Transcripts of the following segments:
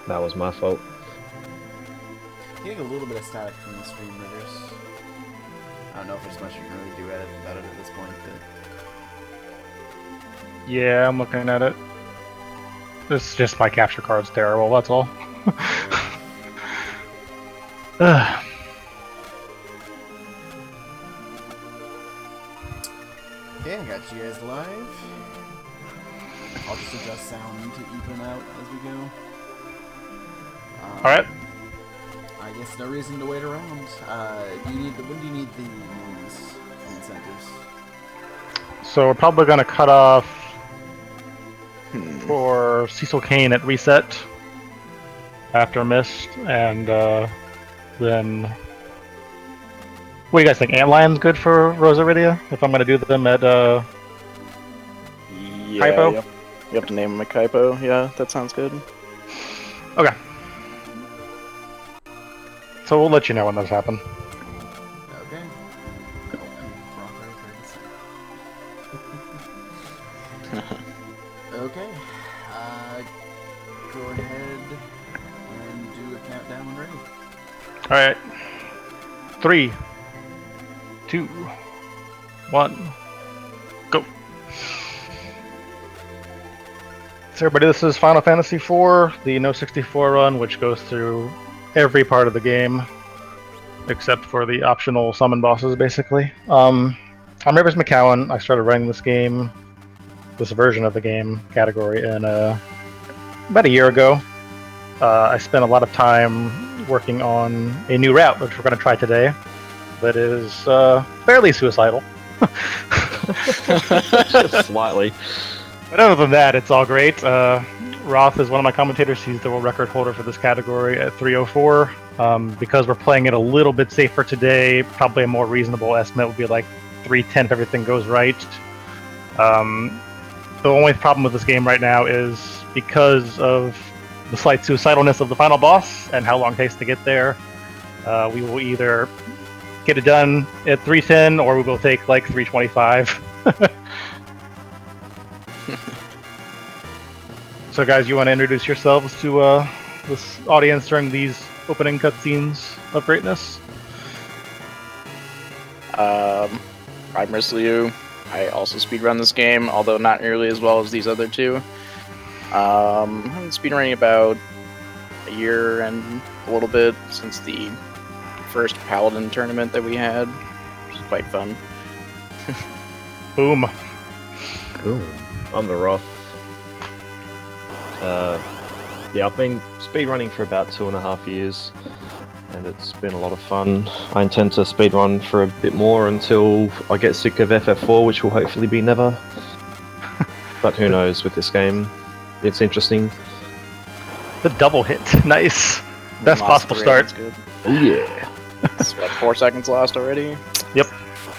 That was my fault. Getting a little bit of static from the stream, Rivers. I don't know if there's much you can really do about it at this point, but... Yeah, I'm looking at it. This is just my capture card's terrible, that's all. Okay, I got you guys live. I'll just adjust sound to even out as we go. Alright. I guess no reason to wait around. When do you need the incentives? So we're probably going to cut off for Cecil Kane at reset after Mist, and then... What do you guys think? Antlion's good for Rosaridia? If I'm going to do them at Yeah, Kaipo? you have to name them a Kaipo. Yeah, that sounds good. Okay. So we'll let you know when those happen. Okay. Okay. Go ahead and do a countdown when ready. Alright. 3, 2, 1, go. So everybody, this is Final Fantasy IV, the No 64 run, which goes through every part of the game, except for the optional summon bosses, basically. I'm Riversmccown. I started running this version of the game category, in about a year ago. I spent a lot of time working on a new route, which we're going to try today, that is fairly suicidal. Just slightly. But other than that, it's all great. Roth is one of my commentators. He's the world record holder for this category at 304. Because we're playing it a little bit safer today, probably a more reasonable estimate would be like 310 if everything goes right. The only problem with this game right now is because of the slight suicidalness of the final boss and how long it takes to get there. We will either get it done at 310 or we will take like 325. So guys, you want to introduce yourselves to this audience during these opening cutscenes of greatness? I'm Liu. I also speedrun this game, although not nearly as well as these other two. I've been speedrunning about a year and a little bit since the first Paladin tournament that we had, which is quite fun. Boom. Cool. I'm the Roth. Yeah, I've been speedrunning for about 2.5 years, and it's been a lot of fun. I intend to speedrun for a bit more until I get sick of FF4, which will hopefully be never. But who knows with this game. It's interesting. The double hit. Nice. Best Lost possible 3, start. that's good. Oh yeah. It's what, 4 seconds lost already? Yep.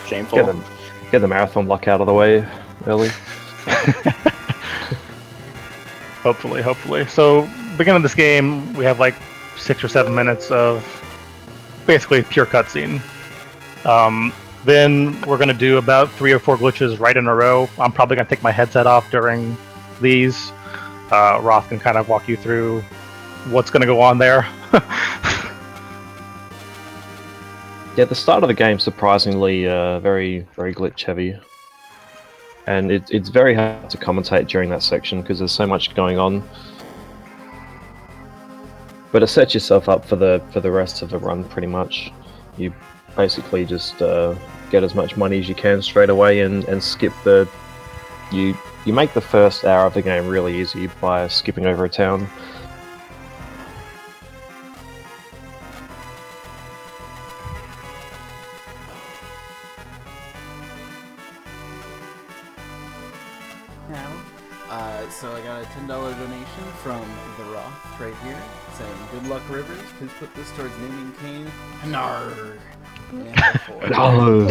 Shameful. Get the marathon luck out of the way early. Hopefully. So, beginning of this game, we have like 6 or 7 minutes of basically pure cutscene. Then we're going to do about 3 or 4 glitches right in a row. I'm probably going to take my headset off during these. Roth can kind of walk you through what's going to go on there. Yeah, the start of the game surprisingly very glitch heavy, and it's very hard to commentate during that section because there's so much going on. But it sets yourself up for the rest of the run pretty much. You basically just get as much money as you can straight away and skip the. You make the first hour of the game really easy by skipping over a town. So I got a $10 donation from the Roth right here, saying, "Good luck, Rivers. Please put this towards naming Kane." Narg. No.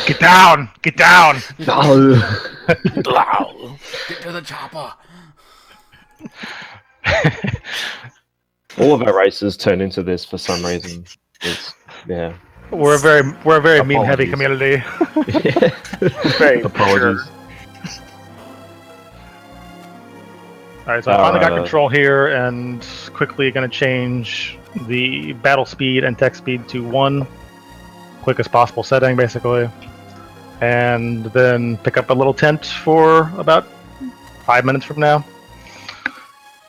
Get down! Get down! No. Get to the chopper. All of our races turn into this for some reason. Yeah. We're a very meme-heavy Apologies. community. Very apologies. Alright, so I finally got control here, and quickly going to change the battle speed and tech speed to 1. Quickest possible setting, basically. And then pick up a little tent for about 5 minutes from now.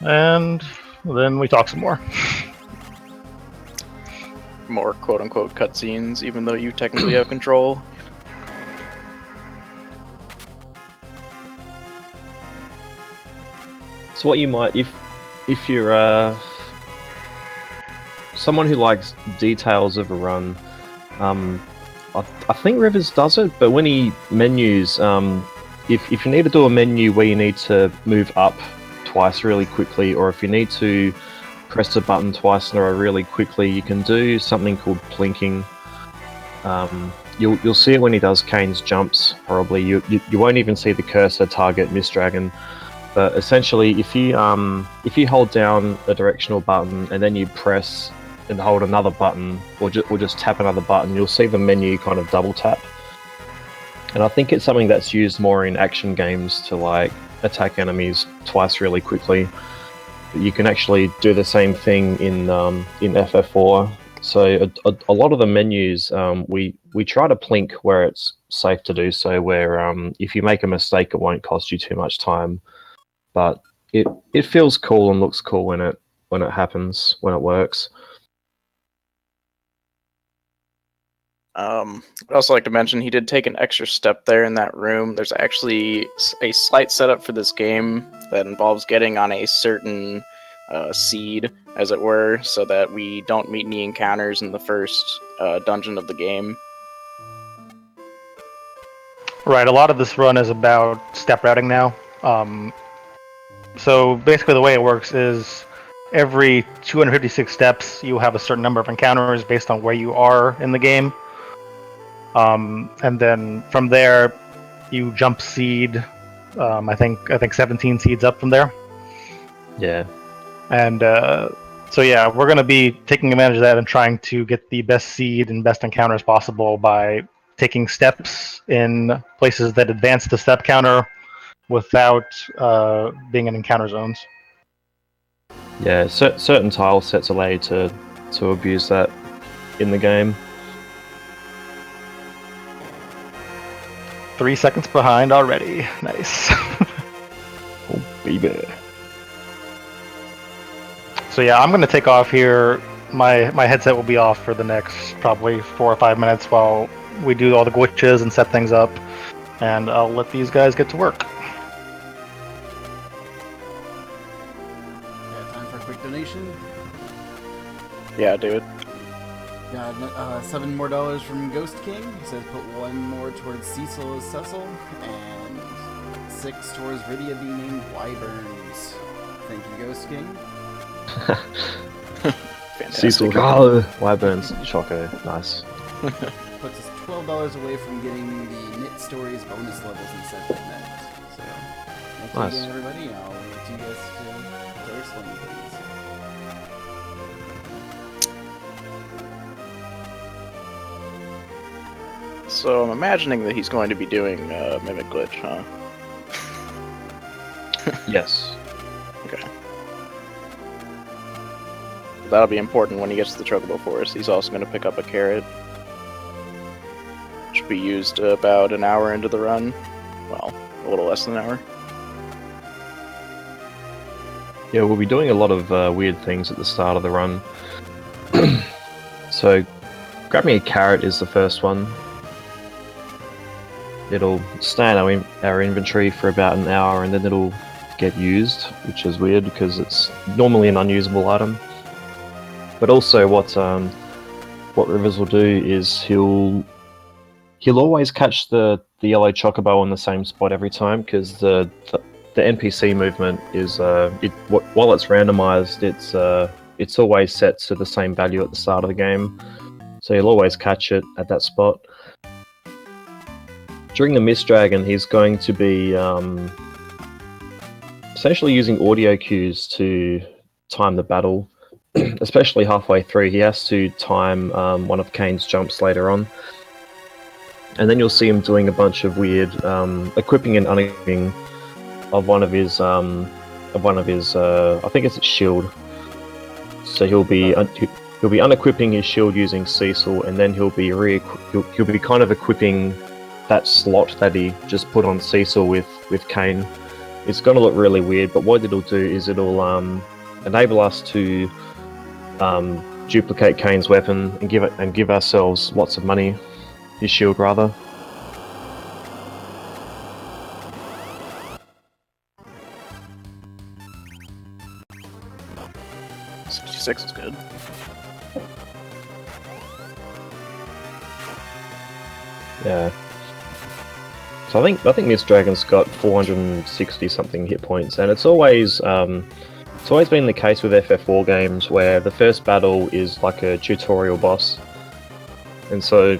And then we talk some more. More quote-unquote cutscenes, even though you technically have control. So what you might, if you're someone who likes details of a run, I think Rivers does it, but when he menus, if you need to do a menu where you need to move up twice really quickly, or if you need to press a button twice in a row really quickly, you can do something called plinking. You'll see it when he does Kane's jumps. Probably you won't even see the cursor target Miss Dragon. But essentially, if you hold down a directional button and then you press and hold another button, or just tap another button, you'll see the menu kind of double tap. And I think it's something that's used more in action games to like attack enemies twice really quickly. But you can actually do the same thing in FF4. So a lot of the menus, we try to plink where it's safe to do so, where if you make a mistake, it won't cost you too much time. But it feels cool and looks cool when it happens, when it works. I'd also like to mention he did take an extra step there in that room. There's actually a slight setup for this game that involves getting on a certain seed, as it were, so that we don't meet any encounters in the first dungeon of the game. Right, a lot of this run is about step routing now. So basically the way it works is every 256 steps you have a certain number of encounters based on where you are in the game. And then from there you jump seed, I think 17 seeds up from there. Yeah. And so yeah, we're going to be taking advantage of that and trying to get the best seed and best encounters possible by taking steps in places that advance the step counter without being in encounter zones. Yeah, certain tile sets allow you to abuse that in the game. 3 seconds behind already. Nice. Oh, baby. So yeah, I'm going to take off here. My headset will be off for the next probably 4 or 5 minutes while we do all the glitches and set things up. And I'll let these guys get to work. Yeah, time for a quick donation. Yeah, dude. Got $7 more from Ghost King. He says put 1 more towards Cecil as Cecil, and 6 towards Rydia being named Wyverns. Thank you, Ghost King. Cecil, oh, Wyverns, Choco, nice. Puts us $12 away from getting the Knit Stories bonus levels in Set Net. So, thank you Nice. again, everybody. I'll leave it to you guys to explain things. So I'm imagining that he's going to be doing Mimic Glitch, huh? Yes. Okay. That'll be important when he gets to the Chocobo Forest. He's also going to pick up a carrot. Should be used about an hour into the run. Well, a little less than an hour. Yeah, we'll be doing a lot of weird things at the start of the run. So, grab me a carrot is the first one. It'll stay in our inventory for about an hour and then it'll get used, which is weird because it's normally an unusable item. But also what Rivers will do is he'll always catch the yellow chocobo on the same spot every time because the NPC movement is while it's randomized, it's always set to the same value at the start of the game. So he'll always catch it at that spot. During the Mist Dragon, he's going to be essentially using audio cues to time the battle, especially halfway through. He has to time one of Kane's jumps later on. And then you'll see him doing a bunch of weird equipping and unequipping of one of his one of his. I think it's a shield. So he'll be unequipping his shield using Cecil, and then he'll be he'll be kind of equipping that slot that he just put on Cecil with Kane. It's going to look really weird, but what it'll do is it'll enable us to duplicate Kane's weapon and give ourselves lots of money. His shield, rather. $66 is good. Yeah. So I think Miss Dragon's got 460 something hit points, and it's always been the case with FF4 games where the first battle is like a tutorial boss, and so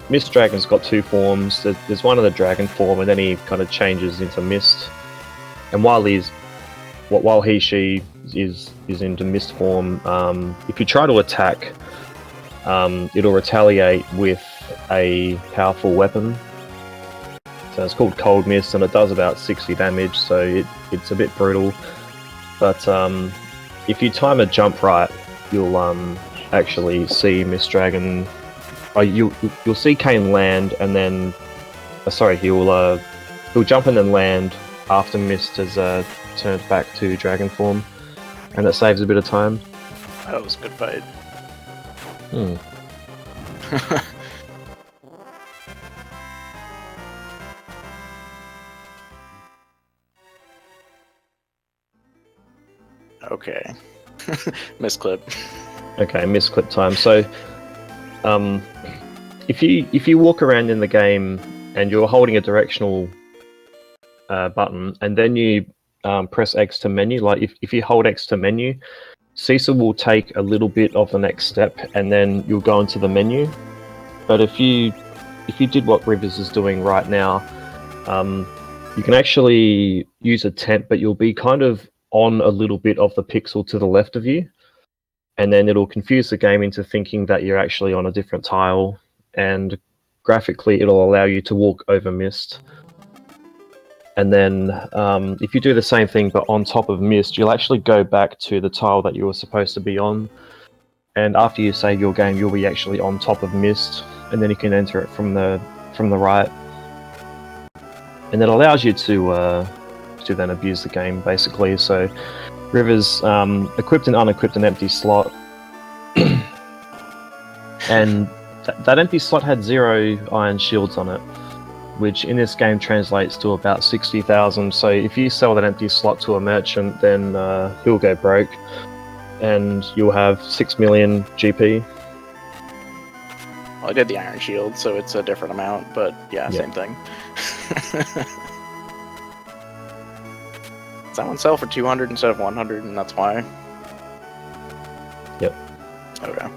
Miss Dragon's got two forms. There's one in the dragon form, and then he kind of changes into Mist. And while she is into Mist form, if you try to attack, it'll retaliate with a powerful weapon. So it's called Cold Mist, and it does about 60 damage, so it's a bit brutal. But if you time a jump right, you'll actually see Miss Dragon. You'll see Kane land, and then he'll jump and then land after Mist has turned back to dragon form, and that saves a bit of time. That was a good fight. Okay. Misclip. Okay, misclip time. So, if you walk around in the game and you're holding a directional button, and then you press X to menu, like if you hold X to menu, Cecil will take a little bit of the next step, and then you'll go into the menu. But if you did what Rivers is doing right now, you can actually use a tent, but you'll be kind of on a little bit of the pixel to the left of you, and then it'll confuse the game into thinking that you're actually on a different tile, and graphically it'll allow you to walk over Mist. And then if you do the same thing but on top of Mist, you'll actually go back to the tile that you were supposed to be on, and after you save your game, you'll be actually on top of Mist, and then you can enter it from the right, and it allows you to then abuse the game, basically. So Rivers equipped and unequipped an empty slot, and that empty slot had 0 iron shields on it, which in this game translates to about 60,000. So if you sell that empty slot to a merchant, then he'll go broke, and you'll have 6 million GP. Well, I did the iron shield, so it's a different amount, but yeah. Same thing. That one sell for 200 instead of 100, and that's why. Yep. Okay.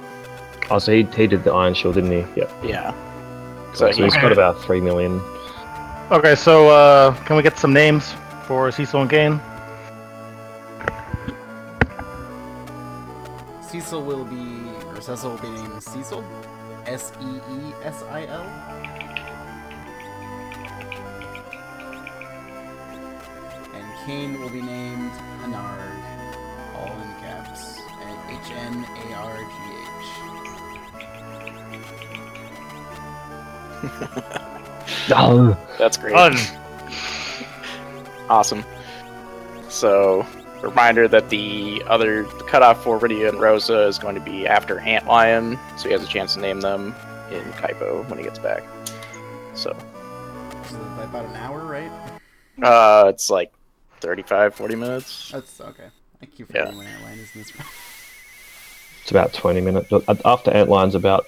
Oh, so he did the iron shield, didn't he? Yep. Yeah. So he's got about 3 million. Okay, so can we get some names for Cecil and Kane? Cecil will be named Cecil. Seesil. And Kane will be named Hanarg, all in caps, and HNARGH. That's great. Fun. Awesome. So, reminder that the cutoff for Rydia and Rosa is going to be after Antlion, so he has a chance to name them in Kaipo when he gets back. So About an hour, right? It's like 35-40 minutes. That's okay. I keep forgetting when Antlion is in this one. It's about 20 minutes. After Antlion's about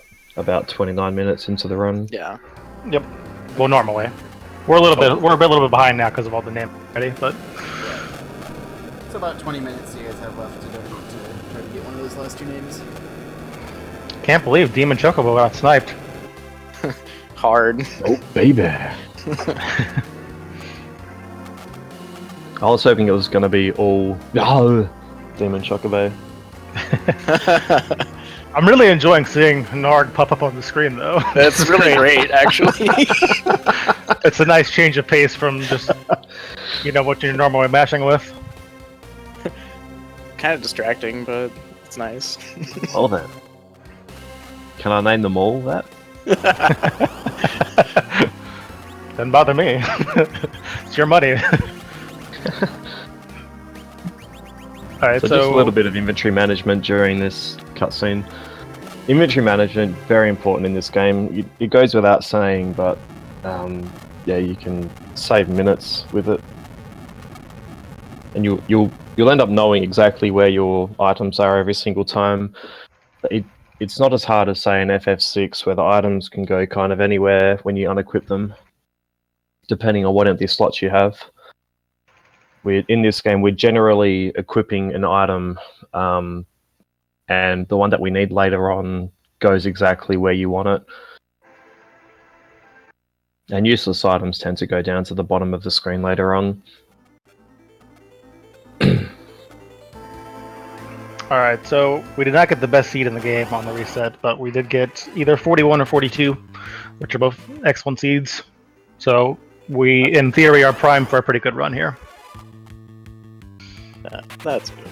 29 minutes into the run. Yeah. Yep. Well, normally we're a little bit behind now because of all the names already, but it's about 20 minutes you guys have left to try to get one of those last two names. can't believe Demon Chocobo got sniped. Hard. Oh baby. I was hoping it was going to be all Demon Chocobo. I'm really enjoying seeing Narg pop up on the screen, though. That's really great, actually. It's a nice change of pace from just, what you're normally mashing with. kind of distracting, but it's nice. Well then. Can I name them all that? Doesn't bother me. It's your money. Alright, So just a little bit of inventory management during this cutscene. Inventory management, very important in this game. It goes without saying, but yeah, you can save minutes with it, and you'll end up knowing exactly where your items are every single time. It's not as hard as, say, an FF6, where the items can go kind of anywhere when you unequip them, depending on what empty slots you have. In this game, we're generally equipping an item, and the one that we need later on goes exactly where you want it. And useless items tend to go down to the bottom of the screen later on. Alright, so we did not get the best seed in the game on the reset, but we did get either 41 or 42, which are both excellent seeds. So we, in theory, are primed for a pretty good run here. That's good.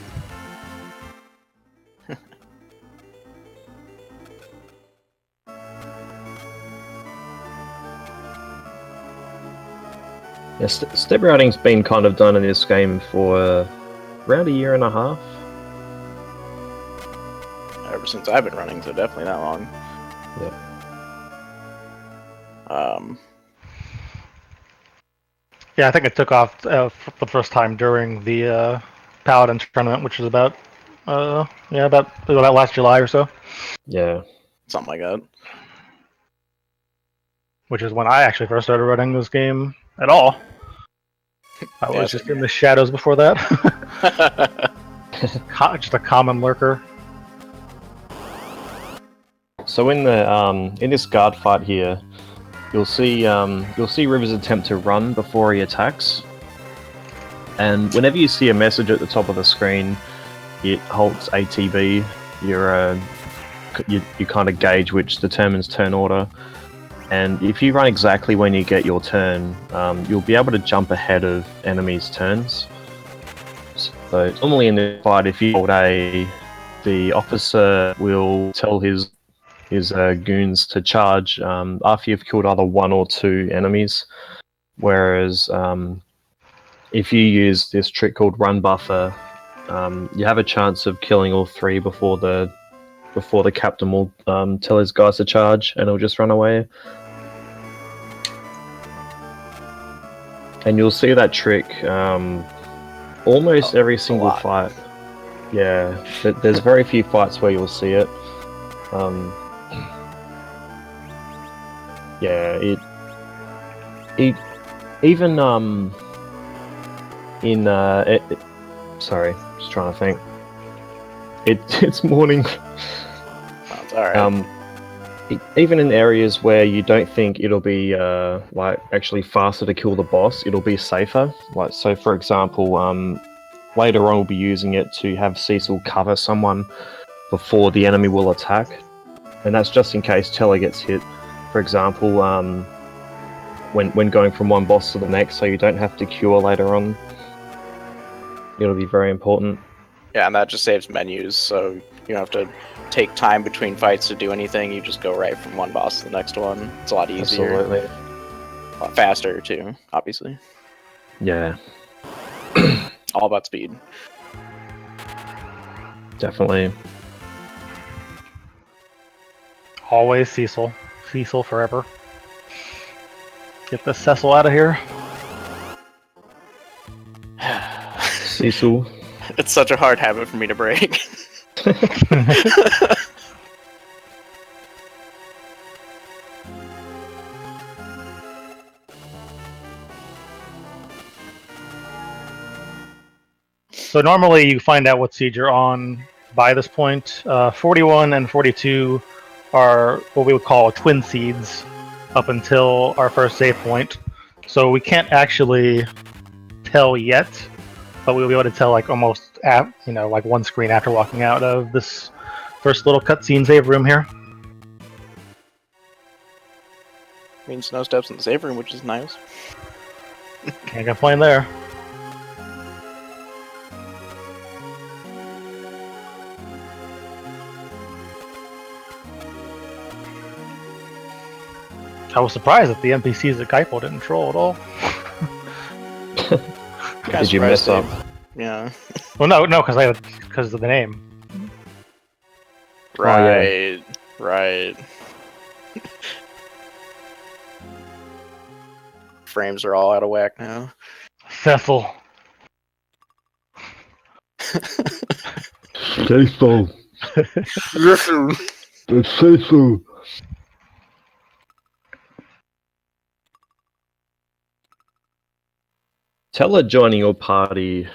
Yeah, step routing's been kind of done in this game for around a year and a half. Ever since I've been running, so definitely that long. Yep. Yeah, I think it took off for the first time during the Paladins tournament, which was about last July or so. Yeah. Something like that. Which is when I actually first started running this game at all. I was just in the shadows before that. Just a common lurker. So in this guard fight here, you'll see Rivers attempt to run before he attacks. And whenever you see a message at the top of the screen, it halts ATB. You kind of gauge, which determines turn order. And if you run exactly when you get your turn, you'll be able to jump ahead of enemies' turns. So normally in this fight, if you hold A, the officer will tell his goons to charge after you've killed either one or two enemies. Whereas if you use this trick called Run Buffer, you have a chance of killing all three before the captain will tell his guys to charge, and he'll just run away. And you'll see that trick almost every single fight. Yeah, there's very few fights where you'll see it. Yeah, it even sorry, just trying to think. It's morning. That's alright. Even in areas where you don't think it'll be like actually faster to kill the boss, it'll be safer. Like, so for example, later on we'll be using it to have Cecil cover someone before the enemy will attack, and that's just in case Teller gets hit. For example, when going from one boss to the next, so you don't have to cure later on. It'll be very important. Yeah, and that just saves menus, so you don't have to take time between fights to do anything. You just go right from one boss to the next one. It's a lot easier. Absolutely. A lot faster, too, obviously. Yeah. All about speed. Definitely. Always Cecil. Cecil forever. Get the Cecil out of here. Cecil. It's such a hard habit for me to break. So normally you find out what seed you're on by this point. 41 and 42 are what we would call twin seeds up until our first save point. So we can't actually tell yet, but we'll be able to tell like almost at, like one screen after walking out of this first little cutscene save room here. Means no steps in the save room, which is nice. Can't complain there. I was surprised that the NPCs at Kaipo didn't troll at all. Did you mess up? Yeah. Well, no, because of the name. Right. Right. Frames are all out of whack now. Cecil. Say so. Say so. Teller joining your party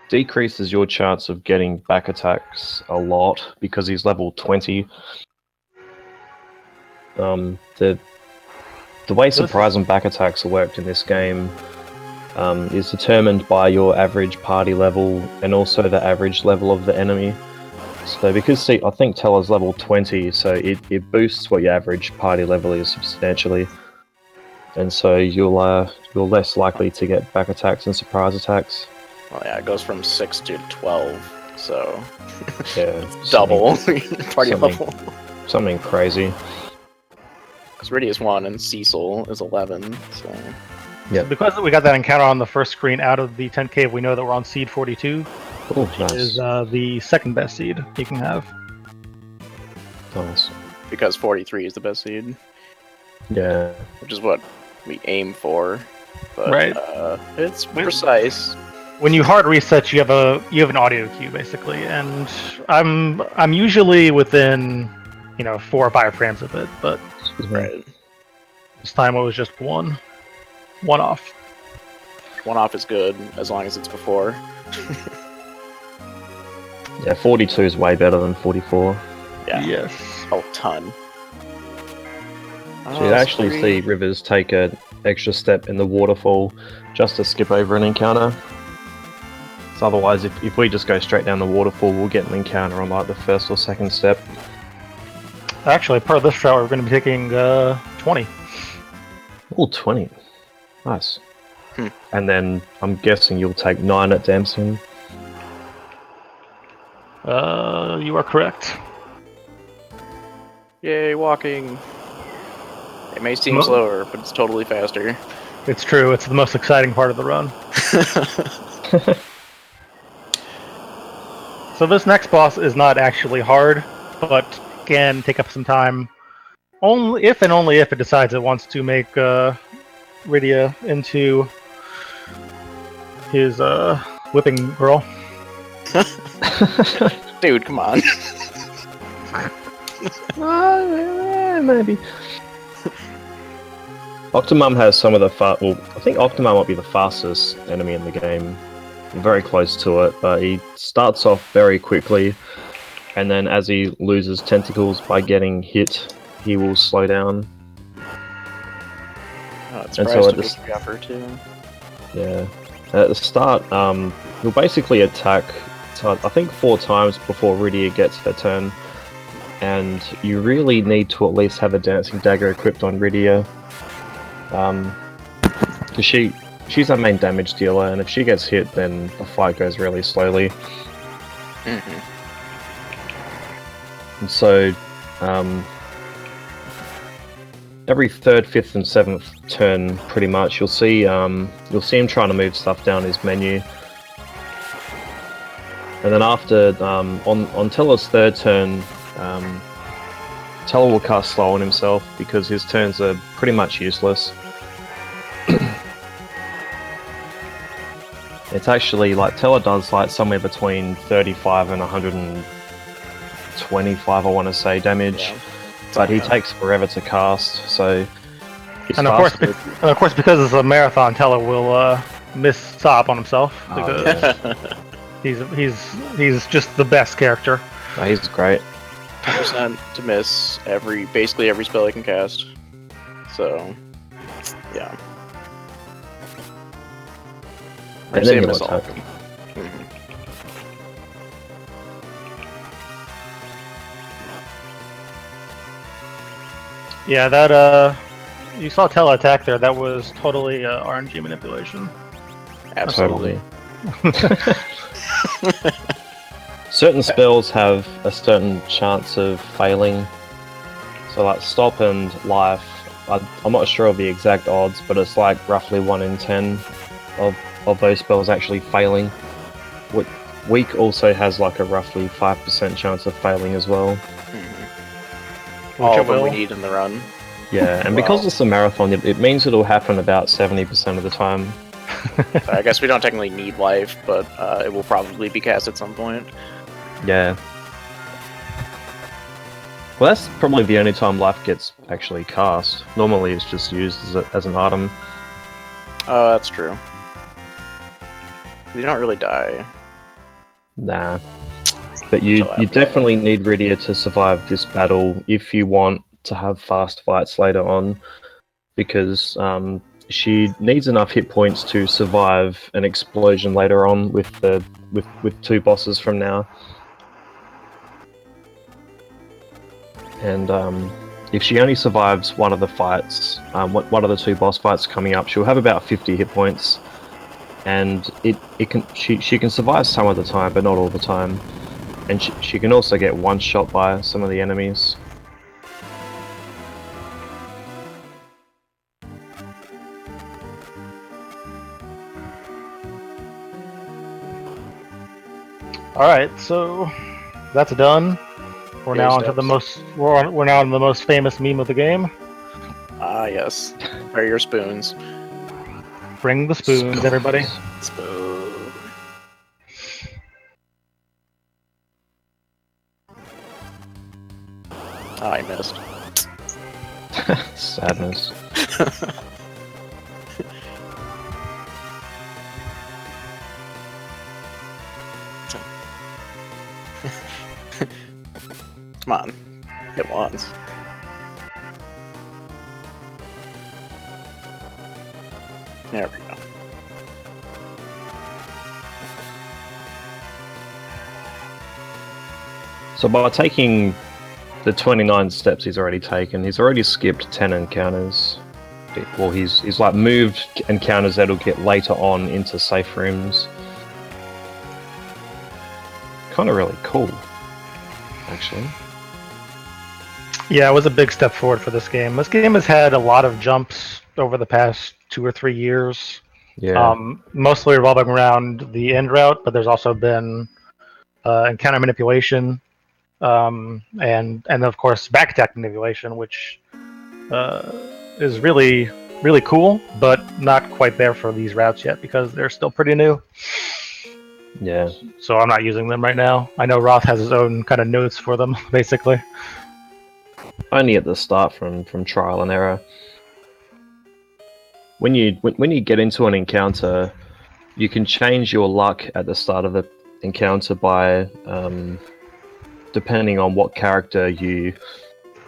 decreases your chance of getting back attacks a lot because he's level 20. The way surprise and back attacks are worked in this game is determined by your average party level and also the average level of the enemy. So because I think Teller's level 20, so it boosts what your average party level is substantially. And so you're less likely to get back attacks and surprise attacks. Well, yeah, it goes from 6 to 12, so Yeah, double party level. Something crazy. Because Riddy is 1 and Cecil is 11, so... Yeah. So because we got that encounter on the first screen out of the 10 cave, we know that we're on seed 42. Oh, nice. Is the second best seed you can have. Nice. Because 43 is the best seed. Yeah. Which is what we aim for. But, right. It's precise. When you hard reset, you have an audio cue basically, and I'm usually within 4 or 5 frames of it, but right. This time it was just one off. One off is good as long as it's before. Yeah, 42 is way better than 44. Yeah. Yes. A ton. So you actually see Rivers take an extra step in the waterfall just to skip over an encounter. So otherwise, if we just go straight down the waterfall, we'll get an encounter on like the first or second step. Actually, part of this route, we're going to be taking 20. Oh, 20. Nice. And then I'm guessing you'll take 9 at Damson. You are correct. Yay, walking. It may seem slower, but it's totally faster. It's true. It's the most exciting part of the run. So this next boss is not actually hard, but can take up some time. Only if it decides it wants to make Rydia into his whipping girl. Dude, come on. Maybe. Octomum has some of the I think Octomum might be the fastest enemy in the game. I'm very close to it, but he starts off very quickly, and then as he loses tentacles by getting hit, he will slow down. Oh, it's and so so effort too. Yeah. At the start, he'll basically attack, I think 4 times before Rydia gets her turn, and you really need to at least have a Dancing Dagger equipped on Rydia, because she's our main damage dealer, and if she gets hit, then the fight goes really slowly. Mm-hmm. And so, every 3rd, 5th, and 7th turn, pretty much, you'll see him trying to move stuff down his menu. And then after, on Teller's 3rd turn, Teller will cast Slow on himself because his turns are pretty much useless. It's actually like Teller does like somewhere between 35 and 125, I want to say, damage. Yeah. But he takes forever to cast, so... And of course, because it's a marathon, Teller will miss stop on himself because he's just the best character. Oh, he's great. 10% to miss basically every spell I can cast. So, yeah. And then he'll attack. Mm-hmm. Yeah, that you saw Tele attack there. That was totally RNG manipulation. Absolutely. Certain spells have a certain chance of failing. So like Stop and Life I'm not sure of the exact odds, but it's like roughly 1 in 10 of those spells actually failing. Weak also has like a roughly 5% chance of failing as well. All of them we need in the run. Yeah, and because it's a marathon, it means it'll happen about 70% of the time. So I guess we don't technically need life, but it will probably be cast at some point. Yeah. Well, that's probably the only time life gets actually cast. Normally it's just used as an item. Oh, that's true. You don't really die. Nah. But you definitely need Rydia to survive this battle if you want to have fast fights later on, because she needs enough hit points to survive an explosion later on with 2 bosses from now. And if she only survives one of the fights, one of the 2 boss fights coming up, she'll have about 50 hit points, and she can survive some of the time, but not all the time. And she can also get one shot by some of the enemies. All right, so that's done. We're now onto the most we're now on the most famous meme of the game. Ah, yes. Where are your spoons? Bring the spoons, everybody. Spoon. Oh, I missed. Sadness. Come on. Hit once. There we go. So by taking the 29 steps he's already taken, he's already skipped 10 encounters. Well, he's like moved encounters that'll get later on into safe rooms. Kind of really cool, actually. Yeah, it was a big step forward for this game. This game has had a lot of jumps over the past 2 or 3 years. Yeah. Mostly revolving around the end route, but there's also been encounter manipulation, and of course back attack manipulation, which is really cool, but not quite there for these routes yet because they're still pretty new. Yeah. So I'm not using them right now. I know Roth has his own kind of notes for them, basically. Only at the start from trial and error. When you get into an encounter, you can change your luck at the start of the encounter by depending on what character you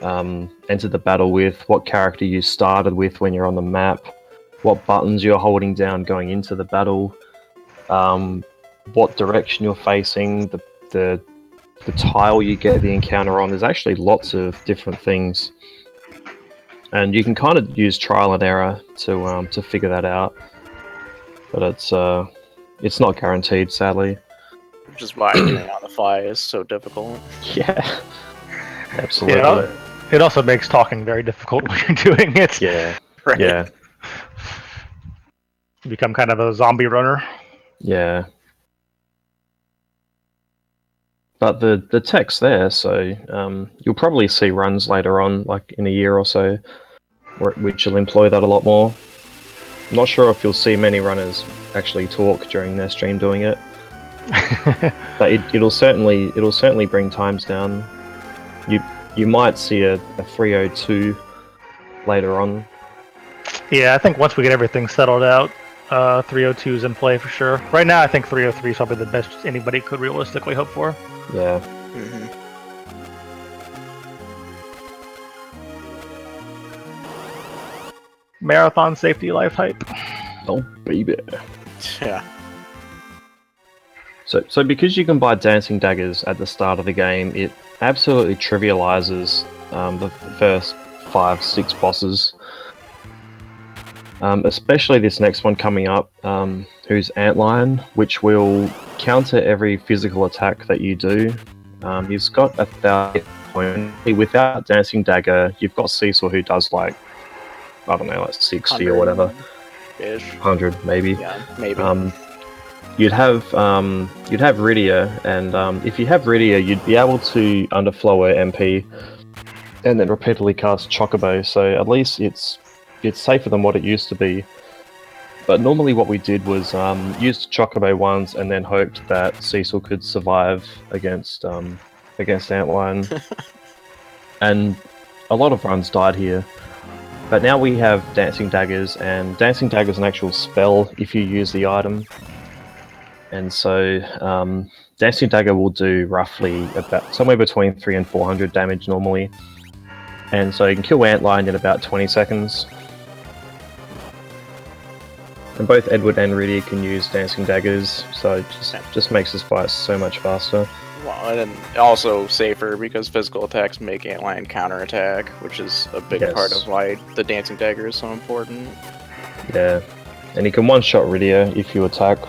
entered the battle with, what character you started with when you're on the map, what buttons you're holding down going into the battle, what direction you're facing, the tile you get the encounter on. There's actually lots of different things, and you can kind of use trial and error to figure that out. But it's not guaranteed, sadly. Which is why doing it on the fly is so difficult. Yeah, absolutely. Yeah, it also makes talking very difficult when you're doing it. Yeah, Right. yeah, You become kind of a zombie runner. yeah. But the tech's there, so you'll probably see runs later on, like in a year or so, which will employ that a lot more. I'm not sure if you'll see many runners actually talk during their stream doing it, but it'll certainly bring times down. You might see a 302 later on. Yeah, I think once we get everything settled out, 302 is in play for sure. Right now, I think 303 is probably the best anybody could realistically hope for. Yeah. Mm-hmm. Marathon safety life hype. Oh baby. Yeah. So because you can buy dancing daggers at the start of the game, it absolutely trivializes the first 5-6 bosses. Especially this next one coming up, who's Antlion, which will counter every physical attack that you do. You've got 1,000 points. Without Dancing Dagger, you've got Cecil, who does like I don't know, like 60 or whatever, Ish. 100 maybe. Yeah, maybe. You'd have Rydia, and if you have Rydia, you'd be able to underflow her MP, and then repeatedly cast Chocobo. So at least it's safer than what it used to be. But normally what we did was used Chocobo once, and then hoped that Cecil could survive against Antlion, and a lot of runs died here. But now we have Dancing Daggers, and Dancing Dagger is an actual spell if you use the item. And so Dancing Dagger will do roughly about somewhere between 300 and 400 damage normally. And so you can kill Antlion in about 20 seconds. And both Edward and Rydia can use Dancing Daggers, so it just makes this fight so much faster. Well, and then also safer because physical attacks make Antlion counterattack, which is a big part of why the Dancing Dagger is so important. Yeah, and you can one-shot Rydia if you attack.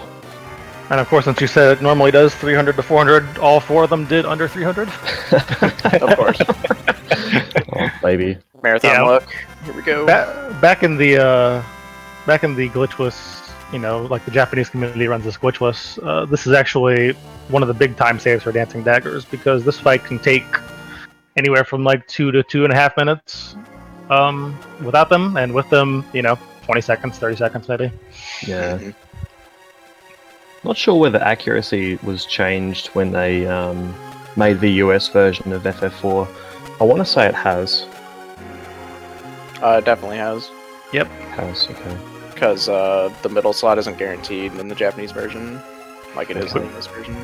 And of course, since you said it normally does 300 to 400, all 4 of them did under 300. Of course. Oh, baby. Marathon luck. Here we go. Back in the glitchless, like the Japanese community runs this glitchless. This is actually one of the big time saves for Dancing Daggers, because this fight can take anywhere from like 2 to 2.5 minutes without them, and with them, 20 seconds, 30 seconds maybe. Yeah. Not sure whether accuracy was changed when they made the US version of FF4. I want to say it has. It definitely has. Yep. It has, okay. Because the middle slot isn't guaranteed in the Japanese version, like it is in this version.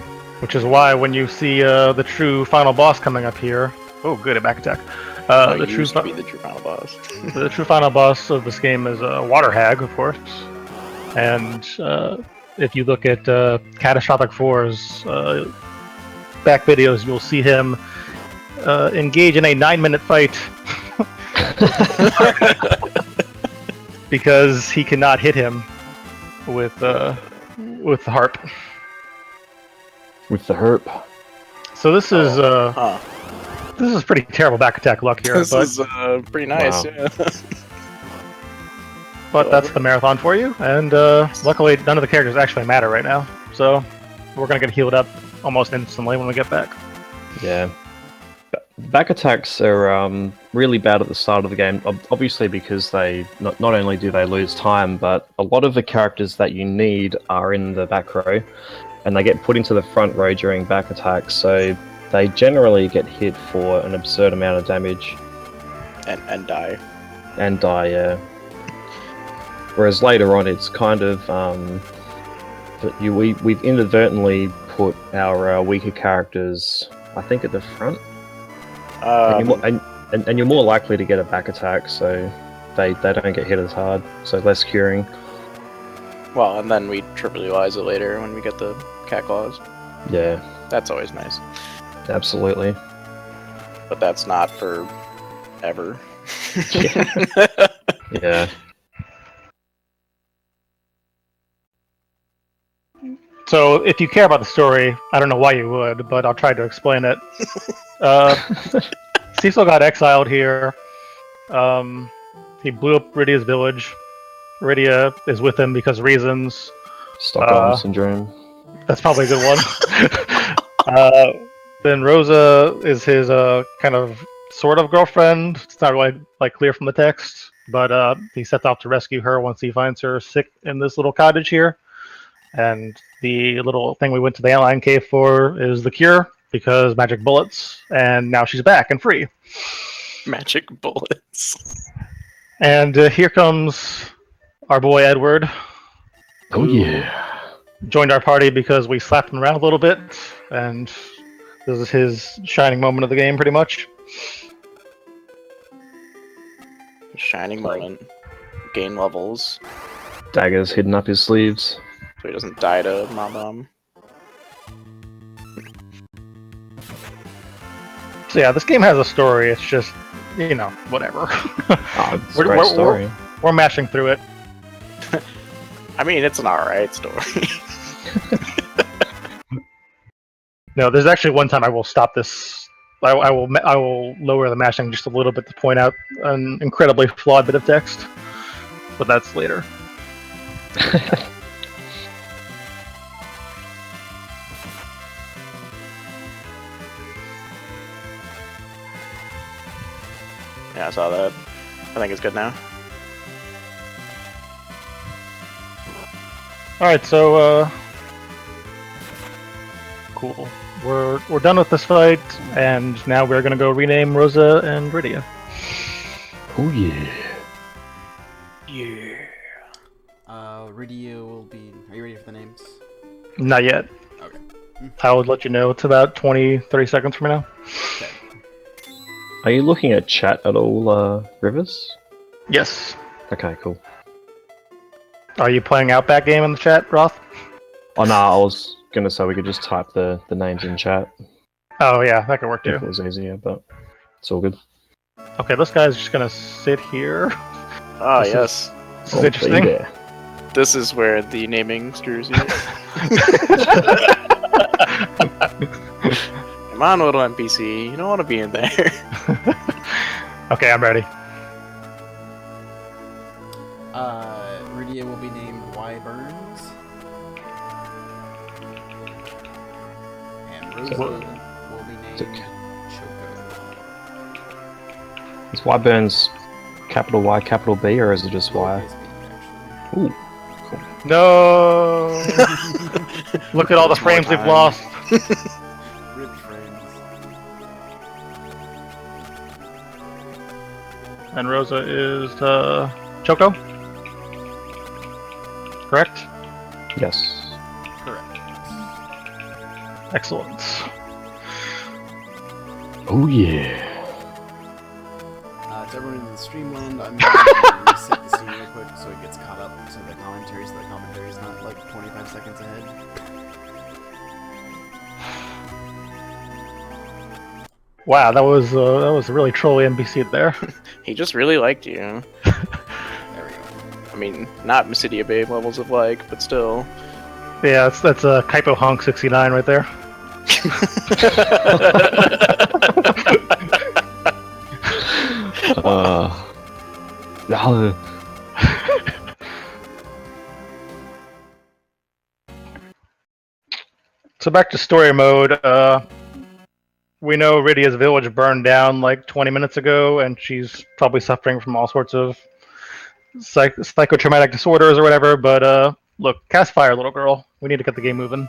Which is why when you see the true final boss coming up here... Oh, good, a back attack. The true final boss. The true final boss of this game is a water hag, of course. And if you look at Catastrophic 4's back videos, you'll see him engage in a 9-minute fight. Because he cannot hit him with the harp. With the herp. So this is pretty terrible back attack luck here. This is pretty nice, yeah. But that's the marathon for you, and luckily none of the characters actually matter right now. So we're gonna get healed up almost instantly when we get back. Yeah. Back attacks are really bad at the start of the game, obviously because they not only do they lose time, but a lot of the characters that you need are in the back row, and they get put into the front row during back attacks, so they generally get hit for an absurd amount of damage. And die. And die, yeah. Whereas later on, it's kind of we've inadvertently put our weaker characters, I think, at the front. And you're more likely to get a back attack, so they don't get hit as hard, so less curing. Well, and then we trivialize it later when we get the cat claws. Yeah. That's always nice. Absolutely. But that's not for ever. Yeah. So if you care about the story, I don't know why you would, but I'll try to explain it. Cecil got exiled here. He blew up Rydia's village. Rydia is with him because of reasons. Stockholm syndrome. That's probably a good one. Then Rosa is his kind of sort of girlfriend. It's not really clear from the text, but he sets off to rescue her once he finds her sick in this little cottage here. And the little thing we went to the Antlion Cave for is the cure, because magic bullets, and now she's back and free. Magic bullets. And here comes our boy Edward. Oh yeah. Joined our party because we slapped him around a little bit, and this is his shining moment of the game, pretty much. Shining moment. Gain levels. Daggers hidden up his sleeves. So he doesn't die to Mom. So yeah, this game has a story. It's just, whatever. Oh, it's a great story. We're mashing through it. I mean, it's an alright story. No, there's actually one time I will stop this. I will lower the mashing just a little bit to point out an incredibly flawed bit of text. but that's later. Yeah, I saw that. I think it's good now. Alright, so cool. We're done with this fight, and now we're gonna go rename Rosa and Rydia. Oh yeah. Yeah. Rydia will be. Are you ready for the names? Not yet. Okay. I would let you know. It's about 20-30 seconds from now. Okay. Are you looking at chat at all, Rivers? Yes. Okay, cool. Are you playing Outback game in the chat, Roth? Oh no, I was gonna say we could just type the names in chat Oh yeah, that could work too. if it was easier, but it's all good. Okay, this guy's just gonna sit here. Oh, This yes. This is interesting. There. This is where the naming screws you. Come on, little NPC. You don't want to be in there. Okay, I'm ready. Rydia will be named Y Burns. And Rosa So- will be named Okay. Choco. Is Wyburns capital Y, capital B, or is it just Y? Lowercase b, actually. Ooh, cool. No. Look at all the It's more frames we've time. lost. Rip frames. And Rosa is Choco. Correct. Yes. Correct. Excellent. Oh yeah. To everyone in the streamland, I'm going to reset the scene real quick so it gets caught up to the commentary, so the commentary is not like 25 seconds ahead. Wow, that was a really trolly NPC there. He just really liked you. There we go. I mean, not Mysidia Babe levels of like, but still. Yeah, that's a Kaipo Honk 69 right there. No. So back to story mode. We know Rydia's village burned down like 20 minutes ago, and she's probably suffering from all sorts of psychotraumatic disorders or whatever. But look, cast fire, little girl. We need to get the game moving.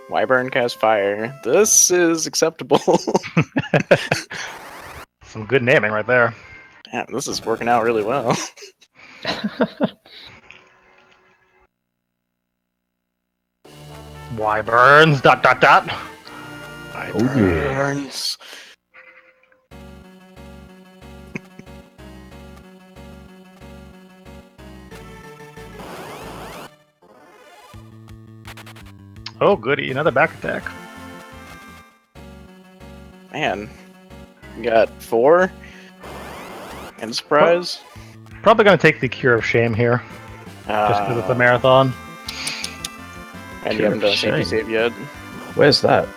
Wyvern cast fire. This is acceptable. Some good naming right there. Damn, this is working out really well. Wyverns. ... Wyverns. Oh, goody! Another back attack. Man, we got 4. And a surprise. Probably gonna take the Cure of Shame here, just because it's a marathon. And you Cure haven't done of safety Shame. save yet. Where's that?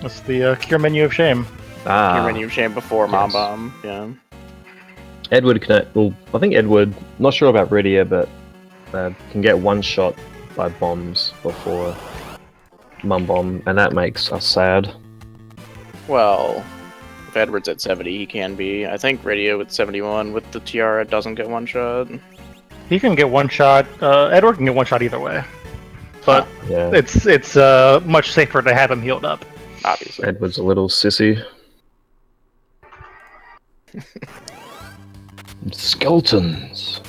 That's the Cure menu of Shame. Ah, Your menu of shame before Mom yes. Bomb. Yeah. Edward can. Well, I think Edward. Not sure about Rydia, but can get one shot by bombs before Mum Bomb, and that makes us sad. Well, if Edward's at 70, he can be. I think Radio with 71 with the Tiara doesn't get one shot. He can get one shot. Edward can get one shot either way, but Yeah, it's much safer to have him healed up. Obviously. Edward's a little sissy. Skeletons.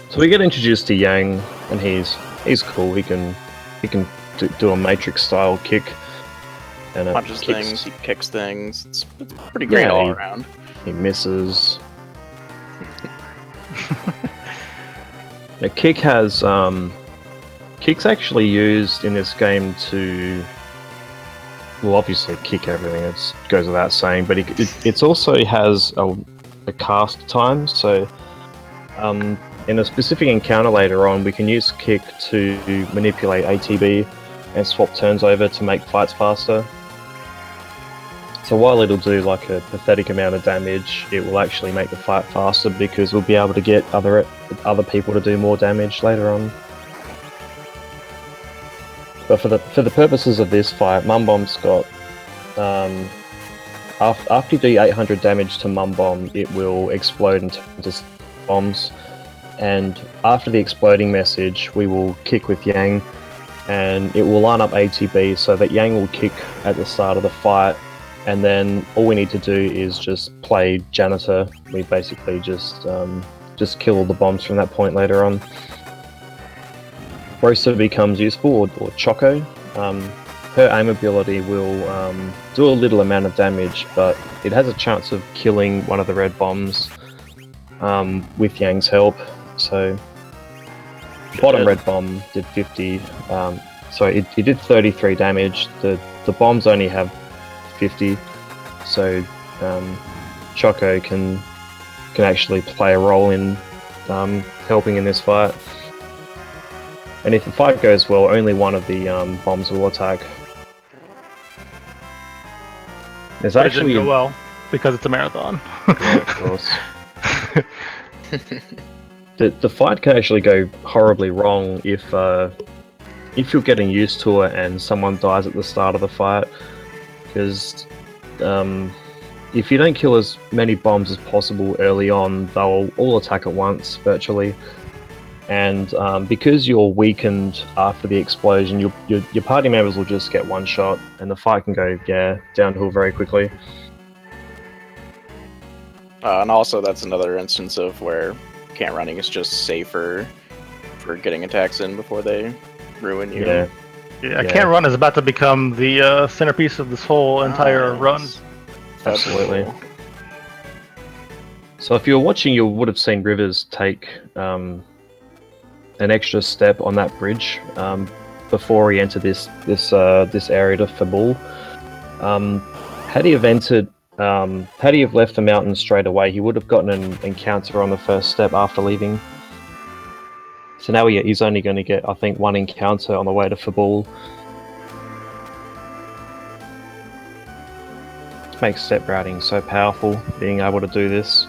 So we get introduced to Yang, and he's cool. He can do a Matrix style kick, and it Punches kicks- things, he kicks things. It's pretty great Yeah, all he- around. He misses. The kick has kick's actually used in this game to, well, obviously kick everything. It goes without saying, but it's also has a cast time. So in a specific encounter later on, we can use kick to manipulate ATB and swap turns over to make fights faster. So while it'll do like a pathetic amount of damage, it will actually make the fight faster because we'll be able to get other people to do more damage later on. But for the purposes of this fight, Mum Bomb's got after you do 800 damage to Mum Bomb, it will explode into bombs. And after the exploding message, we will kick with Yang, and it will line up ATB so that Yang will kick at the start of the fight. And then all we need to do is just play Janitor. We basically just kill all the bombs from that point later on. Rosa becomes useful, or Choco. Her aim ability will do a little amount of damage, but it has a chance of killing one of the red bombs with Yang's help. So, bottom red bomb did 50. It did 33 damage. The bombs only have 50, so Choco can actually play a role in helping in this fight. And if the fight goes well, only one of the bombs will attack. There's But actually it didn't go well because it's a marathon. Yeah, of course. The fight can actually go horribly wrong if you're getting used to it and someone dies at the start of the fight. Because if you don't kill as many bombs as possible early on, they'll all attack at once, virtually. And because you're weakened after the explosion, your party members will just get one shot, and the fight can go downhill very quickly. And also, that's another instance of where camp running is just safer for getting attacks in before they ruin you. Yeah, Can't Run is about to become the centerpiece of this whole entire run. Absolutely. So if you were watching, you would have seen Rivers take an extra step on that bridge before he entered this area to Fabul. Had he have left the mountain straight away, he would have gotten an encounter on the first step after leaving. So now he's only going to get, I think, one encounter on the way to Fabul. It makes step routing so powerful, being able to do this.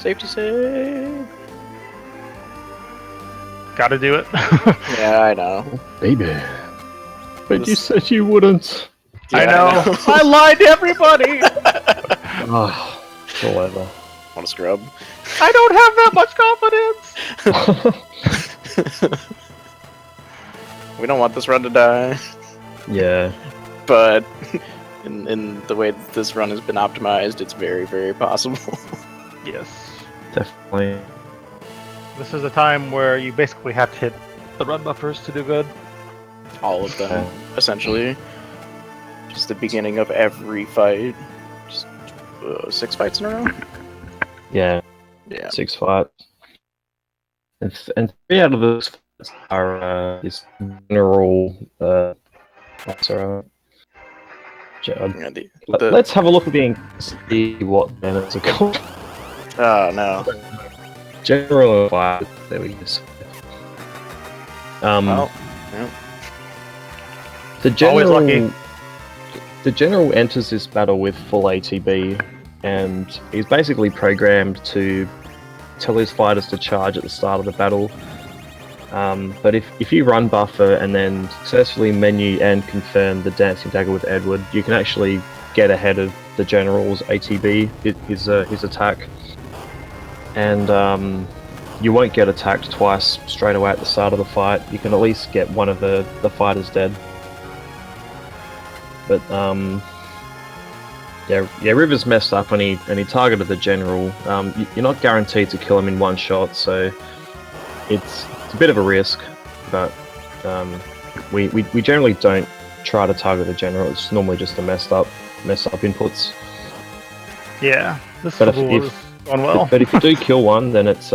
Safety save! Gotta do it. Yeah, I know. Baby. But you said you wouldn't. Yeah, I know. I lied to everybody! Oh, it's all over. Want to scrub? I don't have that much confidence! We don't want this run to die, Yeah. but in the way that this run has been optimized, it's very, very possible. Yes. Definitely. This is a time where you basically have to hit the run buffers to do good. All of them, essentially. Just the beginning of every fight. Just 6 fights in a row? Yeah. Yeah. 6 fights. And 3 out of those fights are is general. Sorry. Yeah, Let's have a look at the see what banners are called. Oh, no. General fight. There we go. Well, yeah. The Always general. lucky. The general enters this battle with full ATB, and he's basically programmed to tell his fighters to charge at the start of the battle. But if you run buffer and then successfully menu and confirm the Dancing Dagger with Edward, you can actually get ahead of the general's ATB, his attack. And you won't get attacked twice straight away at the start of the fight. You can at least get one of the fighters dead. But Rivers messed up and he targeted the general. You're not guaranteed to kill him in one shot, so it's a bit of a risk. But we generally don't try to target the general. It's normally just a messed up inputs. Yeah, this But is going well. But if you do kill one, then it's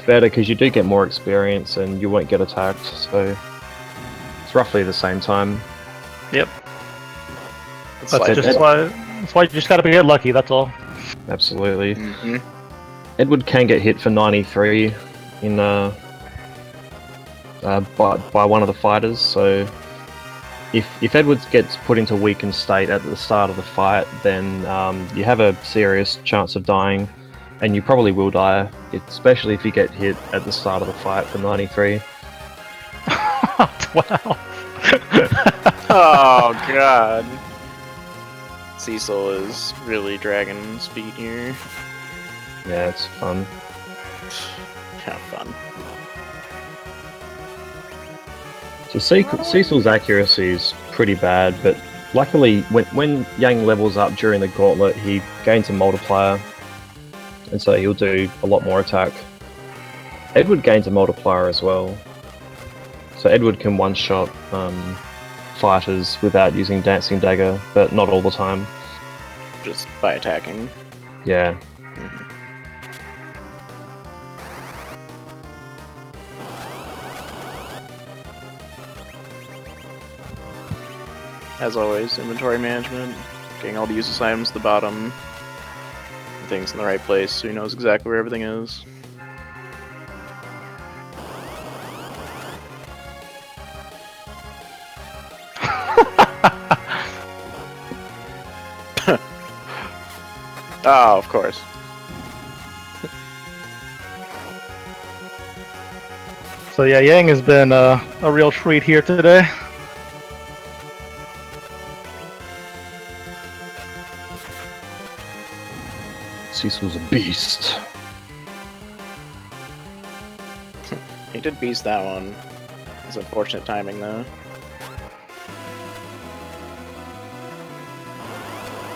better because you do get more experience and you won't get attacked. So it's roughly the same time. Yep. It's That's like just why you just gotta get lucky, that's all. Absolutely. Mm-hmm. Edward can get hit for 93 in by one of the fighters, so if Edwards gets put into weakened state at the start of the fight, then you have a serious chance of dying, and you probably will die, especially if you get hit at the start of the fight for 93. 12. Oh god. Cecil is really dragging speed here. Yeah, it's fun. Kind of fun. So Cecil's accuracy is pretty bad, but luckily when Yang levels up during the gauntlet, he gains a multiplier, and so he'll do a lot more attack. Edward gains a multiplier as well, so Edward can one-shot fighters without using Dancing Dagger, but not all the time. Just by attacking. Yeah. As always, inventory management, getting all the useless items to the bottom, things in the right place so he knows exactly where everything is. Oh, of course. So yeah, Yang has been a real treat here today. Cecil's a beast. He did beast that one. It's unfortunate timing though.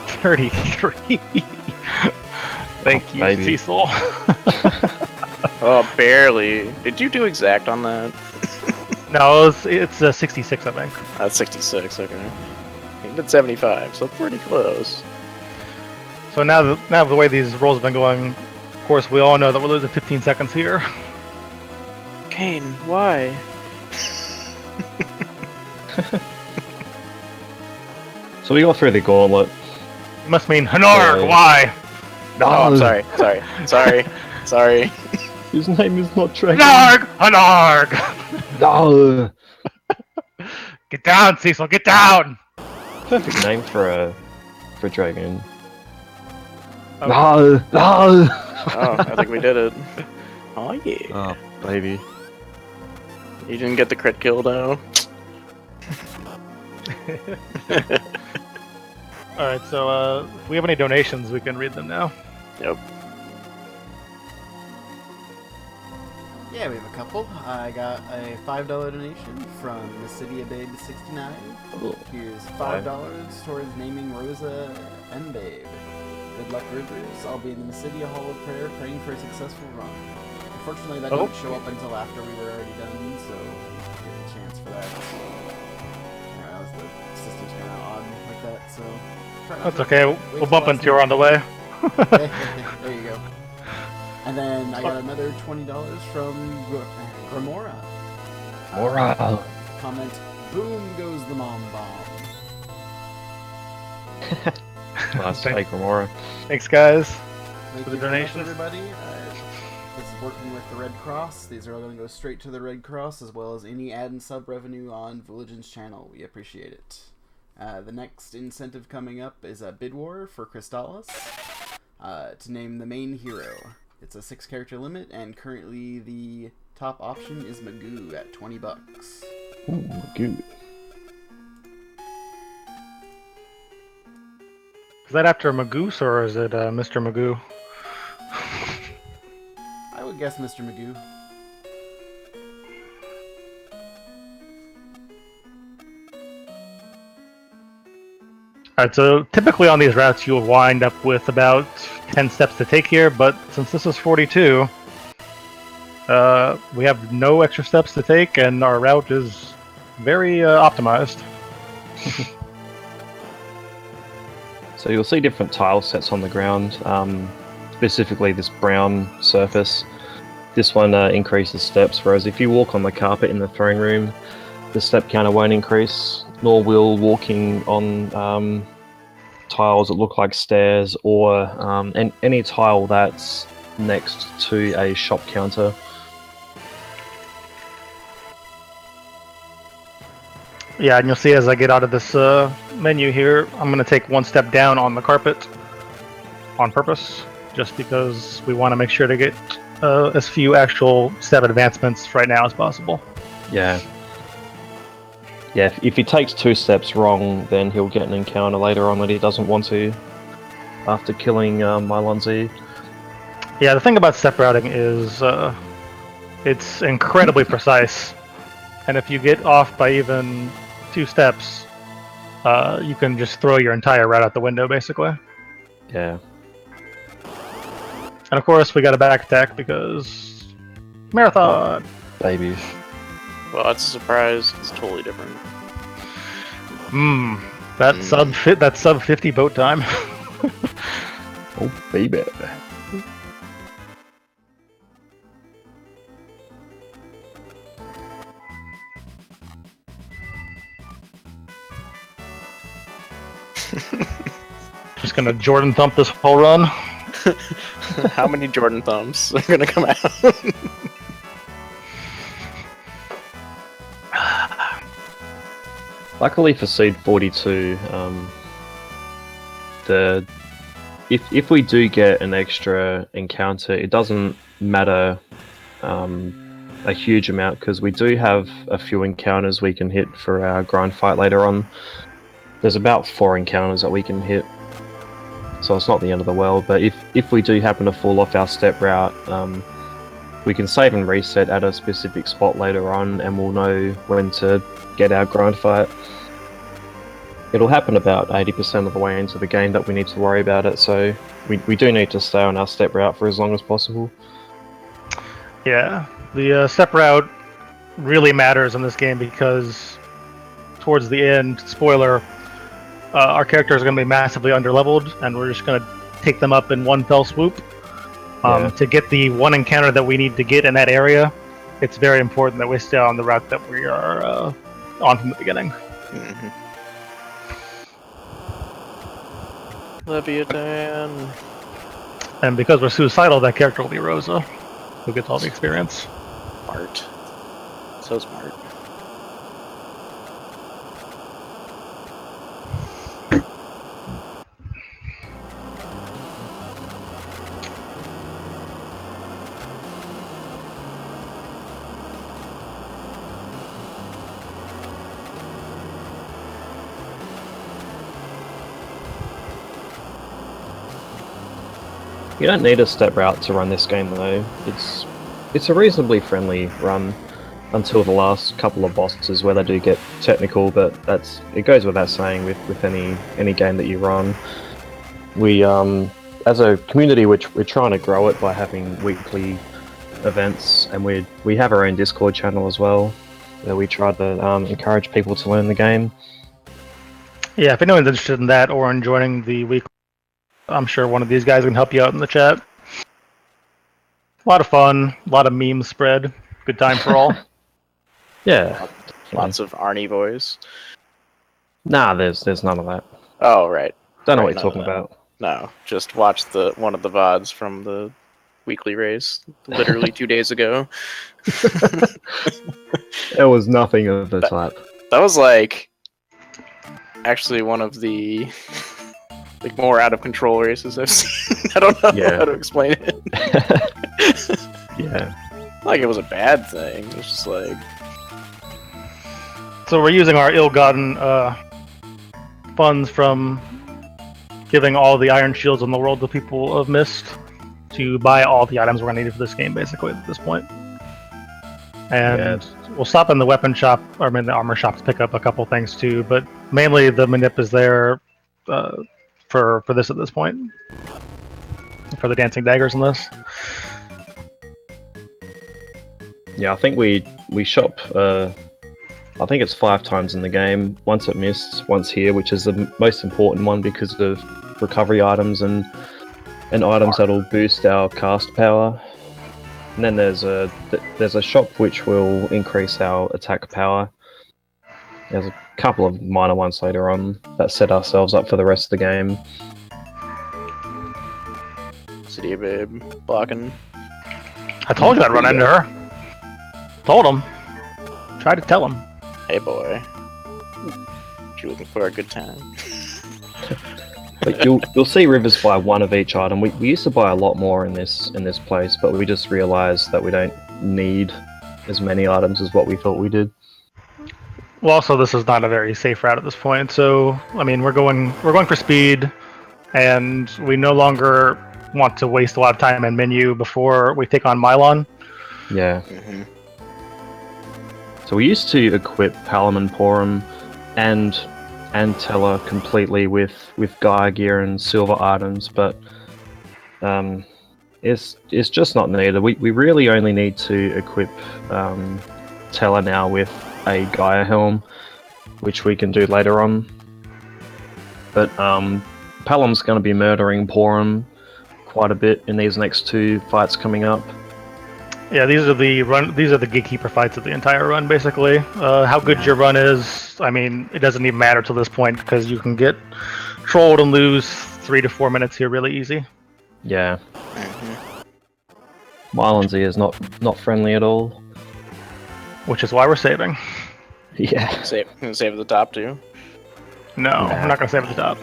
33. Thank you, Baby. Cecil. Oh, barely. Did you do exact on that? No, it's 66, I think. That's 66, okay. He did 75, so pretty close. So now the way these rolls have been going, of course, we all know that we're losing 15 seconds here. Kane, why? So we got through the gauntlet. It must mean Hanarg, Yeah. why? Oh, I'm sorry. Sorry. His name is not Dragon. Hanarg! No. Get down, Cecil, get down! Perfect name for a dragon. Okay. No. No. Oh, I think we did it. Oh yeah. Oh, baby. You didn't get the crit kill though. Alright, so if we have any donations, we can read them now. Yep. Yeah, we have a couple. I got a $5 donation from the City of Babe 69. Here's $5 towards naming Rosa M. Babe. Good luck, Rivers. I'll be in the City Hall of Prayer praying for a successful run. Unfortunately, that didn't show up until after we were already done, so didn't get a chance for that. Yeah, the system's kind of odd like that, so... That's okay, we'll bump into her on the way. There you go. And then I got another $20 from Gramora. Morale. Comment, boom goes the mom bomb. Nice take, Remora. Thanks, guys. Thank For the you very much, donations. everybody. This is working with the Red Cross. These are all going to go straight to the Red Cross, as well as any ad and sub revenue on Villagin's channel. We appreciate it. The next incentive coming up is a bid war for Crystallis to name the main hero. It's a 6-character limit, and currently the top option is Magoo at $20. Ooh, good. Is that after Magoose or is it Mr. Magoo? I would guess Mr. Magoo. Alright, so typically on these routes you'll wind up with about 10 steps to take here, but since this is 42, we have no extra steps to take and our route is very optimized. So you'll see different tile sets on the ground, specifically this brown surface. This one increases steps, whereas if you walk on the carpet in the throwing room, the step counter won't increase, nor will walking on tiles that look like stairs or any tile that's next to a shop counter. Yeah, and you'll see as I get out of this menu here, I'm going to take one step down on the carpet on purpose, just because we want to make sure to get as few actual step advancements right now as possible. Yeah. Yeah, if he takes 2 steps wrong, then he'll get an encounter later on that he doesn't want to after killing Mylonzi. Yeah, the thing about step routing is it's incredibly precise, and if you get off by even 2 steps, you can just throw your entire route out the window, basically. Yeah. And of course, we got a back attack because marathon. Baby. Well, that's a surprise. It's totally different. That sub 50 boat time. Oh, baby. Just gonna Jordan thump this whole run. How many Jordan thumbs are gonna come out? Luckily for Seed 42, if we do get an extra encounter, it doesn't matter a huge amount, because we do have a few encounters we can hit for our grind fight later on. There's about 4 encounters that we can hit, so it's not the end of the world. But if we do happen to fall off our step route, we can save and reset at a specific spot later on, and we'll know when to get our grind fight. It'll happen about 80% of the way into the game that we need to worry about it, so we do need to stay on our step route for as long as possible. Yeah, the step route really matters in this game because towards the end, spoiler, our characters are going to be massively underleveled, and we're just going to take them up in one fell swoop. To get the one encounter that we need to get in that area, it's very important that we stay on the route that we are on from the beginning. Mm-hmm. Leviathan. And because we're suicidal, that character will be Rosa, who gets all the experience. Smart. So smart. You don't need a step route to run this game though. It's a reasonably friendly run until the last couple of bosses where they do get technical, but it goes without saying with any game that you run. We as a community, we're trying to grow it by having weekly events, and we have our own Discord channel as well, where we try to encourage people to learn the game. Yeah, if anyone's interested in that or in joining the weekly, I'm sure one of these guys can help you out in the chat. A lot of fun, a lot of memes spread. Good time for all. Yeah. Lots of Arnie voice. Nah, there's none of that. Oh, right. Don't know Right, what you're talking about. No, just watch one of the VODs from the weekly race, literally 2 days ago. There was nothing of the type. That was like actually one of the more out of control races I've seen. I don't know how to explain it. Yeah. Like it was a bad thing. It was just like. So we're using our ill-gotten funds from giving all the iron shields in the world to people of Mist to buy all the items we're going to need for this game, basically, at this point. And we'll stop in the weapon shop, or in the armor shop, to pick up a couple things too, but mainly the manip is there for this at this point. For the dancing daggers in this. Yeah, I think we shop, I think it's 5 times in the game. Once at Mist, once here, which is the most important one because of recovery items and items that'll boost our cast power. And then there's a shop which will increase our attack power. There's a couple of minor ones later on that set ourselves up for the rest of the game. City of Babe blocking. I told you I'd run into her. Told him. Tried to tell him. Hey boy. you're looking for a good time. But you'll see Rivers buy one of each item. We used to buy a lot more in this place, but we just realized that we don't need as many items as what we thought we did. Well, also this is not a very safe route at this point. So I mean, we're going for speed, and we no longer want to waste a lot of time in menu before we take on Mylon. Yeah. Mm-hmm. So we used to equip Palom and Porum and Teller completely with Gaia gear and silver items, but it's just not needed. We really only need to equip Teller now with a Gaia helm, which we can do later on. But Palom's going to be murdering Porum quite a bit in these next two fights coming up. Yeah, these are the gatekeeper fights of the entire run, basically. How good your run is, I mean, it doesn't even matter to this point because you can get trolled and lose 3 to 4 minutes here really easy. Yeah. Mylon's is not friendly at all. Which is why we're saving. Yeah. Save at the top too. No, we're not going to save at the top.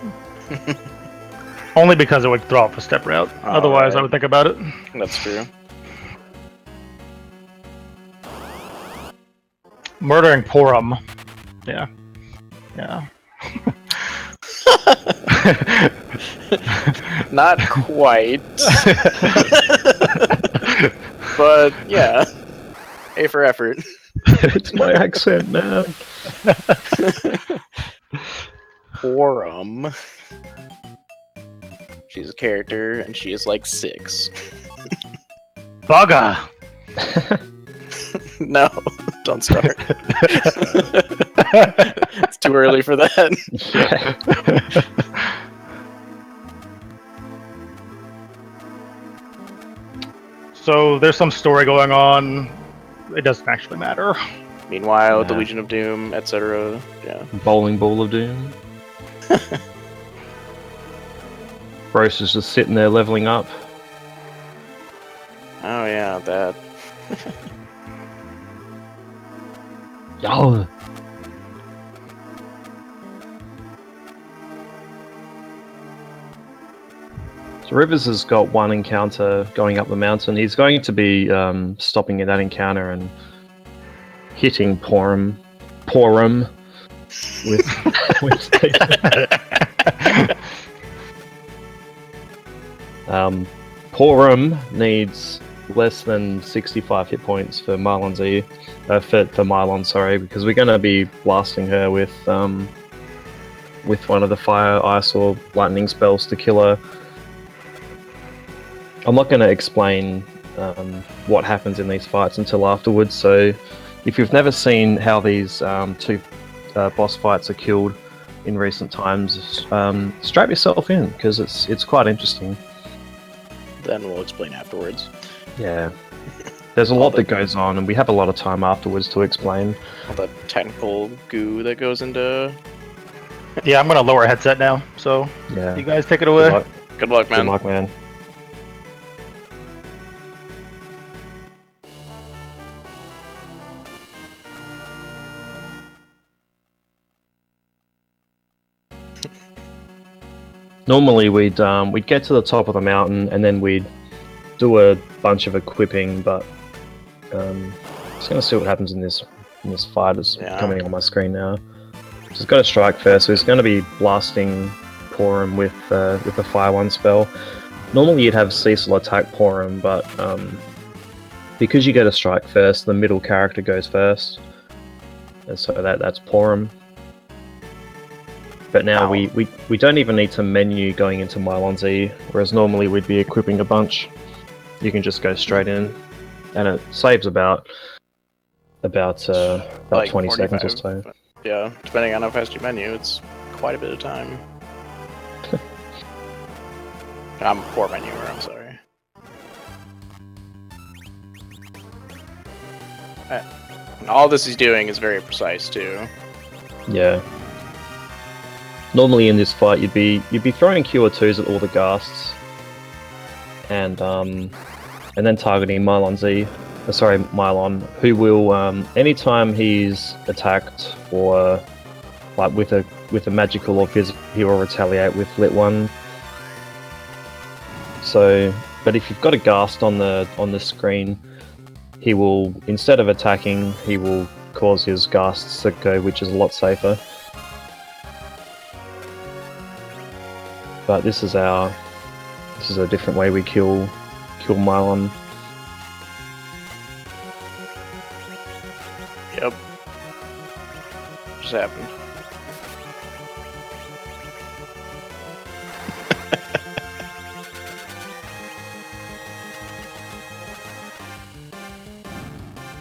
Only because it would throw off a step route. Otherwise, right. I would think about it. That's true. Murdering Porum. Yeah. Yeah. Not quite. But yeah. A for effort. It's my accent, man. Porum. She's a character, and she is like 6. Bugger! No, don't start. It's too early for that. Yeah. So there's some story going on. It doesn't actually matter. Meanwhile, the Yeah. Legion of Doom, etc. Yeah. Bowling ball of doom. Bros is just sitting there leveling up. Oh yeah, that. Yo. So Rivers has got one encounter going up the mountain. He's going to be stopping in that encounter and hitting Porum with Porum needs less than 65 hit points for Mylon Z, for Mylon, sorry, because we're going to be blasting her with one of the fire, ice, or lightning spells to kill her. I'm not going to explain what happens in these fights until afterwards, so if you've never seen how these two boss fights are killed in recent times, strap yourself in, because it's quite interesting. Then we'll explain afterwards. Yeah. There's a lot that goes on, and we have a lot of time afterwards to explain. All the technical goo that goes into. Yeah, I'm gonna lower headset now, so Yeah. you guys take it away. Good luck, man. Good luck, man. Normally we'd get to the top of the mountain and then we'd do a bunch of equipping, but just gonna see what happens in this fight. It's coming on my screen now. Just got to strike first, so he's going to be blasting Porum with the Fire 1 spell. Normally you'd have Cecil attack Porum, but because you get a strike first, the middle character goes first, and so that's Porum. But now we don't even need to menu going into Mylon Z, whereas normally we'd be equipping a bunch. You can just go straight in, and it saves about Like 20 seconds or 45, so. but yeah, depending on how fast you menu, it's quite a bit of time. I'm a poor menuer, I'm sorry. And all this is doing is very precise too. Yeah. Normally in this fight, you'd be throwing Q2s at all the ghasts, and then targeting Mylon Z. Mylon, who will anytime he's attacked or like with a with a magical or physical, he will retaliate with lit 1. So, but if you've got a ghast on the screen, he will, instead of attacking, he will cause his ghasts to go, which is a lot safer. But this is a different way we kill Mylon. Yep. Just happened.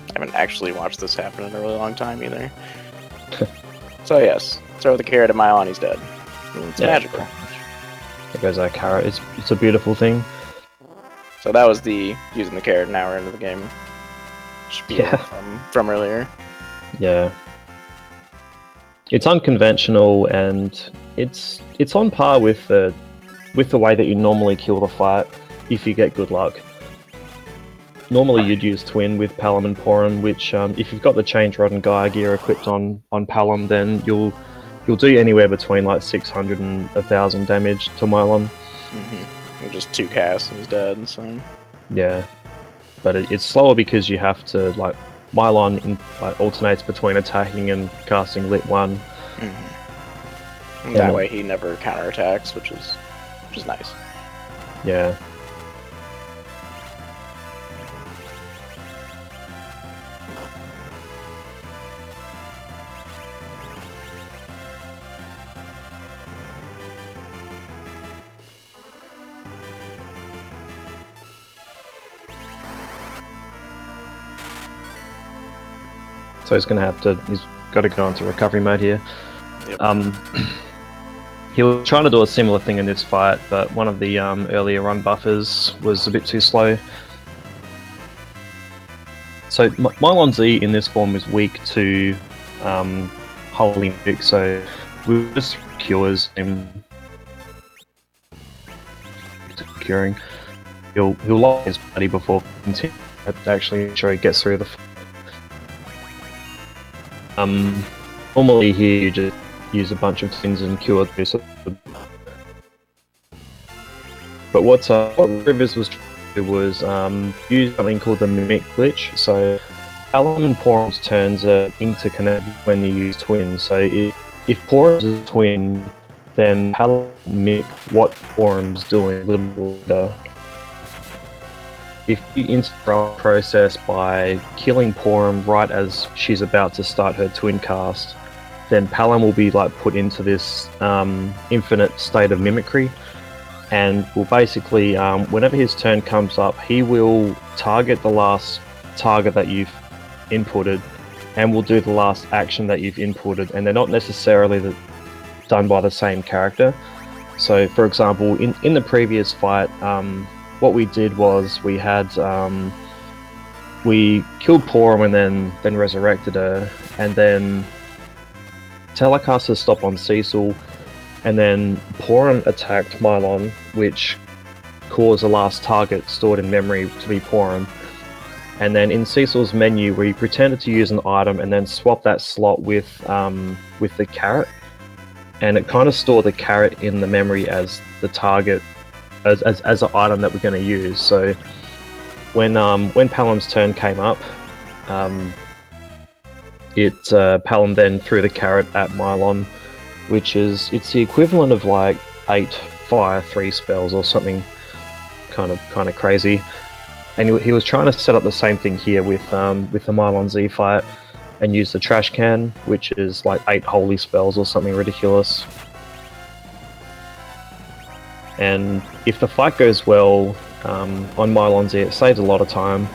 I haven't actually watched this happen in a really long time either. So yes, throw the carrot at Mylon, he's dead. It's magical. There goes our carrot. It's a beautiful thing. So that was the using the carrot an hour into the game. Spiel from earlier. Yeah. It's unconventional and it's on par with the way that you normally kill the fight if you get good luck. Normally you'd use Twin with Palom and Porum, which if you've got the Change Rod and Gaia gear equipped on Palom, then you'll do anywhere between like 600 and 1,000 damage to Mylon. Mm-hmm. Just 2 casts and he's dead, so... Yeah. But it's slower because you have to, like, Mylon alternates between attacking and casting lit 1. Mm-hmm. That way he never counterattacks, which is nice. Yeah. So he's got to go into recovery mode here. Yep. He was trying to do a similar thing in this fight, but one of the earlier run buffers was a bit too slow. So Mylon Z in this form is weak to Holy Mick, so we just cures him. Curing. He'll lock his body before continuing to actually ensure he gets through the fight. Normally here you just use a bunch of things and cure this. But what Rivers was trying to do was use something called the Mimic glitch. So Palom and Porum's turns are interconnected when you use Twin. So if Porum's is a Twin, then Palom will mimic what Porum's doing a little later. If you interrupt the process by killing Porum right as she's about to start her Twin cast, then Palom will be like put into this infinite state of mimicry, and will basically, whenever his turn comes up, he will target the last target that you've inputted, and will do the last action that you've inputted, and they're not necessarily done by the same character. So, for example, in the previous fight, what we did was we killed Porum and then resurrected her, and then Telecaster stopped on Cecil, and then Porum attacked Mylon, which caused the last target stored in memory to be Porum. And then in Cecil's menu, we pretended to use an item and then swap that slot with the carrot, and it kind of stored the carrot in the memory as the target. As an item that we're going to use. So when Palom's turn came up, Palom then threw the carrot at Mylon, which it's the equivalent of like 8 fire 3 spells or something kind of crazy. And he was trying to set up the same thing here with the Mylon Z fight and use the trash can, which is like 8 holy spells or something ridiculous. And if the fight goes well on Mylon Z, it saves a lot of time.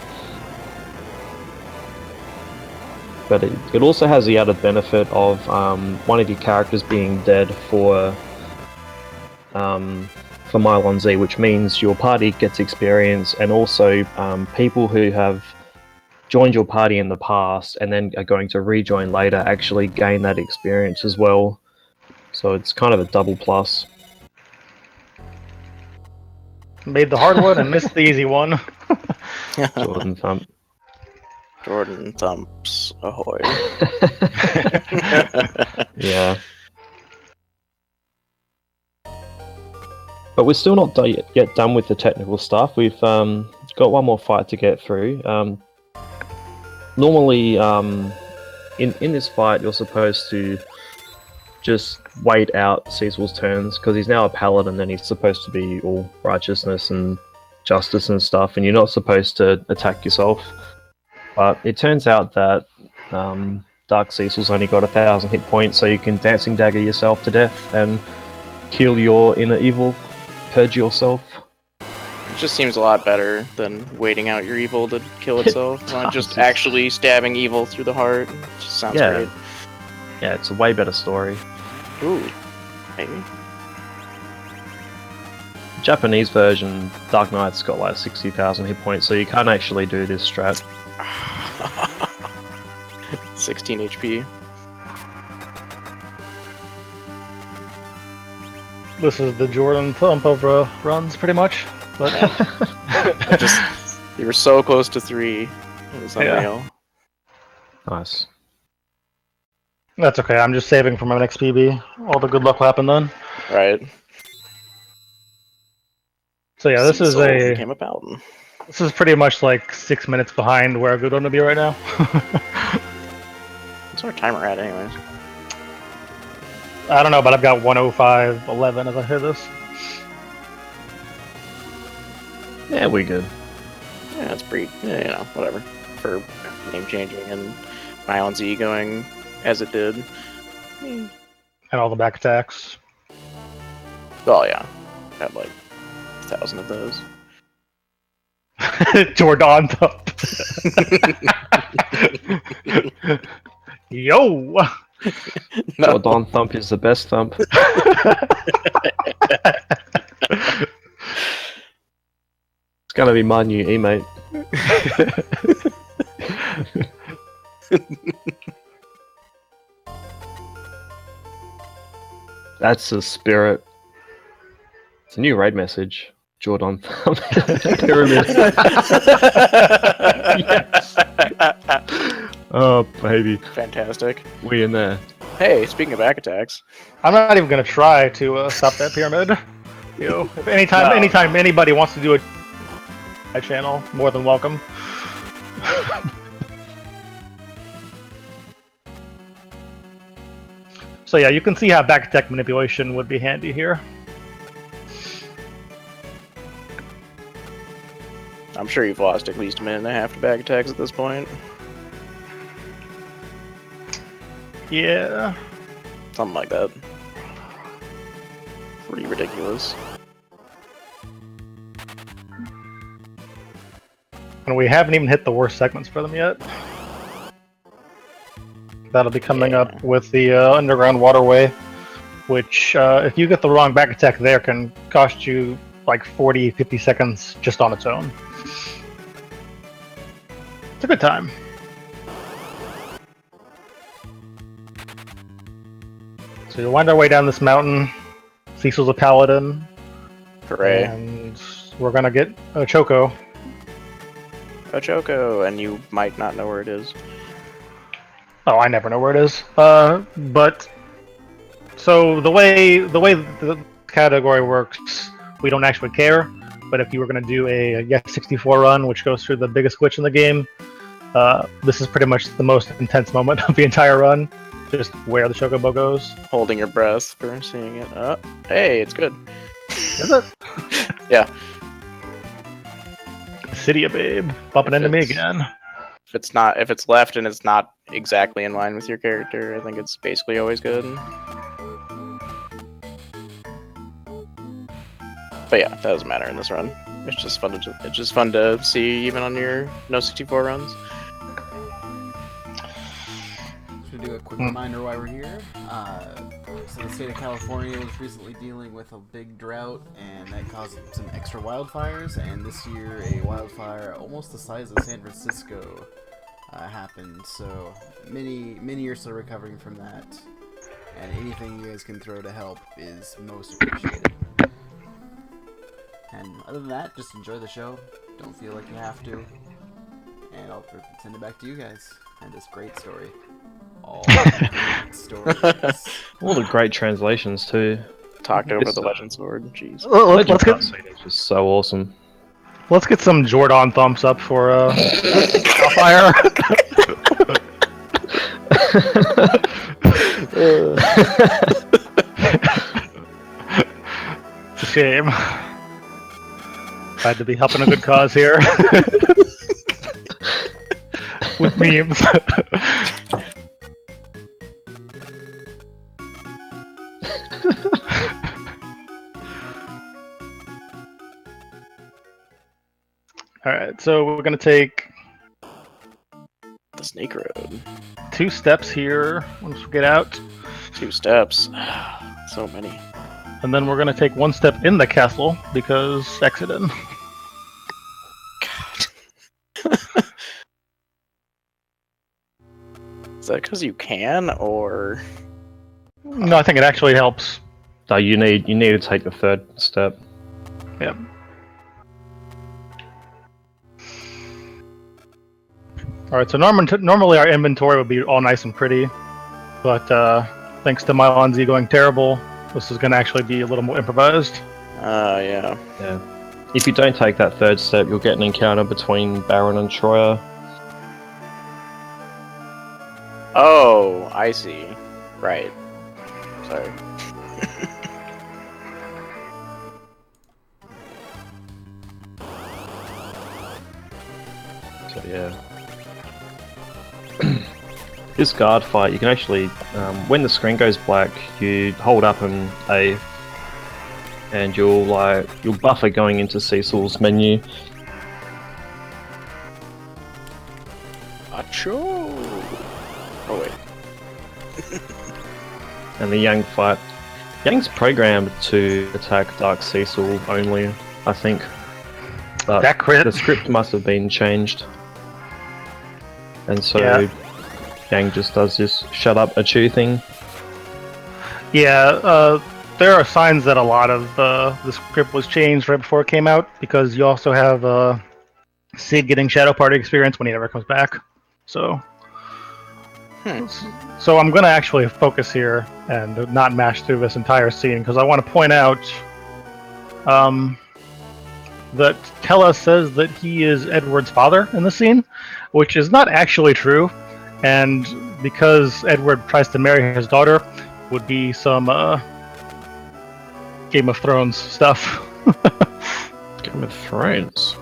But it also has the added benefit of one of your characters being dead for Mylon Z, which means your party gets experience, and also people who have joined your party in the past and then are going to rejoin later actually gain that experience as well. So it's kind of a double plus. Made the hard one and missed the easy one. Jordan Thump. Jordan Thumps ahoy. Yeah. But we're still not yet done with the technical stuff. We've got one more fight to get through. Normally, in this fight, you're supposed to just wait out Cecil's turns, because he's now a paladin and he's supposed to be all righteousness and justice and stuff, and you're not supposed to attack yourself. But it turns out that Dark Cecil's only got 1,000 hit points, so you can dancing dagger yourself to death and kill your inner evil, purge yourself. It just seems a lot better than waiting out your evil to kill itself. Just actually stabbing evil through the heart. It just sounds great. Yeah, it's a way better story. Ooh, maybe. Japanese version, Dark Knight's got like 60,000 hit points, so you can't actually do this strat. 16 HP. This is the Jordan thump of runs, pretty much. But you were so close to 3. It was unreal. Nice. That's okay. I'm just saving for my next PB. All the good luck will happen then. Right. So yeah, this Cecil is became a paladin. This is pretty much like 6 minutes behind where a good one would be right now. What's our timer at, anyways? I don't know, but I've got 105.11 as I hear this. Yeah, we good. Yeah, it's pretty, whatever. For name changing and Violent Z going as it did. And all the back attacks. Oh, yeah. Had like 1,000 of those. Jordan thump. Yo! No. Jordan thump is the best thump. It's gonna be my new e-mate. That's the spirit. It's a new raid message. Jordan thump. Pyramid. Yes. Oh, baby. Fantastic. We in there. Hey, speaking of back attacks. I'm not even gonna try to stop that pyramid. You know, if anytime anybody wants to do it, my channel, more than welcome. So yeah, you can see how back attack manipulation would be handy here. I'm sure you've lost at least a minute and a half to back attacks at this point. Yeah. Something like that. Pretty ridiculous. And we haven't even hit the worst segments for them yet. That'll be coming up with the underground waterway, which if you get the wrong back attack there can cost you like 40-50 seconds just on its own. It's a good time. So you'll wind our way down this mountain. Cecil's a paladin. Hooray. And we're gonna get a Choco. A Choco, and you might not know where it is. Oh, I never know where it is. But so the way the category works, we don't actually care. But if you were going to do a Yes 64 run, which goes through the biggest glitch in the game, this is pretty much the most intense moment of the entire run. Just where the Chocobo goes. Holding your breath for seeing it. Hey, it's good. Is it? Yeah. Cydia, babe, bumping into me again. If it's left and it's not exactly in line with your character, I think it's basically always good. But yeah, that doesn't matter in this run. It's just fun to see even on your No 64 runs. Just to do a quick reminder why we're here. So the state of California was recently dealing with a big drought, and that caused some extra wildfires. And this year, a wildfire almost the size of San Francisco happened. So many are still recovering from that, and anything you guys can throw to help is most appreciated. And other than that, just enjoy the show. Don't feel like you have to. And I'll send it back to you guys. And this great story. All great stories. All the great translations too. talked over It's, the Legend Sword. Jeez. Let's Legend get cutscene is just so awesome. some Jordan thumbs up for Fire. It's a shame. Glad to be helping a good cause here. With memes. Alright, so we're gonna take The Snake Road. 2 steps here once we get out. 2 steps. So many. And then we're gonna take 1 step in the castle because accident. Is that because you can, or No, I think it actually helps. No, you need to take the 3rd step. Yep. Alright, so normally our inventory would be all nice and pretty, but thanks to Mylon's going terrible, this is going to actually be a little more improvised. yeah. Yeah. If you don't take that 3rd step, you'll get an encounter between Baron and Troya. Oh, I see. Right. Sorry. So yeah. This guard fight, you can actually, when the screen goes black, you hold up an A, and you'll buffer going into Cecil's menu. Acho. Oh wait. And the Yang fight, Yang's programmed to attack Dark Cecil only, I think. But That crit? the script must have been changed, and so Yeah. Yang just does this "shut up, Achu" thing. Yeah, there are signs that a lot of the script was changed right before it came out, because you also have Sid getting Shadow Party experience when he never comes back. So, so I'm going to actually focus here and not mash through this entire scene, because I want to point out that Tella says that he is Edward's father in the scene, which is not actually true. And because Edward tries to marry his daughter, would be some Game of Thrones stuff. Game of Thrones.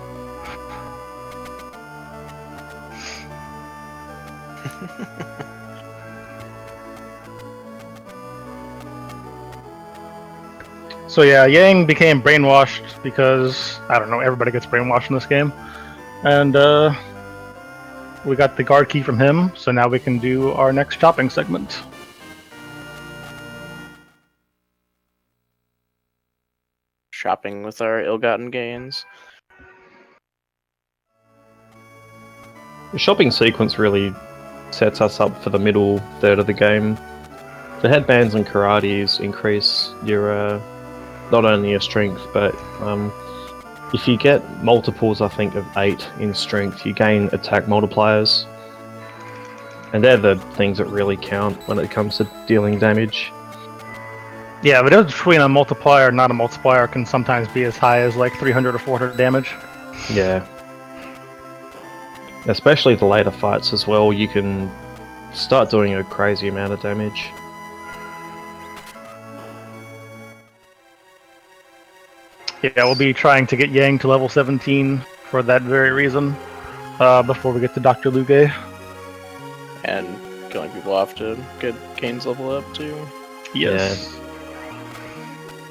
So yeah, Yang became brainwashed because, I don't know, everybody gets brainwashed in this game. And we got the guard key from him, so now we can do our next shopping segment. Shopping with our ill-gotten gains. The shopping sequence really sets us up for the middle third of the game. The headbands and karates increase your not only your strength, but if you get multiples, I think, of 8 in strength, you gain attack multipliers. And they're the things that really count when it comes to dealing damage. Yeah, the difference between a multiplier and not a multiplier can sometimes be as high as like 300 or 400 damage. Yeah. Especially the later fights as well, you can start doing a crazy amount of damage. Yeah, we'll be trying to get Yang to level 17 for that very reason, before we get to Dr. Luge. And killing people off to get Kane's level up too. Yes.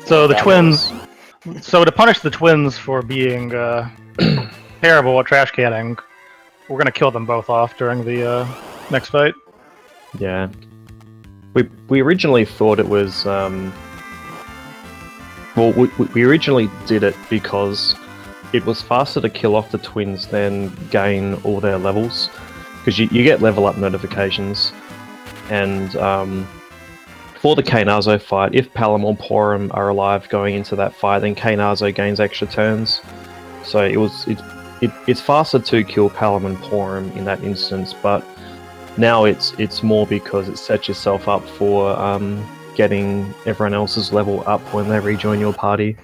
So the twins... So to punish the twins for being terrible at trash canning, we're going to kill them both off during the next fight. Yeah. We originally thought it was... Well, we originally did it because it was faster to kill off the twins than gain all their levels. Because you get level up notifications. And for the Kainazo fight, if Palom or Porum are alive going into that fight, then Kainazo gains extra turns. So it's faster to kill Palom and Porum in that instance, but now it's more because it sets yourself up for getting everyone else's level up when they rejoin your party,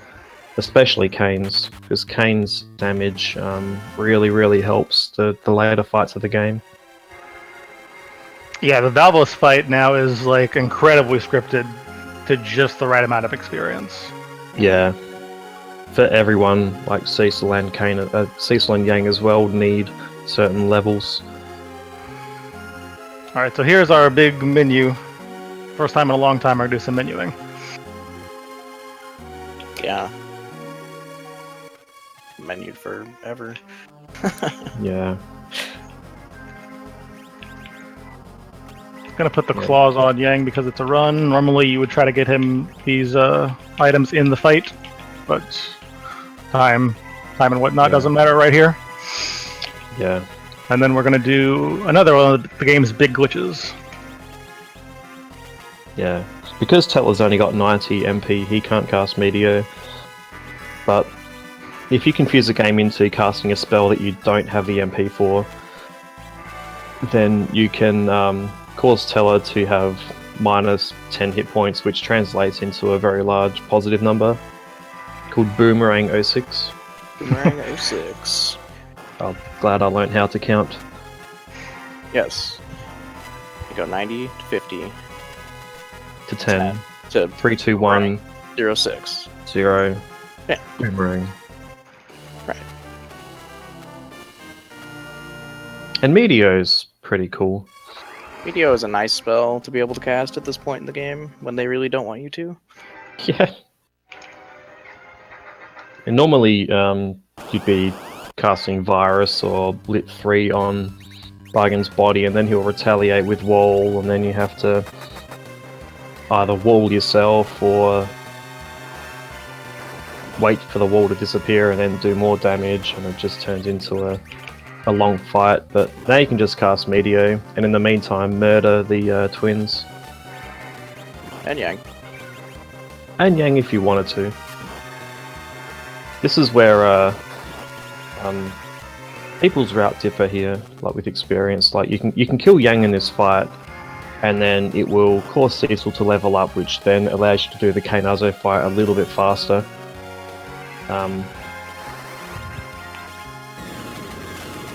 especially Kane's, because Kane's damage really helps the later fights of the game. Yeah, the Valveless fight now is like incredibly scripted to just the right amount of experience. Yeah, for everyone, like Cecil and Kane, Cecil and Yang as well need certain levels. All right, so here's our big menu. First time in a long time we're gonna do some menuing. Yeah. Menu forever. Yeah. Gonna put the claws on Yang because it's a run. Normally you would try to get him these items in the fight, but time and whatnot doesn't matter right here. Yeah. And then we're gonna do another one of the game's big glitches. Yeah. Because Teller's only got 90 MP, he can't cast Meteor. But if you confuse a game into casting a spell that you don't have the MP for, then you can cause Teller to have minus 10 hit points, which translates into a very large positive number called Boomerang 06. Boomerang 06. I'm glad I learn't how to count. Yes. You go 90 to 50 To 10. to 3, 2, 1, 06. 0. Yeah. Boomerang. Right. And Meteor's pretty cool. Meteor is a nice spell to be able to cast at this point in the game when they really don't want you to. Yeah. And normally, you'd be casting Virus or Lit 3 on Bargain's body, and then he'll retaliate with Wall, and then you have to either wall yourself or wait for the wall to disappear and then do more damage, and it just turns into a long fight. But now you can just cast Meteor, and in the meantime murder the twins. And Yang. And Yang if you wanted to. This is where people's route differ here, like with experience. Like you can kill Yang in this fight, and then it will cause Cecil to level up, which then allows you to do the Kainazo fight a little bit faster.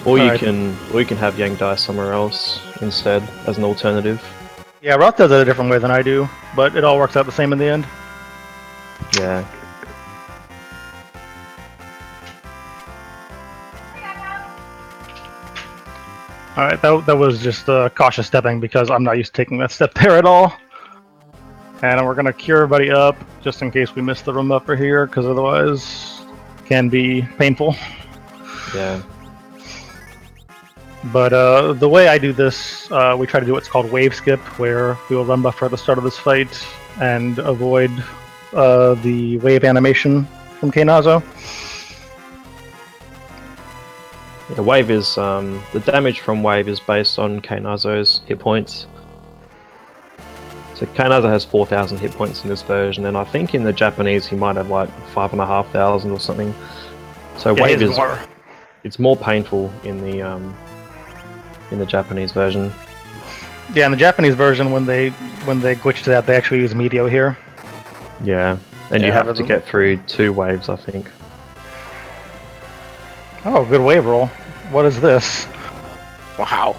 Or you can have Yang die somewhere else instead as an alternative. Yeah, Roth does it a different way than I do, but it all works out the same in the end. Yeah. Alright, that was just cautious stepping because I'm not used to taking that step there at all. And we're going to cure everybody up just in case we miss the room upper here, because otherwise it can be painful. Yeah. But the way I do this, we try to do what's called wave skip, where we will run buffer at the start of this fight and avoid the wave animation from Kainazo. The wave is the damage from wave is based on Kainazo's hit points. So Kainazo has 4,000 hit points in this version, and I think in the Japanese he might have like 5,500 or something. So Yeah, wave is more. It's more painful in the Japanese version. Yeah, in the Japanese version, when they glitch to that, they actually use Meteor here. Yeah, and you Yeah, have to get through 2 waves, I think. Oh, good wave roll. What is this? Wow.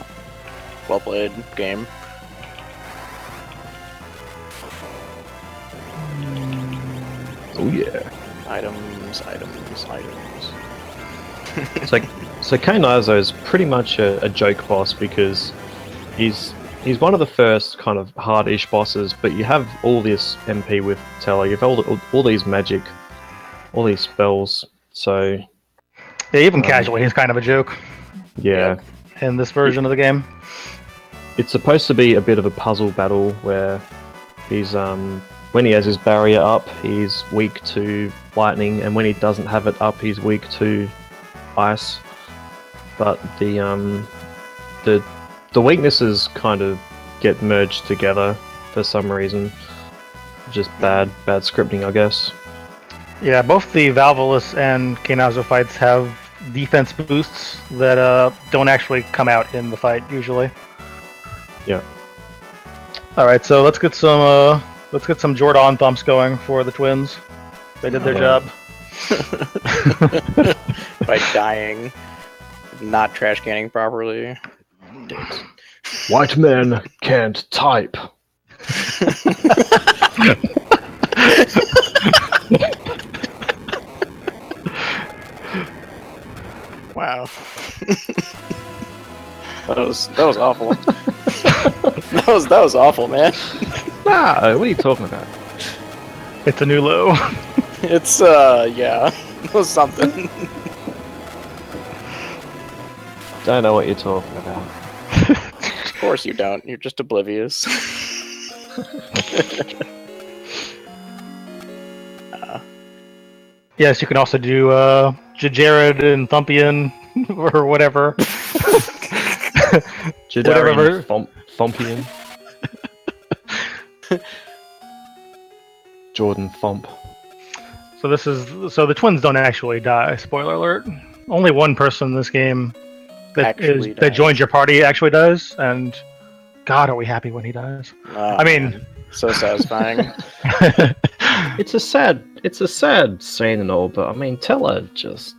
Well played, game. Oh yeah. Items. So Kainazo is pretty much a joke boss because he's one of the first kind of hard-ish bosses, but you have all this MP with Teller, you have all these magic, all these spells, so... Yeah, even casually, he's kind of a joke Yeah. in this version of the game. It's supposed to be a bit of a puzzle battle where he's, when he has his barrier up, he's weak to lightning, and when he doesn't have it up, he's weak to ice. But the weaknesses kind of get merged together for some reason. Just bad scripting, I guess. Yeah, both the Valveless and Kainazo fights have defense boosts that don't actually come out in the fight usually. Yeah. All right, so let's get some let's get some Jordan thumps going for the twins. They did their job. By dying, not trash canning properly. Dicks. White men can't type. Wow. that was awful. that was awful, man. Nah, what are you talking about? It's a new low. It's yeah. It was something. Don't know what you're talking about. Of course you don't. You're just oblivious. Yes, you can also do Jared and Thumpian or whatever. Jadarian Thompian. Jordan Thomp. So the twins don't actually die. Spoiler alert. Only one person in this game that joins your party actually does, and God, are we happy when he dies? Oh, I mean, man. So satisfying. It's a sad scene and all, but I mean, Teller just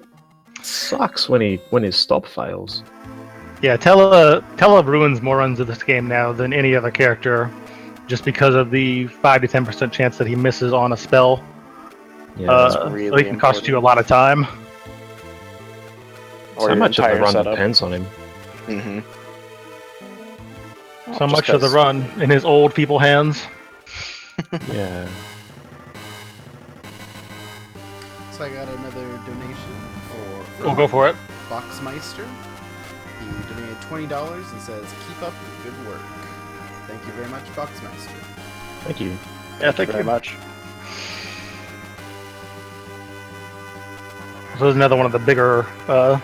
sucks when his stop fails. yeah, Tella ruins more runs of this game now than any other character, just because of the 5 to 10% chance that he misses on a spell. Yeah, that's really so he can cost you a lot of time. Or so much of the run setup. depends on him. Mm-hmm. So much of the run in his old feeble hands. Yeah. So I got another donation for We'll go for it. Boxmeister. He donated $20 and says, "Keep up the good work." Thank you very much, Boxmeister. Thank you. Yeah, Thank you very much. So this is another one of the bigger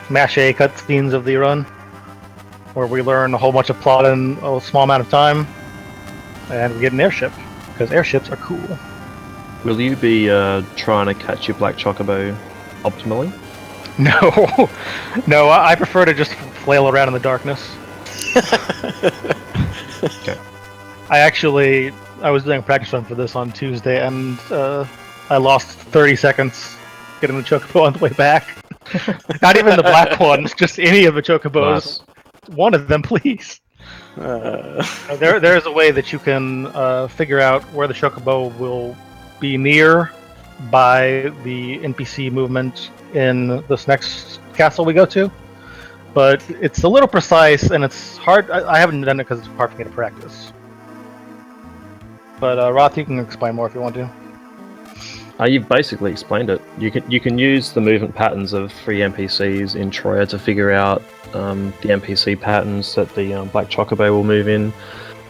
mache cutscenes of the run, where we learn a whole bunch of plot in a small amount of time, and we get an airship, because airships are cool. Will you be trying to catch your black chocobo optimally? No, no, I prefer to just flail around in the darkness. Okay. I was doing a practice run for this on Tuesday, and I lost 30 seconds getting the chocobo on the way back. Not even the black one, just any of the chocobos. Nice. One of them, please. There's a way that you can figure out where the chocobo will be near by the NPC movement in this next castle we go to. But it's a little precise, and it's hard. I haven't done it because it's hard for me to practice. But Roth, you can explain more if you want to. You've basically explained it. You can use the movement patterns of 3 NPCs in Troya to figure out the NPC patterns that the black chocobo will move in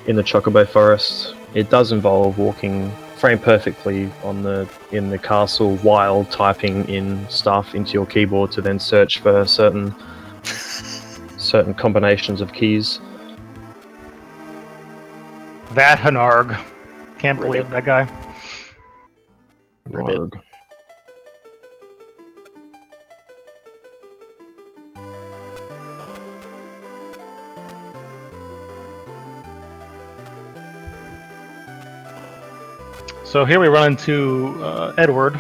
the chocobo forest. It does involve walking frame perfectly in the castle while typing in stuff into your keyboard to then search for certain combinations of keys. That Hanarg. Can't believe that guy. Ribbit. So here we run into Edward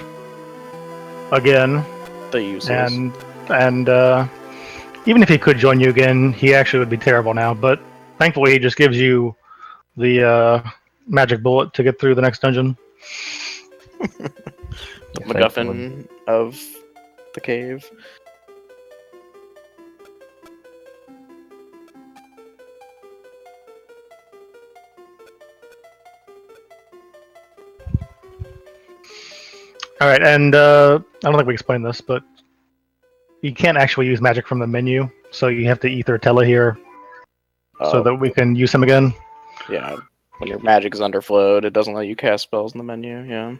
again, The useless. and even if he could join you again, he actually would be terrible now. But thankfully, he just gives you the magic bullet to get through the next dungeon. MacGuffin of the cave. All right, and I don't think we explained this, but you can't actually use magic from the menu, so you have to ether Tella here so that we can use him again. Yeah, when your magic is underflowed, it doesn't let you cast spells in the menu. Yeah.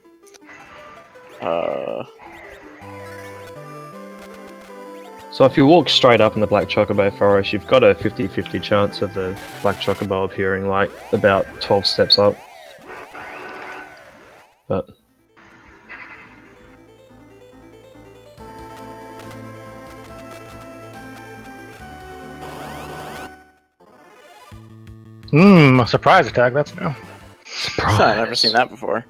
So if you walk straight up in the black chocobo forest, you've got a 50-50 chance of the black chocobo appearing like about 12 steps up. But A surprise attack, that's new. Surprise! I've never seen that before.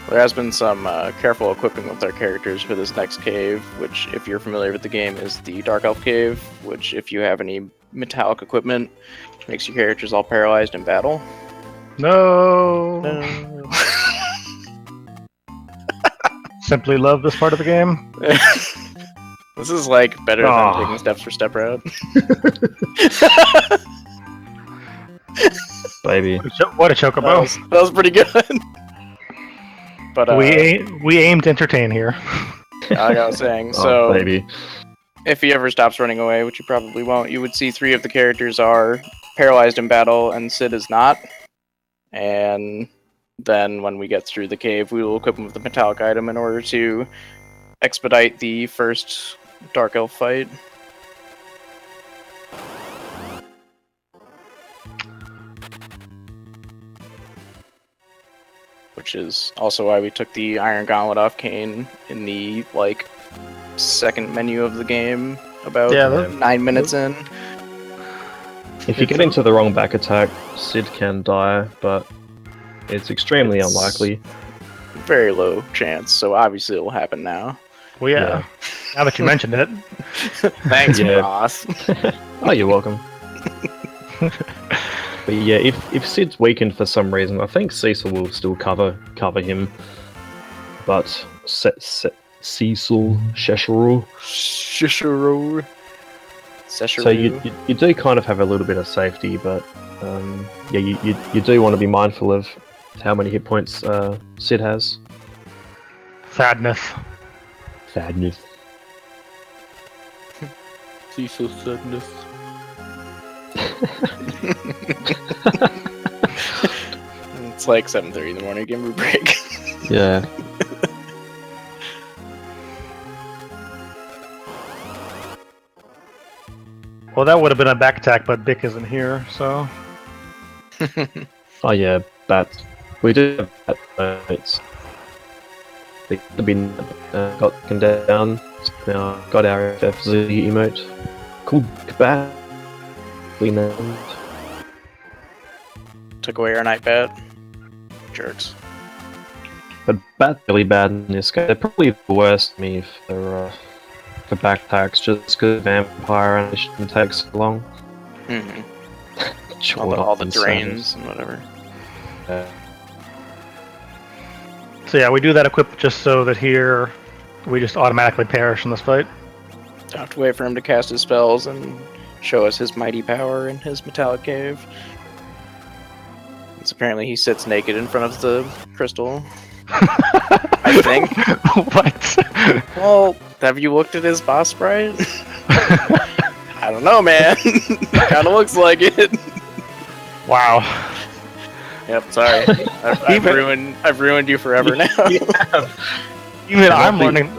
There has been some careful equipping with our characters for this next cave, which, if you're familiar with the game, is the Dark Elf Cave, which, if you have any metallic equipment, makes your characters all paralyzed in battle. No. No. Simply love this part of the game. This is like better Aw. than taking steps for step route. Baby. What a chocobo. That was pretty good. But We aim to entertain here. like I was saying, Oh, so baby. if he ever stops running away, which he probably won't, you would see 3 of the characters are paralyzed in battle, and Sid is not. And then when we get through the cave, we will equip him with the metallic item in order to expedite the first Dark Elf fight. Which is also why we took the Iron Gauntlet off Kane in the, like, second menu of the game, about 9 minutes in. If you get into the wrong back attack, Sid can die, but it's extremely unlikely. Very low chance, so obviously it will happen now. Well, yeah. Now that you mentioned it. Thanks, Yeah. Ross. Oh, you're welcome. But yeah, if Sid's weakened for some reason, I think Cecil will still cover him. But Cecil, Sheshuru. So you do kind of have a little bit of safety, but yeah, you do want to be mindful of how many hit points Sid has. Sadness. Cecil sadness. It's like 7:30 in the morning. Give me a break. Yeah. Well, that would have been a back attack, but Bick isn't here, so. Oh yeah, bats. We do have bats. They've been got taken down. Now got our FFZ emote. Cool bat. We named. Took away our night bat. Jerks. But bat's really bad in this game. They're probably the worst to me for backpacks, just because vampire animation takes so long. Mm-hmm. Chewed All up the in drains seconds. and whatever. Yeah. So yeah, we do that equip just so that here we just automatically perish in this fight. Don't have to wait for him to cast his spells and show us his mighty power in his metallic cave. It's apparently he sits naked in front of the crystal. I think. What? Well, have you looked at his boss sprite? I don't know, man. Kind of looks like it. Wow. Yep, sorry. I've ruined you forever now. Even I'm learning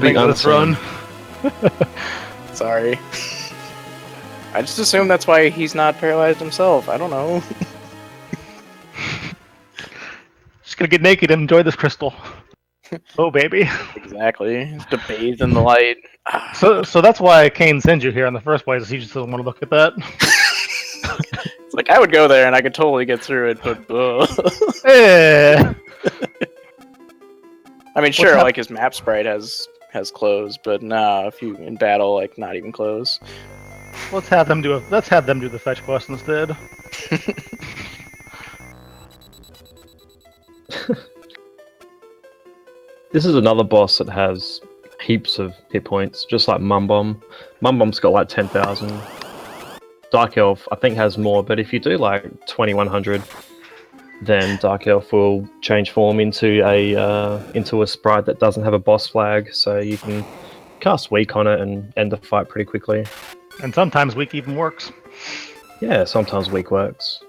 things on this run. Sorry. I just assume that's why he's not paralyzed himself. I don't know. Just gonna get naked and enjoy this crystal. Oh baby. Exactly. To bathe in the light. So that's why Kane sends you here in the first place. He just doesn't want to look at that. It's like, I would go there and I could totally get through it, but Eh. I mean, sure, like his map sprite has clothes, but nah, if you in battle, like not even clothes. Let's have them do the fetch quest instead. This is another boss that has heaps of hit points, just like Mumbomb. Mumbomb's got like 10,000. Dark Elf, I think, has more, but if you do like 2100, then Dark Elf will change form into a sprite that doesn't have a boss flag, so you can cast Weak on it and end the fight pretty quickly. And sometimes weak even works. Yeah, sometimes Weak works.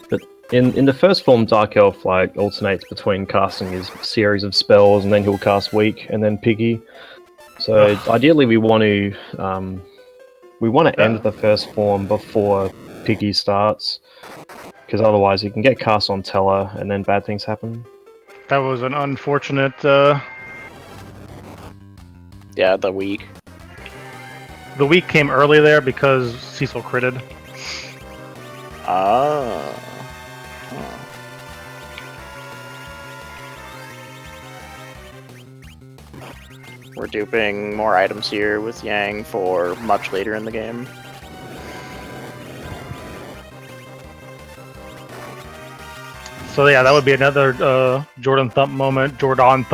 But in the first form, Dark Elf like alternates between casting his series of spells, and then he'll cast Weak and then Piggy. So ideally, we want to end the first form before Piggy starts, because otherwise you can get cast on Teller and then bad things happen. That was an unfortunate. Yeah, the week. The week came early there because Cecil critted. Oh. We're duping more items here with Yang for much later in the game. So yeah, that would be another Jordan Thump moment. Jordan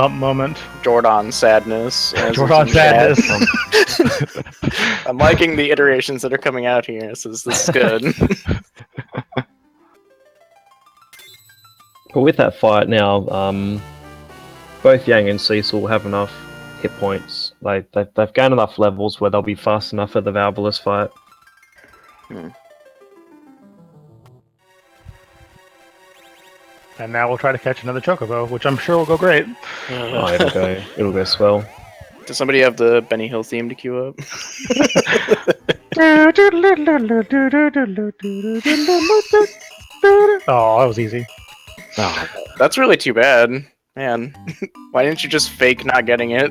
sadness. as Jordan it's in chat. sadness. I'm liking the iterations that are coming out here. This is good. But with that fight now, both Yang and Cecil have enough hit points. They've gained enough levels where they'll be fast enough for the Valvulus fight. And now we'll try to catch another Chocobo, which I'm sure will go great. Oh, it'll go swell. Does somebody have the Benny Hill theme to queue up? Oh, that was easy. Oh, That's really too bad. Man, why didn't you just fake not getting it?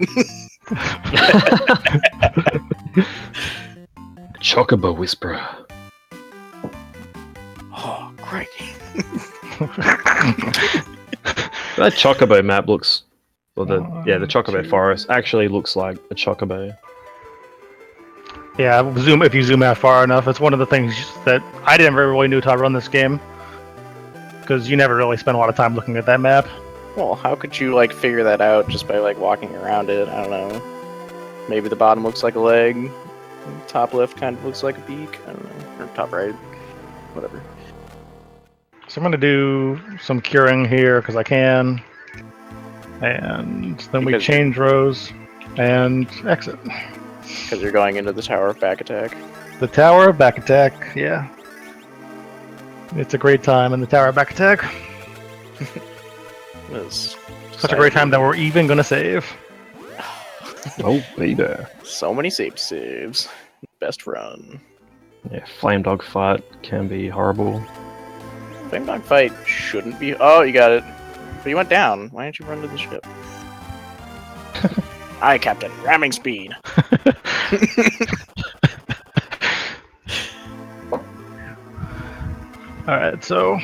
Chocobo Whisperer. Oh, great. That Chocobo map looks, or the Chocobo Gee. forest actually looks like a Chocobo. Yeah, if you zoom out far enough, it's one of the things that I never really knew how to run this game. Because you never really spend a lot of time looking at that map. Well, how could you like figure that out just by like walking around it? I don't know. Maybe the bottom looks like a leg. Top left kind of looks like a beak. I don't know. Or top right. Whatever. So I'm going to do some curing here because I can. And then we Because- change rows and exit. Because you're going into the tower of back attack. The tower, back attack, yeah. It's a great time in the tower, back attack. It's Such a great time that we're even going to save. Oh, baby. So many saves. Best run. Yeah, Flame Dog fight can be horrible. Flame Dog fight shouldn't be. Oh, you got it. But you went down. Why didn't you run to the ship? Aye, Captain. Ramming speed. Alright, so...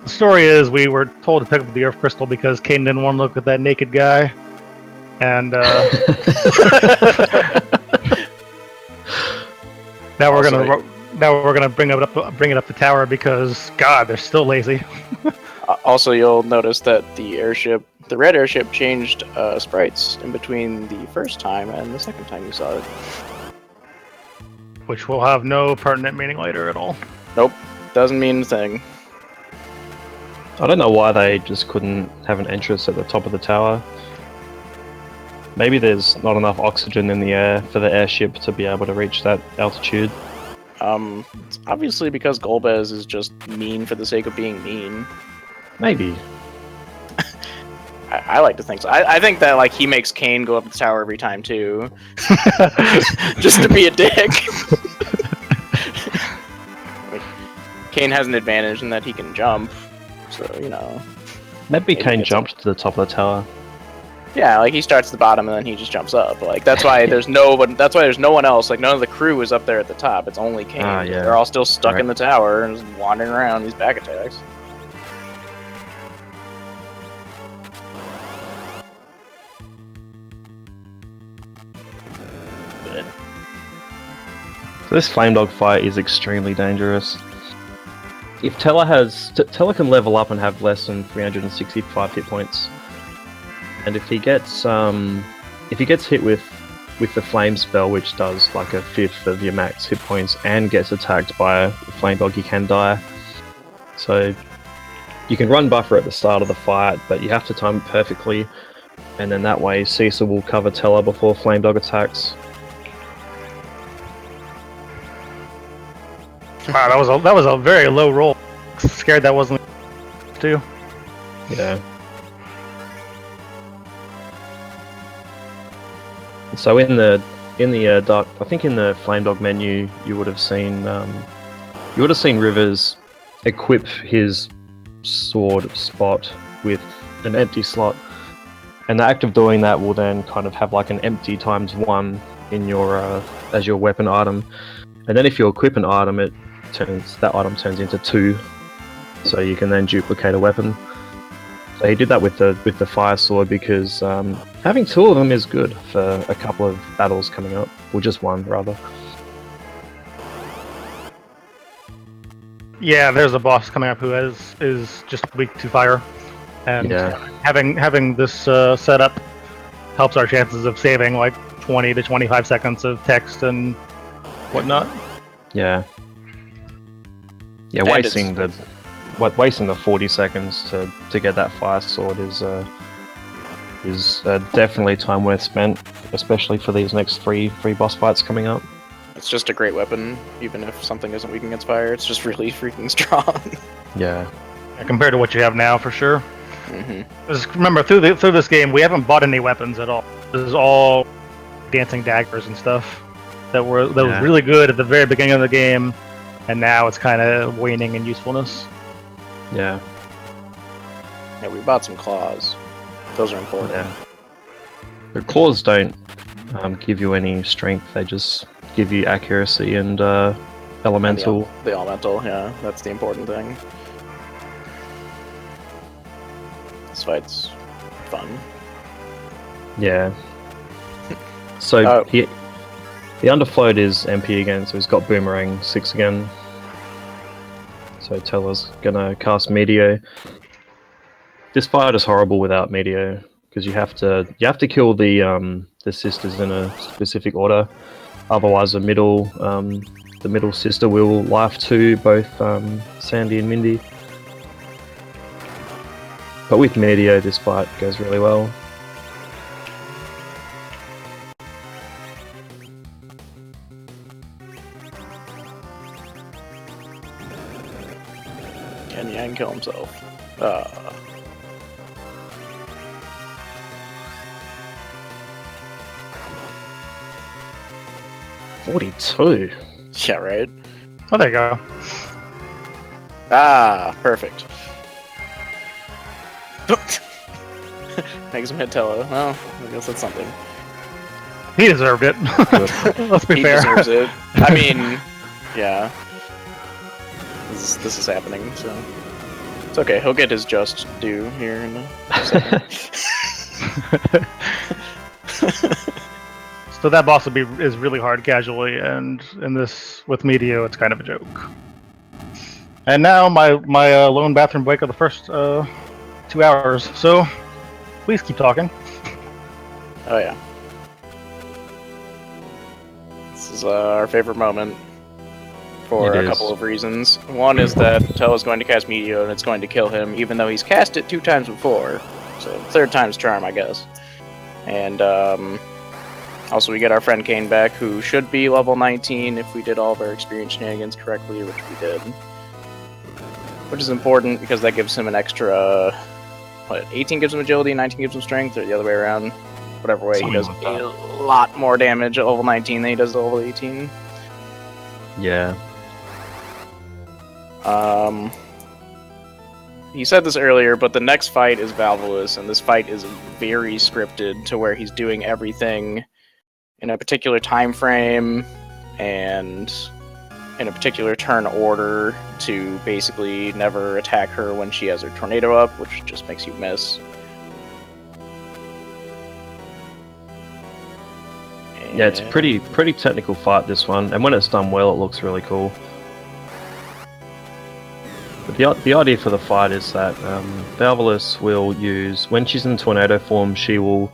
The story is we were told to pick up the Earth Crystal because Kane didn't want to look at that naked guy. And, now we're gonna bring it up the tower because God, they're still lazy. Also, you'll notice that the red airship, changed sprites in between the first time and the second time you saw it. Which will have no pertinent meaning later at all. Nope, doesn't mean a thing. I don't know why they just couldn't have an entrance at the top of the tower. Maybe there's not enough oxygen in the air for the airship to be able to reach that altitude. It's obviously because Golbez is just mean for the sake of being mean. Maybe. I like to think so. I think that like he makes Kane go up the tower every time too, just to be a dick. Like, Kane has an advantage in that he can jump, so you know. Maybe Kane it's jumped to the top of the tower. Yeah, like he starts at the bottom and then he just jumps up. Like that's why there's no one else. Like none of the crew is up there at the top. It's only Kane. Ah, yeah. They're all still stuck Right. in the tower and just wandering around these back attacks. Good. So this Flame Dog fight is extremely dangerous. If Teller can level up and have less than 365 hit points, and if he gets hit with the flame spell, which does like a fifth of your max hit points, and gets attacked by a Flame Dog, he can die. So you can run buffer at the start of the fight, but you have to time it perfectly, and then that way Cecil will cover Teller before Flame Dog attacks. Wow, that was a very low roll. Scared that wasn't too. Yeah. So in the dark, I think in the Flame Dog menu, you would have seen Rivers equip his sword spot with an empty slot, And the act of doing that will then kind of have like an empty ×1 in your as your weapon item, and then if you equip an item, that item turns into 2, so you can then duplicate a weapon. So he did that with the fire sword because having 2 of them is good for a couple of battles coming up, or just 1 rather. Yeah, there's a boss coming up who is just weak to fire, and having this set up helps our chances of saving like 20 to 25 seconds of text and whatnot. Yeah, And wasting the 40 seconds to get that fire sword is definitely time worth spent, especially for these next three boss fights coming up. It's just a great weapon, even if something isn't weak against fire. It's just really freaking strong. Yeah. Compared to what you have now, for sure. Mm-hmm. Just remember, through this game, we haven't bought any weapons at all. This is all dancing daggers and stuff that was really good at the very beginning of the game, and now it's kind of waning in usefulness. Yeah. Yeah, we bought some claws. Those are important. Yeah. The claws don't give you any strength, they just give you accuracy and elemental. The elemental, yeah, that's the important thing. This fight's fun. Yeah. So the underfloat is MP again, so he's got Boomerang 6 again. So Teller's gonna cast Meteor. This fight is horrible without Meteor because you have to kill the sisters in a specific order. Otherwise, the middle sister will life to both Sandy and Mindy. But with Meteor, this fight goes really well. Can Yang kill himself? 42. Yeah, right? Oh, there you go. Ah, perfect. Makes him hit Tello. Well, I guess that's something. He deserved it. Let's be He fair. deserves it. I mean, yeah. This is happening, so it's okay. He'll get his just due here in a second. So that boss is really hard casually, and in this with Medio, it's kind of a joke. And now my lone bathroom break of the first 2 hours. So please keep talking. Oh yeah. This is our favorite moment for a couple of reasons. One is that Tello's going to cast Meteor and it's going to kill him, even though he's cast it 2 times before. So 3rd time's charm, I guess. And also we get our friend Kane back, who should be level 19 if we did all of our experience shenanigans correctly, which we did. Which is important because that gives him an extra... 18 gives him agility, 19 gives him strength, or the other way around. Whatever way, he does a lot more damage at level 19 than he does at level 18. Yeah. He said this earlier, but the next fight is Valvolus, and this fight is very scripted to where he's doing everything in a particular time frame and in a particular turn order to basically never attack her when she has her tornado up, which just makes you miss. Yeah, it's a pretty technical fight, this one, and when it's done well, it looks really cool. But the idea for the fight is that Valvolus will use, when she's in tornado form, she will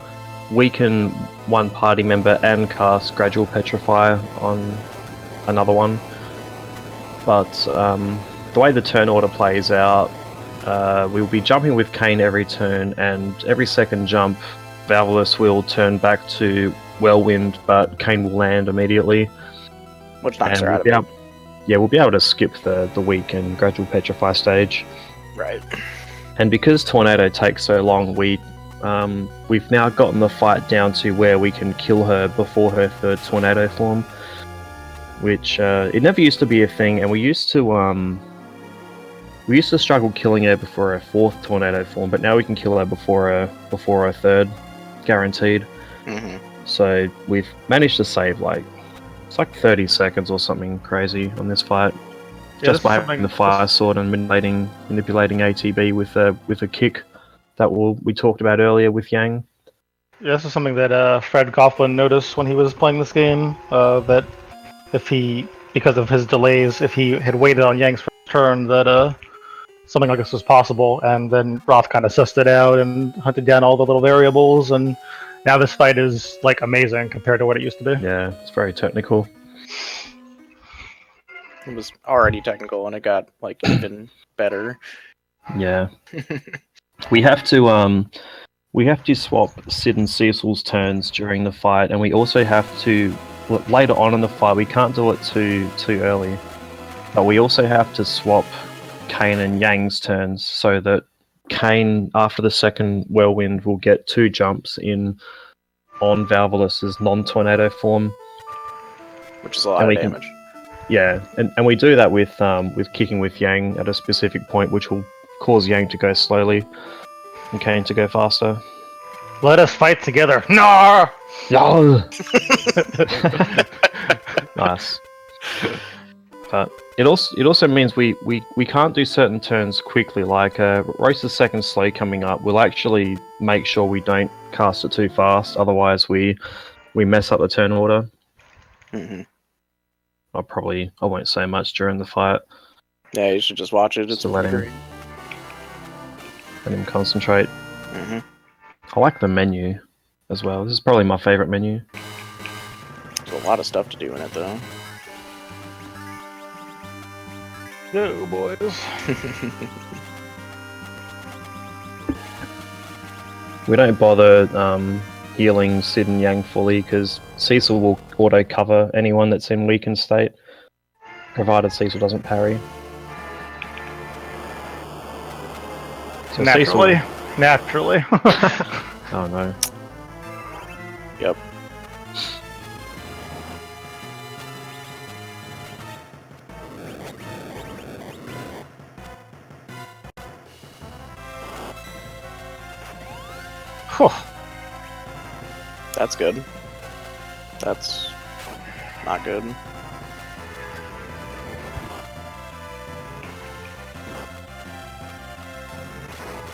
weaken one party member and cast Gradual Petrify on another one. But the way the turn order plays out, we'll be jumping with Kane every turn, and every second jump, Valvolus will turn back to Whirlwind, but Kane will land immediately. Which knocks her out of it. Yeah, we'll be able to skip the weak and Gradual Petrify stage. Right. And because Tornado takes so long, we've now gotten the fight down to where we can kill her before her 3rd Tornado form. Which, it never used to be a thing, and we used to We used to struggle killing her before her 4th tornado form, but now we can kill her before her 3rd, guaranteed. Hmm. So we've managed to save it's like 30 seconds or something crazy on this fight, just by having the fire sword and manipulating ATB with a kick that we talked about earlier with Yang. Yeah, this is something that Fred Coughlin noticed when he was playing this game. That because of his delays, if he had waited on Yang's first turn, that something like this was possible. And then Roth kind of sussed it out and hunted down all the little variables. And now this fight is like amazing compared to what it used to be. Yeah, it's very technical. It was already technical, and it got like even better. Yeah. We have to swap Sid and Cecil's turns during the fight, and we also have to later on in the fight. We can't do it too early, but we also have to swap Kane and Yang's turns so that Kane, after the second whirlwind, will get 2 jumps in on Valvulus's non-tornado form, Which is a lot of damage. And we do that with kicking with Yang at a specific point, which will cause Yang to go slowly and Kane to go faster. Let us fight together. No. Nice. But it also means we can't do certain turns quickly. Like Roaster's second slow coming up, we'll actually make sure we don't cast it too fast. Otherwise, we mess up the turn order. Mm-hmm. I won't say much during the fight. Yeah, you should just watch it. It's let him concentrate. Mm-hmm. I like the menu as well. This is probably my favorite menu. There's a lot of stuff to do in it, though. No, boys. We don't bother healing Sid and Yang fully because Cecil will auto cover anyone that's in weakened state, provided Cecil doesn't parry. So Naturally. Oh no. Yep. That's good. That's not good.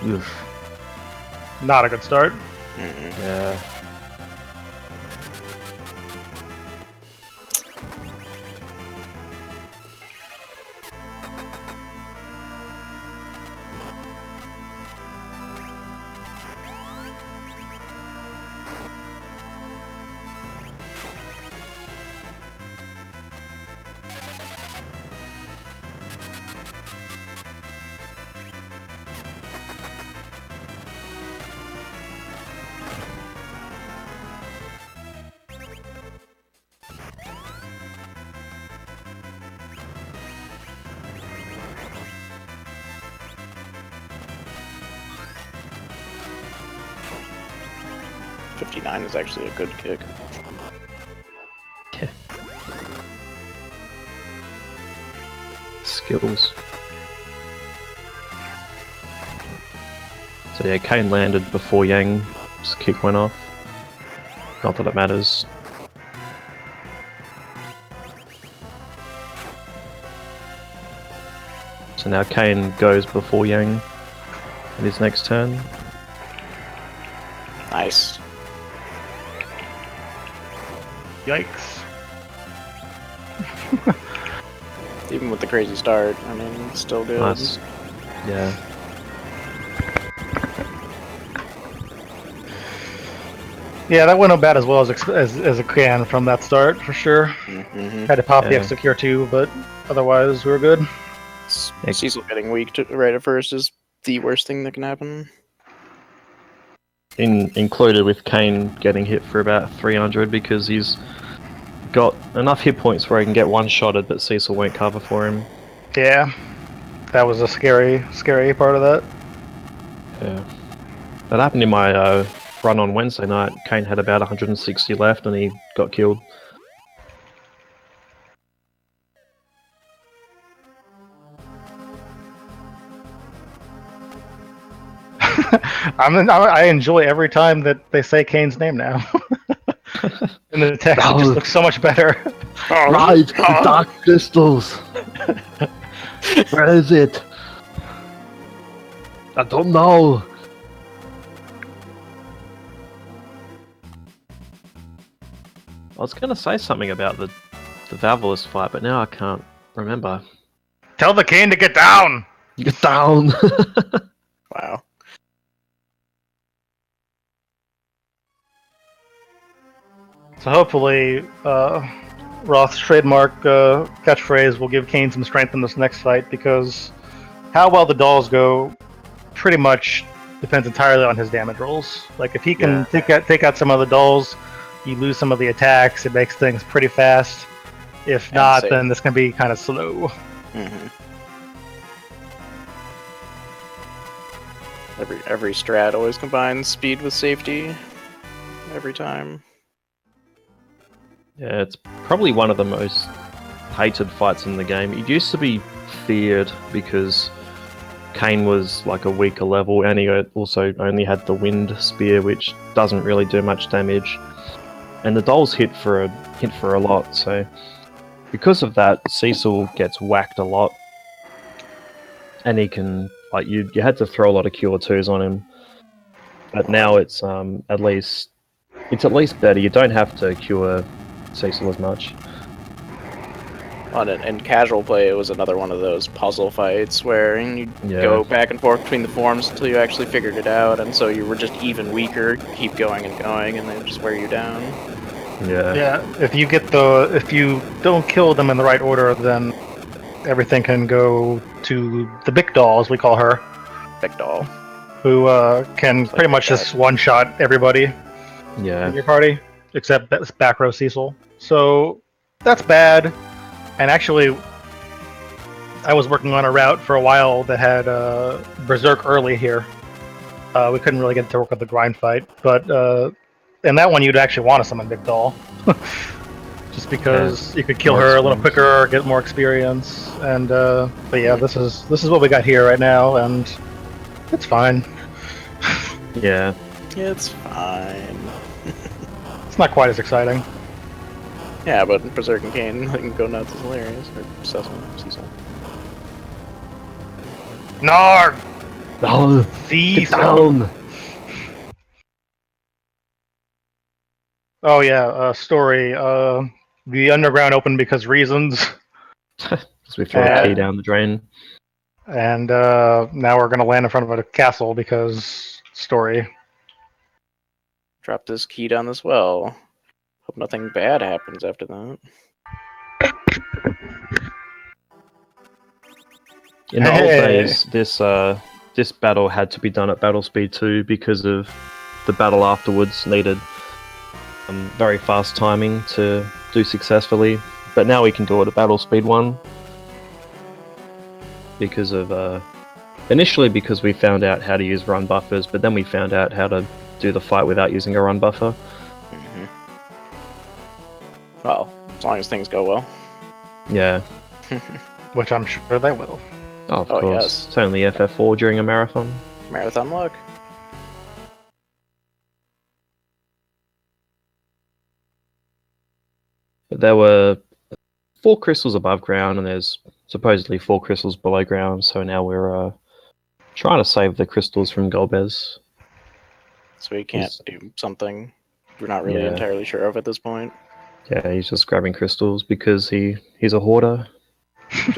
Oof. Not a good start. Mm-mm. Yeah. .59 is actually a good kick. Skills. So yeah, Kane landed before Yang's kick went off. Not that it matters. So now Kane goes before Yang in his next turn. Nice. Yikes. Even with the crazy start, I mean, it's still good. Nice. Yeah. Yeah, that went about as well as it can from that start, for sure. Mm-hmm. Had to pop the Yeah. execute too, but otherwise we were good. Cecil getting weak right at first is the worst thing that can happen. Included with Kane getting hit for about 300 because he's got enough hit points where he can get one-shotted, but Cecil won't cover for him. Yeah, that was a scary part of that. Yeah. That happened in my run on Wednesday night. Kane had about 160 left and he got killed. I enjoy every time that they say Kane's name now. In the text, it just looks so much better. Right, the dark crystals. Where is it? I don't know. I was going to say something about the Valvalus fight, but now I can't remember. Tell the Kane to get down! Get down! Wow. So hopefully, Roth's trademark catchphrase will give Kane some strength in this next fight, because how well the dolls go pretty much depends entirely on his damage rolls. Like, if he can take out some of the dolls, you lose some of the attacks, it makes things pretty fast. If not, then this can be kind of slow. Mm-hmm. Every strat always combines speed with safety. Every time. Yeah, it's probably one of the most hated fights in the game. It used to be feared because Kane was like a weaker level, and he also only had the wind spear, which doesn't really do much damage. And the dolls hit for a lot, so because of that, Cecil gets whacked a lot, and he can you had to throw a lot of Cure 2s on him. But now it's at least better. You don't have to cure Cecil as much. In casual play, it was another one of those puzzle fights where you go back and forth between the forms until you actually figured it out, and so you were just even weaker, keep going, and they just wear you down. Yeah. Yeah. If you don't kill them in the right order, then everything can go to the big doll, as we call her. Big doll. Who can pretty much just one-shot everybody in your party, except back row Cecil. So that's bad. And actually, I was working on a route for a while that had Berserk early here. We couldn't really get to work with the grind fight, but in that one you'd actually want to summon Big Doll. Just because you could kill her a little quicker, get more experience, and but yeah, this is what we got here right now, and it's fine. Yeah. It's fine. It's not quite as exciting. Yeah, but Berserk and Kane can go nuts is hilarious. Or Cecil. Narg! No! Get down! Oh yeah, story. The underground opened because reasons. Because we threw a key down the drain. And now we're going to land in front of a castle because story. Drop this key down this well. Hope nothing bad happens after that. In the old days, this battle had to be done at battle speed 2 because of the battle afterwards needed very fast timing to do successfully. But now we can do it at battle speed 1 because of initially because we found out how to use run buffers, but then we found out how to do the fight without using a run buffer. Mm-hmm. Well, as long as things go well. Yeah. Which I'm sure they will. Oh, of course. Yes. It's only FF4 during a marathon. Marathon luck. But there were 4 crystals above ground, and there's supposedly 4 crystals below ground, so now we're trying to save the crystals from Golbez. So we can't do something we're not really entirely sure of at this point. Yeah, he's just grabbing crystals because he's a hoarder. He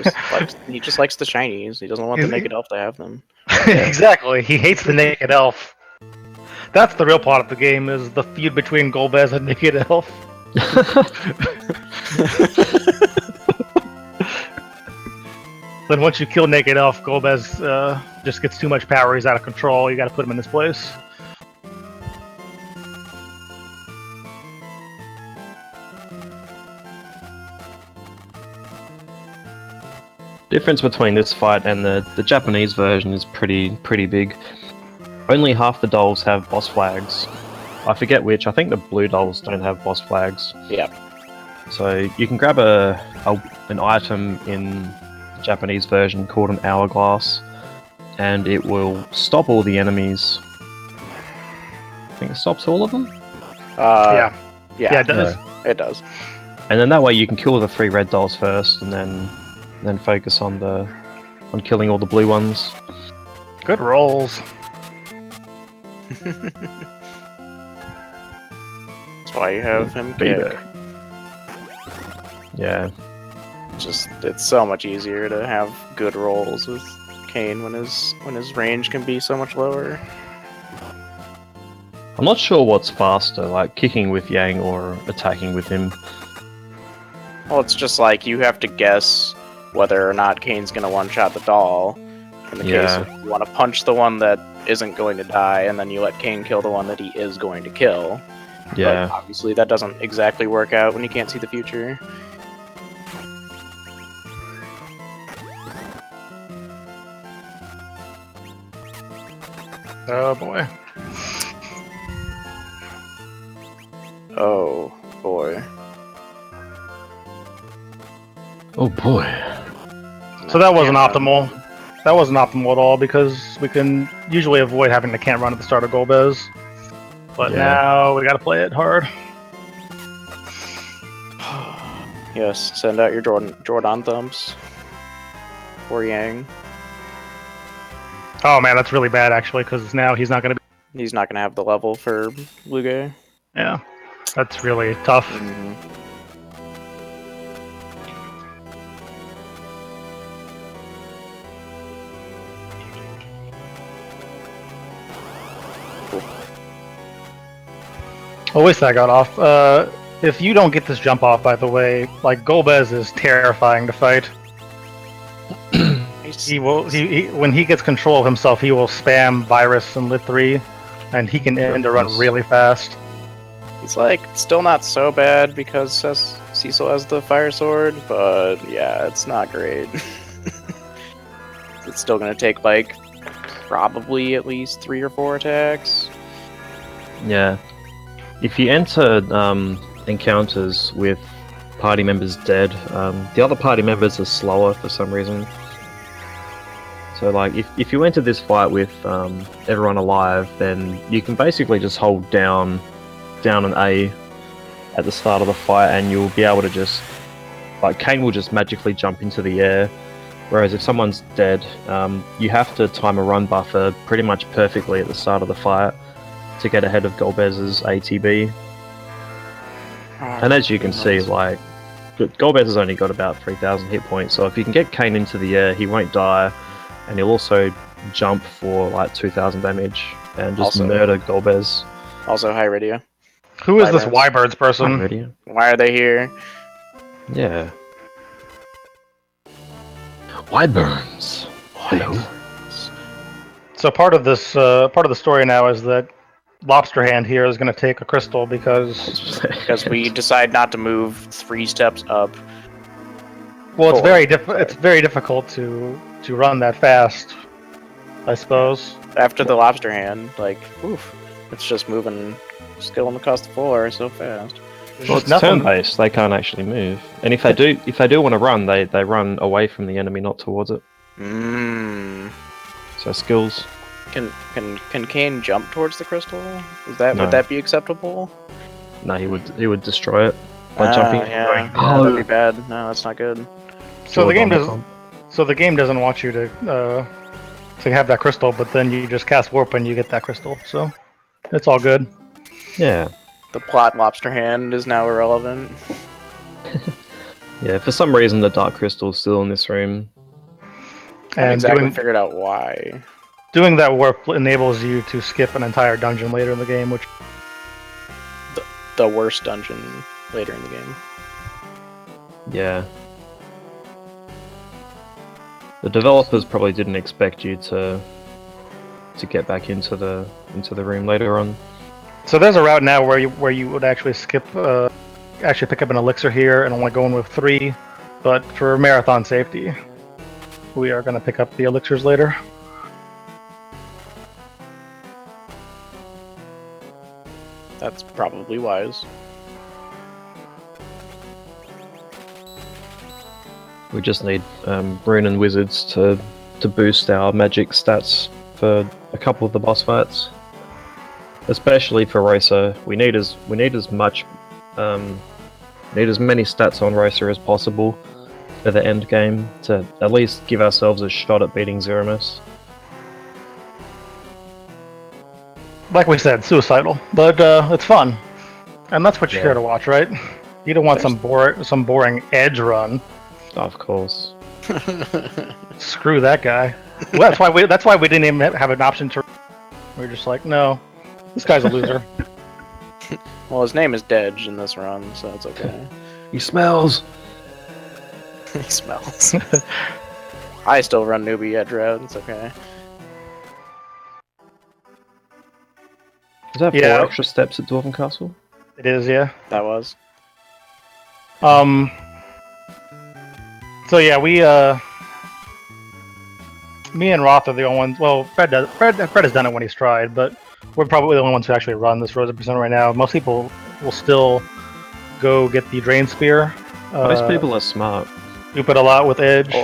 just likes the shinies. He doesn't want the naked elf to have them. Exactly. He hates the naked elf. That's the real plot of the game, is the feud between Golbez and Naked Elf. Then once you kill Naked Elf, Golbez just gets too much power. He's out of control. You gotta put him in his place. Difference between this fight and the Japanese version is pretty big. Only half the dolls have boss flags. I forget which. I think the blue dolls don't have boss flags. Yeah. So you can grab an item in the Japanese version called an hourglass, and it will stop all the enemies think it stops all of them. Yeah, Yeah, it does. it does. And then that way you can kill the 3 red dolls first, and then focus on killing all the blue ones. Good rolls. That's why you have him Baby. kick. Yeah. It's so much easier to have good rolls with Kane when his range can be so much lower. I'm not sure what's faster, like kicking with Yang or attacking with him. Well, it's just like you have to guess whether or not Kane's gonna one-shot the doll. In the case Yeah. of you want to punch the one that isn't going to die, and then you let Kane kill the one that he is going to kill. Yeah. But obviously that doesn't exactly work out when you can't see the future. Oh boy. Oh boy. Oh boy. So that wasn't Yeah. optimal. That wasn't optimal at all because we can usually avoid having the can't run at the start of Golbez. But Yeah. now we gotta play it hard. Yes, send out your Jordan thumbs. Or Yang. Oh man, that's really bad actually because now he's not gonna be. He's not gonna have the level for Luge. Yeah, that's really tough. Mm-hmm. Well, at least I got off. If you don't get this jump off, by the way, like Golbez is terrifying to fight. He will. He when he gets control of himself, he will spam Virus and Lit 3, and he can end a run really fast. He's like still not so bad because Cecil has the fire sword, but yeah, it's not great. It's still gonna take like probably at least 3 or 4 attacks. Yeah. If you enter encounters with party members dead, the other party members are slower for some reason. So like, if you enter this fight with everyone alive, then you can basically just hold down an A at the start of the fight, and you'll be able to just, like, Kane will just magically jump into the air. Whereas if someone's dead, you have to time a run buffer pretty much perfectly at the start of the fight to get ahead of Golbez's ATB. And as you can see, like, Golbez has only got about 3,000 hit points, so if you can get Kane into the air, he won't die, and he'll also jump for like 2,000 damage and just Also- murder Golbez. Also, hi Rydia. Who is this Wyverns. Wybirds person? Ready? Why are they here? Yeah. Wyverns. Hello. So part of this, part of the story now is that Lobster Hand here is going to take a crystal because, Because we decide not to move 3 steps up. well, it's Four. it's very difficult to run that fast, I suppose. After the lobster hand, like, oof, it's just moving, just going across the floor so fast. Well, it's turn-based. They can't actually move, and if they do want to run, they run away from the enemy, not towards it. Mmm. So skills. Can Kane jump towards the crystal? No. Would that be acceptable? No, he would destroy it by jumping. Yeah, Oh. that'd be bad. No, that's not good. So the game Jordan. doesn't want you to have that crystal, but then you just cast warp and you get that crystal. So it's all good. Yeah. The plot lobster hand is now irrelevant. Yeah, for some reason the Dark Crystal's still in this room. I haven't exactly figured out why. doing that warp enables you to skip an entire dungeon later in the game, which The worst dungeon later in the game. Yeah. The developers probably didn't expect you to get back into the room later on. so there's a route now where you would actually skip actually pick up an elixir here and only go in with 3, but for marathon safety we are going to pick up the elixirs later. That's probably wise. We just need Rune and Wizards to boost our magic stats for a couple of the boss fights. especially for Racer. We need as much, need as many stats on Racer as possible for the end game to at least give ourselves a shot at beating Zeramus. Like we said, suicidal, but it's fun, and that's what you're here to watch, right? You don't want some boring edge run. Of course. Screw that guy. Well, that's why we didn't even have an option to. We were just like, no, this guy's a loser. Well, his name is Dedge in this run, so it's okay. He smells. He smells. I still run newbie edge route. It's okay. Is that 4 extra steps at Dwarven Castle? It is, yeah. That was. So yeah, me and Roth are the only ones. Well, Fred has done it when he's tried, but we're probably the only ones who actually run this Rosa Percent right now. Most people will still go get the Drain Spear. Most people are smart. Loop it a lot with Edge.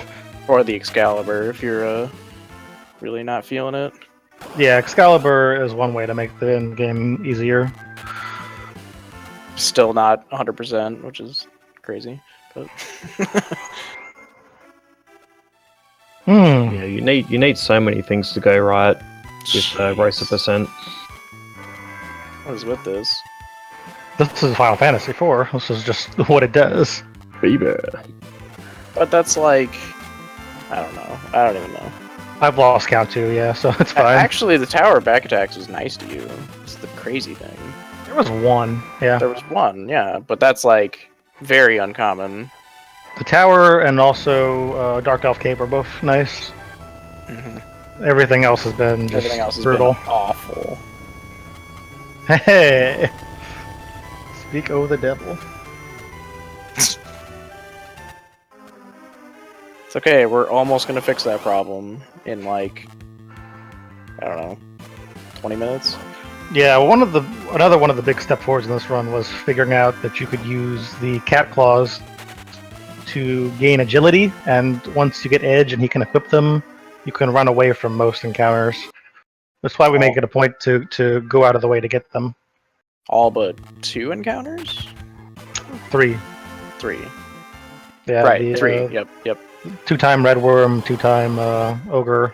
Or the Excalibur if you're really not feeling it. Yeah, Excalibur is one way to make the end game easier. Still not 100%, which is crazy, but. Yeah, you need so many things to go right with Racer Percent. What is with this? This is Final Fantasy IV. This is just what it does. Baby. But that's like, I don't know. I don't even know. I've lost count too, yeah, so it's fine. Actually, the tower back attacks was nice to you. It's the crazy thing. There was one, yeah. There was one, yeah, but that's like very uncommon. The tower and also Dark Elf Cape are both nice. Mm-hmm. Everything else has been just brutal. Been awful. Hey, speak o' the devil. It's okay. We're almost gonna fix that problem in like, I don't know, 20 minutes. Yeah, another one of the big step forwards in this run was figuring out that you could use the cat claws to gain agility, and once you get Edge and he can equip them, you can run away from most encounters. That's why we make it a point to go out of the way to get them. All but 2 encounters? 3. 3. Yeah, right, 3. Yep. 2-time Red Worm, 2-time Ogre,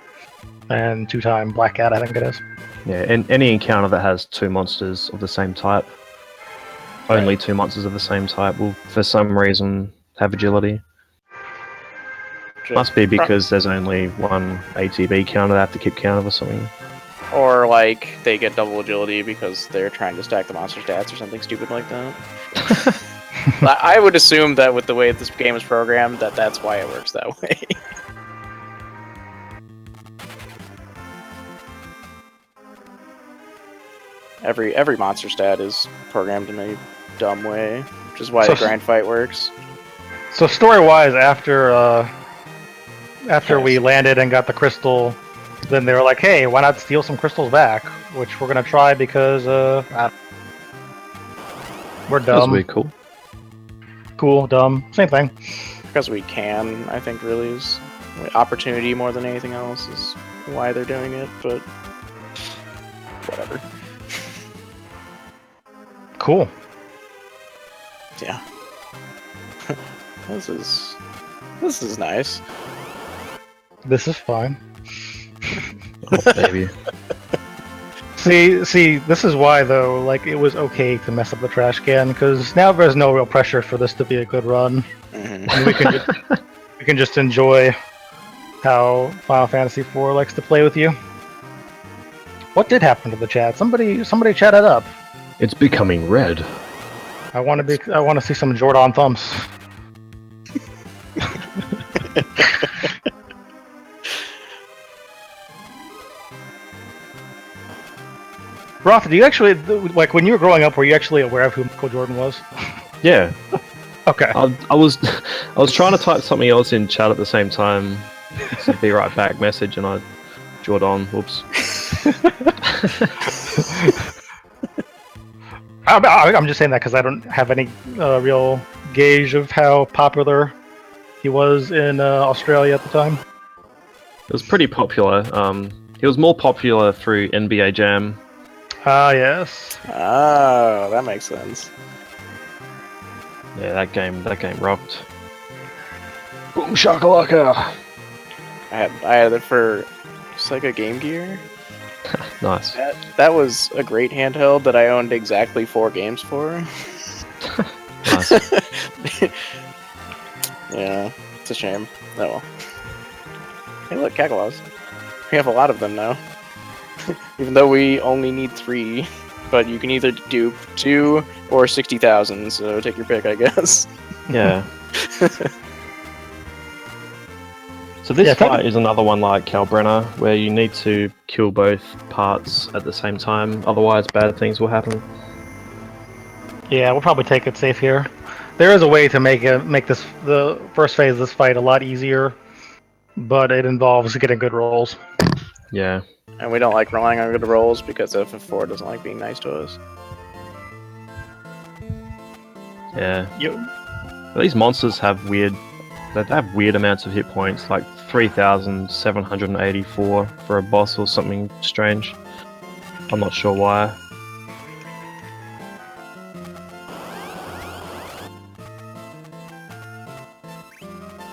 and 2-time Black Cat, I think it is. Yeah, and any encounter that has 2 monsters of the same type, only 2 monsters of the same type will, for some reason, have agility. Must be because there's only one ATB counter they have to keep count of or something. Or like they get double agility because they're trying to stack the monster stats or something stupid like that. I would assume that with the way this game is programmed, that's why it works that way. Every monster stat is programmed in a dumb way, which is why the grind fight works. So story-wise, after we landed and got the crystal, then they were like, "Hey, why not steal some crystals back?" Which we're gonna try because we're dumb. That's really cool. Cool, dumb, same thing. Because we can, I think, really is opportunity more than anything else is why they're doing it. But whatever. Cool. Yeah. This is nice. This is fine. Oh, baby. See, this is why though, like, it was okay to mess up the trash can, because now there's no real pressure for this to be a good run. Mm-hmm. And we can just enjoy how Final Fantasy IV likes to play with you. What did happen to the chat? Somebody chatted up. It's becoming red. I want to see some Jordan thumbs. Roth, do you actually, like, when you were growing up, were you actually aware of who Michael Jordan was? Yeah. Okay. I was trying to type something else in chat at the same time. So be right back message, and I Jordan. Whoops. I'm just saying that because I don't have any real gauge of how popular he was in Australia at the time. It was pretty popular. He was more popular through NBA Jam. Ah, yes. Oh, that makes sense. Yeah, that game rocked. Boom shakalaka! I had it for Sega Game Gear. Nice. That was a great handheld that I owned exactly 4 games for. Nice. Yeah, it's a shame. Oh well. Hey, look, Kagawas. We have a lot of them now. Even though we only need 3, but you can either do 2 or 60,000. So take your pick, I guess. Yeah. So this Yeah, fight is another one like Kalbrenner, where you need to kill both parts at the same time, otherwise bad things will happen. Yeah, we'll probably take it safe here. There is a way to make the first phase of this fight a lot easier, but it involves getting good rolls. Yeah. And we don't like relying on good rolls because FF4 doesn't like being nice to us. Yeah. Yep. These monsters have weird amounts of hit points, like 3,784 for a boss or something strange. I'm not sure why.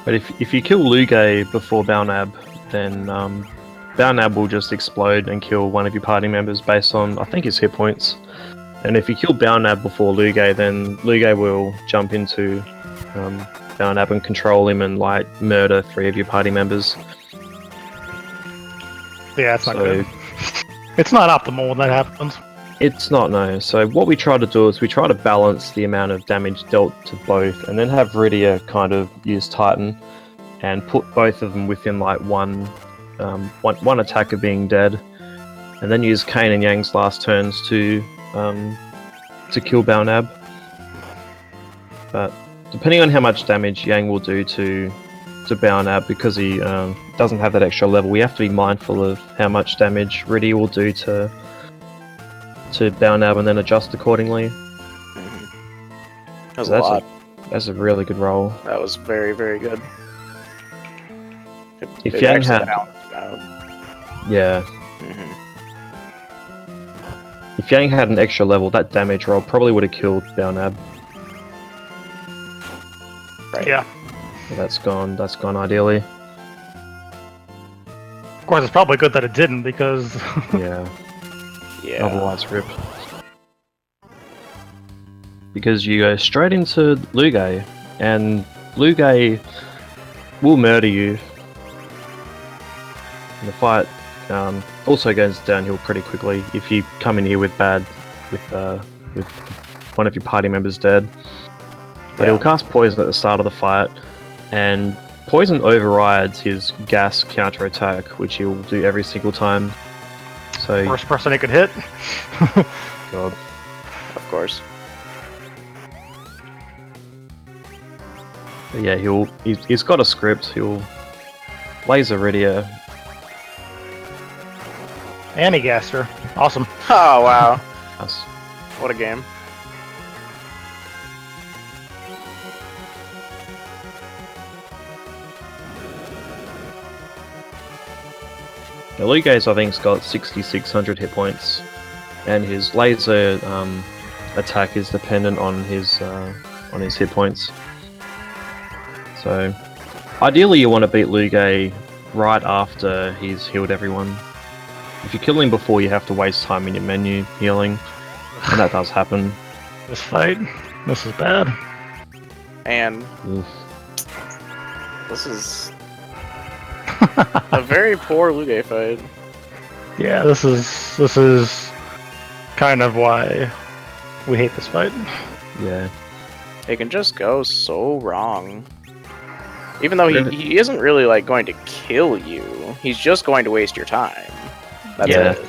But if you kill Lugay before Balnab, then Balnab will just explode and kill one of your party members based on, I think, his hit points. And if you kill Balnab before Lugay, then Lugay will jump into Balnab and control him and like murder 3 of your party members. Yeah, it's not good. It's not optimal when that happens. It's not, no. So what we try to do is we try to balance the amount of damage dealt to both, and then have Rydia kind of use Titan and put both of them within like one attack of being dead, and then use Kane and Yang's last turns to kill Balnab. But depending on how much damage Yang will do to Balnab, because he doesn't have that extra level, we have to be mindful of how much damage Rydia will do to Balnab and then adjust accordingly. That was So a lot. That's a really good roll. That was very, very good. If it Yang actually had- balanced out. Yeah. Mhm. If Yang had an extra level, that damage roll probably would have killed Balnab. Right. Yeah. So that's gone ideally. Of course, it's probably good that it didn't because Yeah. Yeah. Otherwise, rip. Because you go straight into Lugay, and Lugay will murder you. And the fight also goes downhill pretty quickly if you come in here with one of your party members dead. But Yeah. he'll cast poison at the start of the fight, and poison overrides his gas counter attack, which he'll do every single time. So, first person it could hit. God. Of course. But yeah, he's got a script. He'll laser Rydia. And he gassed her. Awesome. Oh, wow. Nice. What a game. Now, Lugay's, I think's got 6,600 hit points, and his laser attack is dependent on his hit points. So, ideally, you want to beat Lugay right after he's healed everyone. If you kill him before, you have to waste time in your menu healing, and that does happen. This fight. This is bad. And Oof. this is a very poor Lugay fight. Yeah, this is kind of why we hate this fight. Yeah. It can just go so wrong. Even though Really? he isn't really like going to kill you, he's just going to waste your time. That's Yeah. it.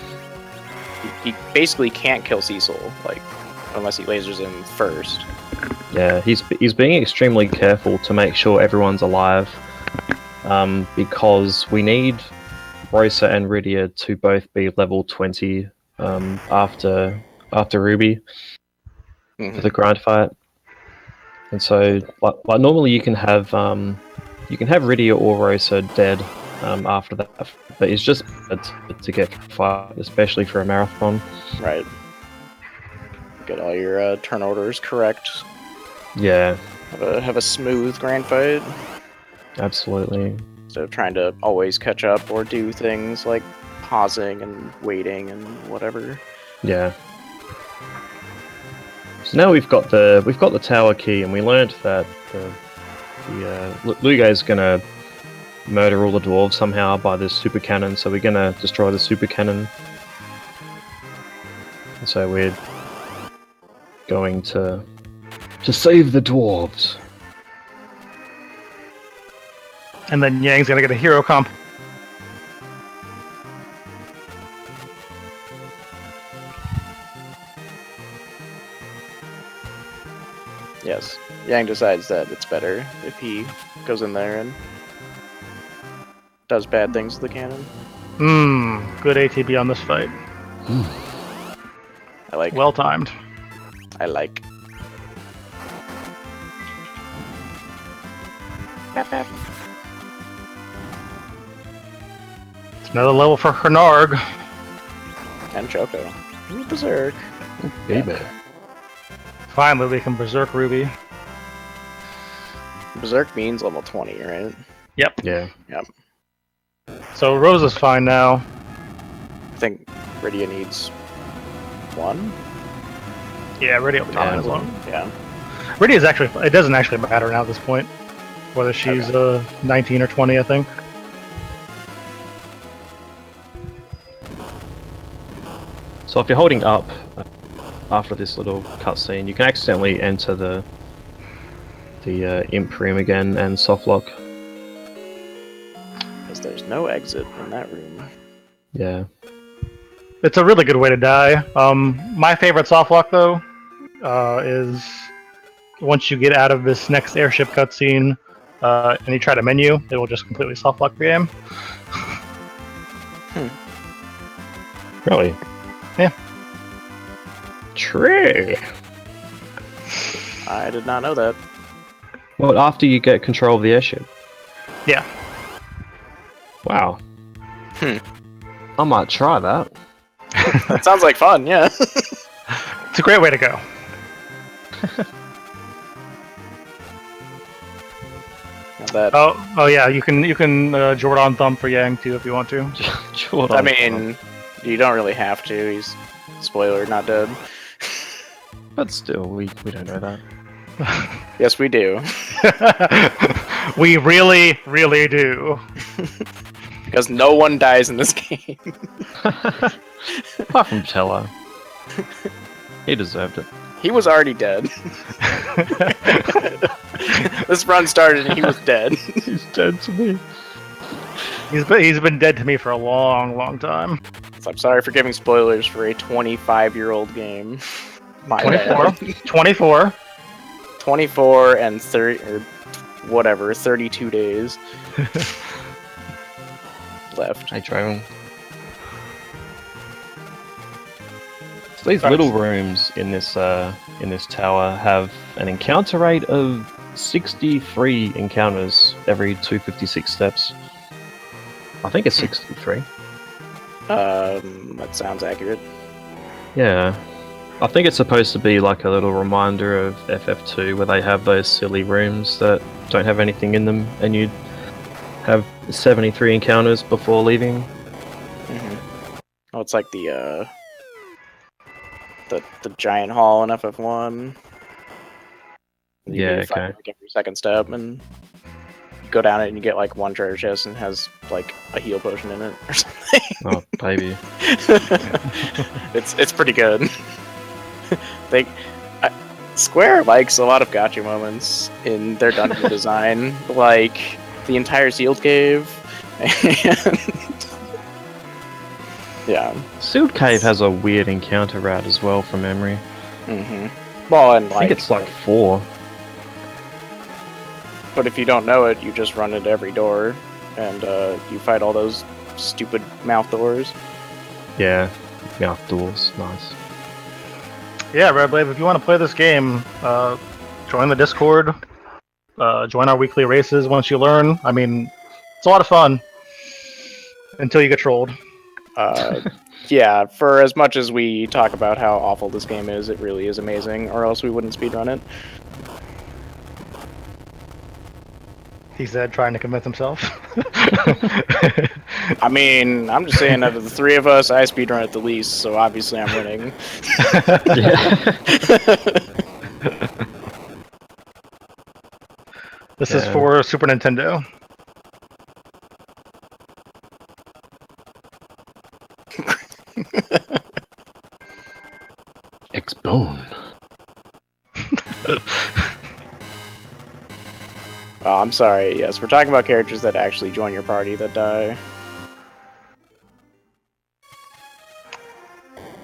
He basically can't kill Cecil, like, unless he lasers him first. Yeah, he's being extremely careful to make sure everyone's alive, because we need Rosa and Rydia to both be level 20 after Ruby for the grind fight. And so, like normally you can have Rydia or Rosa dead after that. But it's just good to get fired, especially for a marathon. Right. Get all your turn orders correct. Yeah, Have a smooth grand fight absolutely. instead of trying to always catch up or do things like pausing and waiting and whatever. Yeah. So now we've got the tower key, and we learned that Luga's gonna murder all the dwarves somehow by this super cannon. So we're gonna destroy the super cannon. And so we're going to save the dwarves. And then Yang's gonna get a hero comp. Yes, Yang decides that it's better if he goes in there and does bad things to the cannon. Good ATB on this fight. I like. Well timed. I like. It's another level for Hernarg. And Choco. Ooh, Berserk. Baby. Finally, we can Berserk Ruby. Berserk means level 20, right? Yep. Yeah. Yep. So Rose is fine now. I think Rydia needs 1? Yeah, Rydia will Yeah. as well. Yeah. Rydia is actually. It doesn't actually matter now at this point, whether she's 19 or 20. I think. So if you're holding up after this little cutscene, you can accidentally enter the imp room again and softlock. Because there's no exit in that room. Yeah. It's a really good way to die. My favorite softlock though is once you get out of this next airship cutscene and you try to menu, it will just completely softlock the game. Really? Yeah. True. I did not know that. Well, after you get control of the airship. Yeah. Wow. I might try that. That sounds like fun, yeah. It's a great way to go. That, Oh yeah, you can Jordan thumb for Yang too if you want to. Jordan. I mean, you don't really have to. He's, spoiler, not dead. But still, we don't know that. Yes, we do. We really, really do. Because no one dies in this game. Apart from Teller. He deserved it. He was already dead. This run started and he was dead. He's dead to me. He's been dead to me for a long, long time. So I'm sorry for giving spoilers for a 25-year-old game. My 24. bad. 24. 24 and 30 or whatever, 32 days left. Hey, Draven. So these little rooms in this tower have an encounter rate of 63 encounters every 256 steps. I think it's 63. That sounds accurate. Yeah. I think it's supposed to be like a little reminder of FF2 where they have those silly rooms that don't have anything in them and you have 73 encounters before leaving. Oh, it's like the giant hall in FF1. You Yeah, do fight okay. like every second step, and you go down it and you get like one treasure chest and has like a heal potion in it or something. Oh, baby. It's pretty good. Square likes a lot of gotcha moments in their dungeon design, like the entire sealed cave. And yeah. Sealed Cave has a weird encounter route as well from memory. Well, and I like think it's like 4. but if you don't know it, you just run into every door, and you fight all those stupid mouth doors. Yeah. Mouth doors. Nice. Yeah, Red Blade, if you want to play this game, join the Discord, join our weekly races once you learn. I mean, it's a lot of fun. until you get trolled. Yeah, for as much as we talk about how awful this game is, it really is amazing, or else we wouldn't speedrun it. He said, trying to convince himself. I mean, I'm just saying, out of the three of us, I speedrun it the least, so obviously I'm winning. This is for Super Nintendo. X-Bone. Oh, I'm sorry, yes, we're talking about characters that actually join your party that die.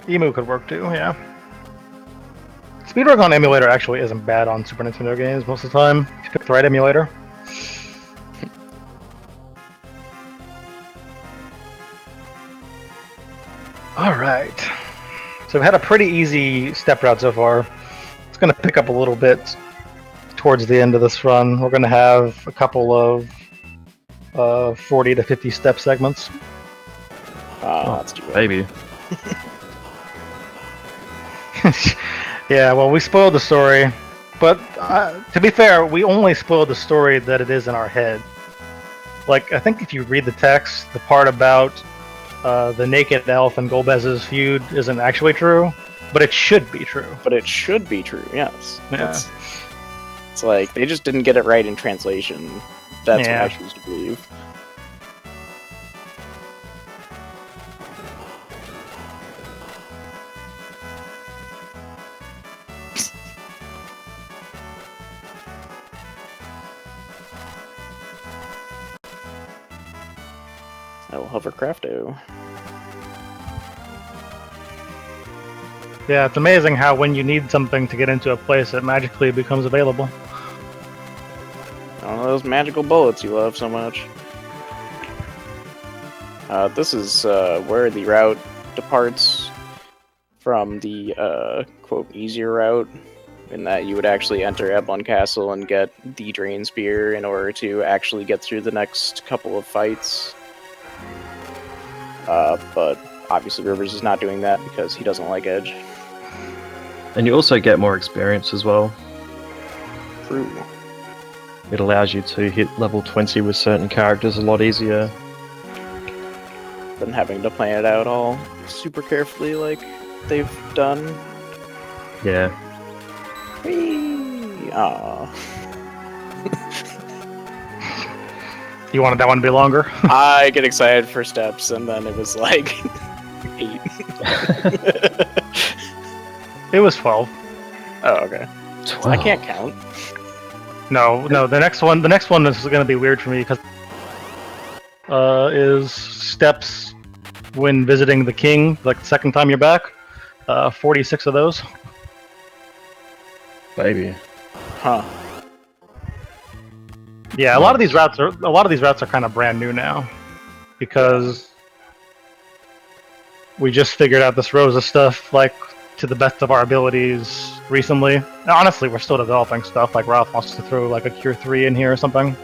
Emu could work too, yeah. Speedrun on emulator actually isn't bad on Super Nintendo games most of the time. If you pick the right emulator. Alright. So we've had a pretty easy step route so far. It's going to pick up a little bit towards the end of this run. We're going to have a couple of 40 to 50 step segments. That's too bad. Baby. Yeah, well, we spoiled the story, but to be fair, we only spoiled the story that it is in our head. Like, I think if you read the text, the part about the naked elf and Golbez's feud isn't actually true, but it should be true. But it should be true, yes. Yeah. It's like, they just didn't get it right in translation. That's Yeah. what I choose to believe. I will hovercrafto. Yeah, it's amazing how when you need something to get into a place, it magically becomes available. One of those magical bullets you love so much. This is where the route departs from the quote easier route, in that you would actually enter Eblon Castle and get the Drain Spear in order to actually get through the next couple of fights. But obviously Rivers is not doing that because he doesn't like Edge. And you also get more experience as well. True. It allows you to hit level 20 with certain characters a lot easier. Than having to plan it out all super carefully like they've done. Yeah. Whee! Aww. You wanted that one to be longer? I get excited for steps, and then it was like 8. It was 12. Oh, okay. 12. I can't count. No, the next one is going to be weird for me because is steps when visiting the king, like the second time you're back. 46 of those. Baby. Huh. Yeah, a lot of these routes are kind of brand new now because we just figured out this Rosa stuff like to the best of our abilities recently. Honestly, we're still developing stuff. Like Ralph wants to throw like a Cure 3 in here or something.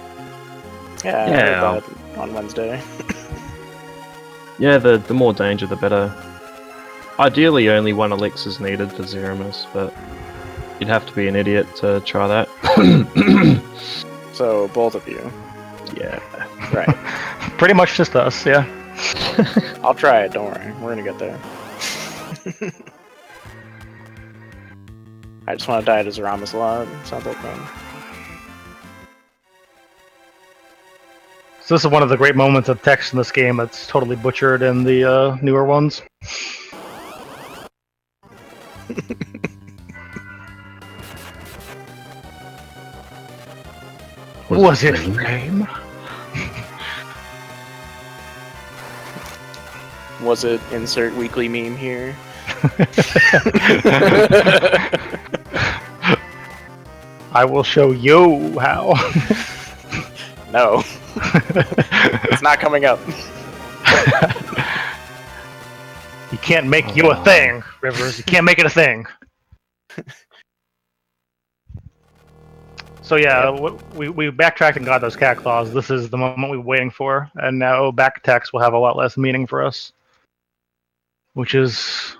Yeah, I heard that on Wednesday. Yeah, the more danger, the better. Ideally, only one elixir is needed for Zeromus, but you'd have to be an idiot to try that. So, both of you. Yeah. Right. Pretty much just us, yeah. I'll try it, don't worry. We're gonna get there. I just want to die to Zeramus a lot. Sounds like fun. So this is one of the great moments of text in this game that's totally butchered in the newer ones. Was it flame? Was it insert weekly meme here? I will show you how. No. It's not coming up. You can't make you a thing, Rivers. You can't make it a thing. So yeah, we backtracked and got those cat claws. This is the moment we were waiting for, and now back attacks will have a lot less meaning for us, which is,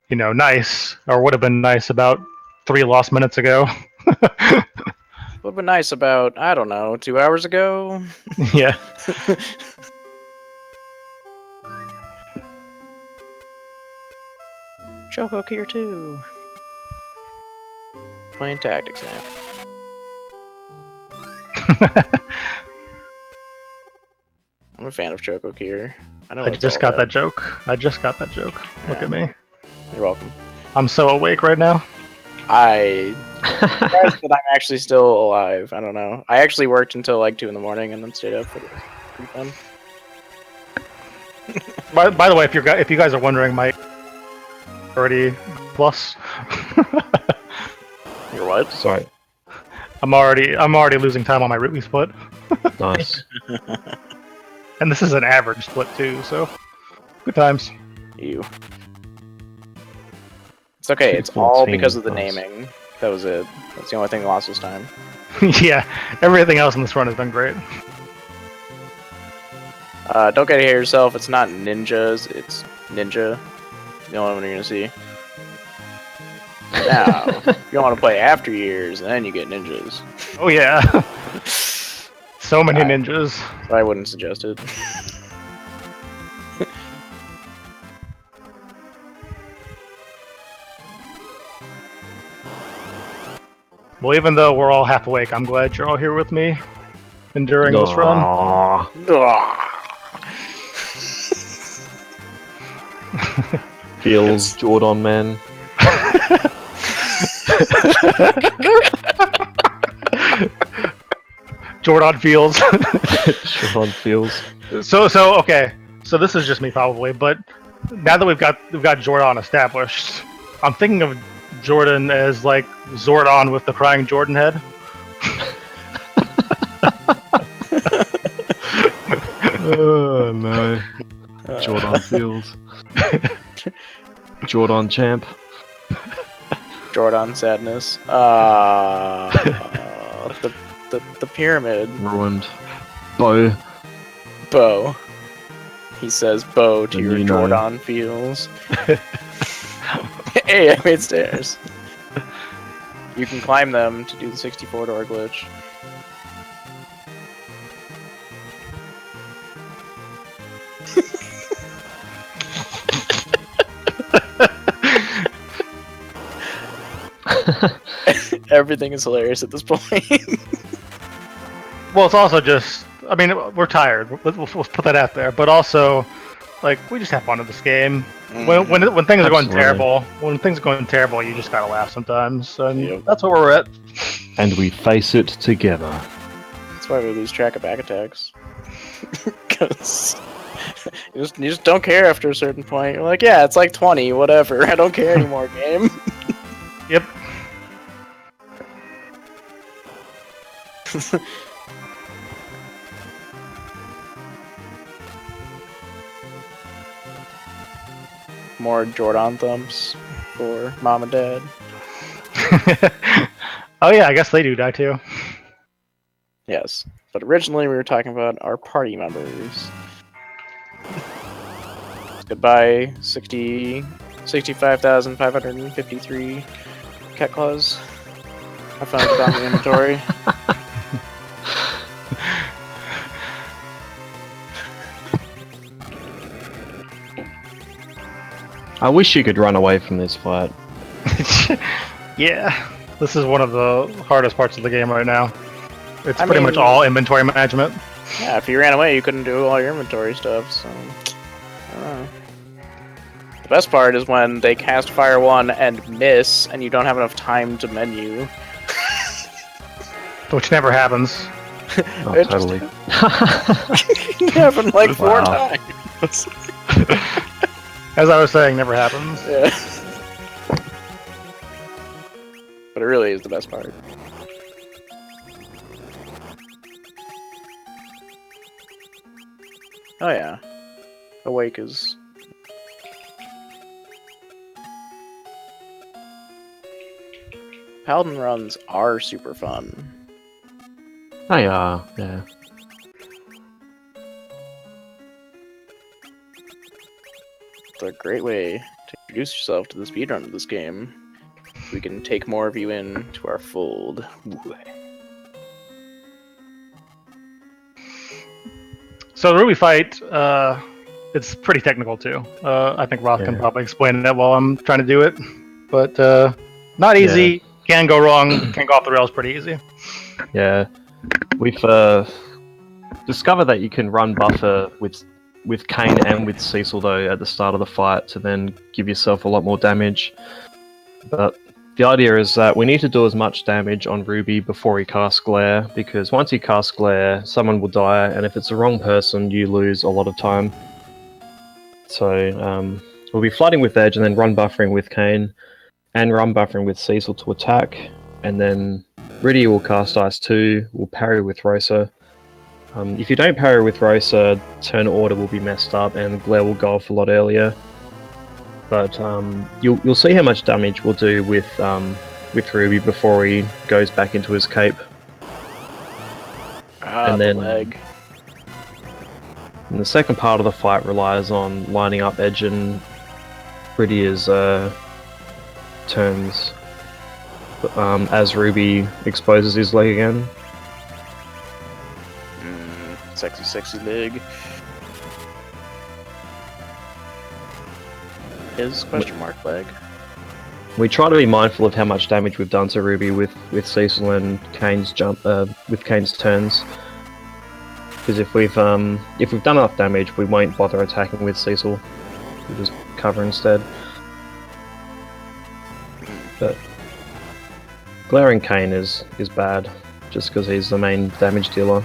nice, or would have been nice about 3 lost minutes ago. Would have been nice about, I don't know, 2 hours ago? Yeah. Chocohook here too. Playing tactics now. I'm a fan of Chocohook here. I know. I just got that joke. Look at me. You're welcome. I'm so awake right now. I'm surprised that I'm actually still alive. I don't know. I actually worked until like 2 in the morning and then stayed up. It was pretty fun. By the way, if you guys are wondering, my already plus. You're what? Sorry. I'm already losing time on my root split. Nice. And this is an average split too, so good times. You. It's okay. It's all because of the naming. That was it. That's the only thing that lost us time. Yeah, everything else in this run has been great. Don't get ahead of yourself. It's not ninjas. It's ninja. The only one you're gonna see. Now, if you want to play After Years, then you get ninjas. Oh yeah. So many ninjas. I wouldn't suggest it. Well, even though we're all half awake, I'm glad you're all here with me, enduring this run. Feels Jordan, man. Jordan feels. Jordan feels. So okay. So this is just me probably, but now that we've got Jordan established, I'm thinking of Jordan as like Zordon with the crying Jordan head. Oh no. Jordan feels. Jordan champ. Jordan sadness. The pyramid. Ruined. Bo. He says Bo to your Jordan feels. Hey, I made stairs. You can climb them to do the 64 door glitch. Everything is hilarious at this point. Well, it's also just, I mean, we're tired. We'll put that out there. But also, like, we just have fun with this game. When things are going terrible, you just gotta laugh sometimes, and that's where we're at. And we face it together. That's why we lose track of back attacks. Because you just don't care after a certain point. You're like, yeah, it's like 20, whatever. I don't care anymore, game. Yep. More Jordan thumps for mom and dad. Oh yeah, I guess they do die too. Yes, but originally we were talking about our party members. Goodbye, 65,553 cat claws. I found it on the inventory. I wish you could run away from this fight. Yeah, this is one of the hardest parts of the game right now. It's pretty much mean, all inventory management. Yeah, if you ran away, you couldn't do all your inventory stuff, so... I don't know. The best part is when they cast Fire 1 and miss, and you don't have enough time to menu. Which never happens. Oh, It totally. It happened like 4 Wow. times. As I was saying, never happens. Yeah. But it really is the best part. Oh yeah. Awake is... Paladin runs are super fun. They are, yeah. It's a great way to introduce yourself to the speedrun of this game. We can take more of you in to our fold. So the Ruby fight, it's pretty technical too. I think Roth can Yeah. probably explain that while I'm trying to do it. But not easy. Can go wrong. Can go off the rails pretty easy. Yeah. We've discovered that you can run buffer with Kane and with Cecil though at the start of the fight to then give yourself a lot more damage. But the idea is that we need to do as much damage on Ruby before he casts Glare, because once he casts Glare, someone will die, and if it's the wrong person, you lose a lot of time. So we'll be flooding with Edge and then run buffering with Kane, and run buffering with Cecil to attack, and then Riddy will cast Ice 2, will parry with Rosa. If you don't parry with Rosa, turn order will be messed up and Glare will go off a lot earlier. But you'll see how much damage we'll do with Ruby before he goes back into his cape. And then leg. And the second part of the fight relies on lining up Edge and Riddy's turns as Ruby exposes his leg again. Sexy, sexy leg. His question mark leg. We try to be mindful of how much damage we've done to Ruby with Cecil and Kane's with Kane's turns. Because if we've done enough damage, we won't bother attacking with Cecil. We'll just cover instead. But glaring Kane is bad, just because he's the main damage dealer.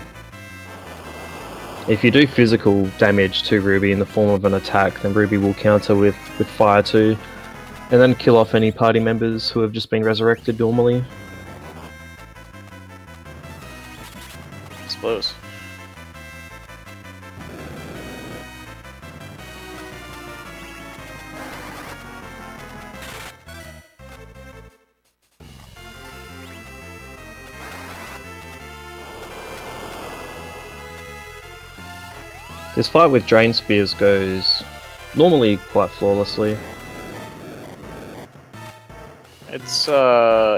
If you do physical damage to Ruby in the form of an attack, then Ruby will counter with Fire 2, and then kill off any party members who have just been resurrected normally. I suppose. This fight with Drain Spears goes normally quite flawlessly. It's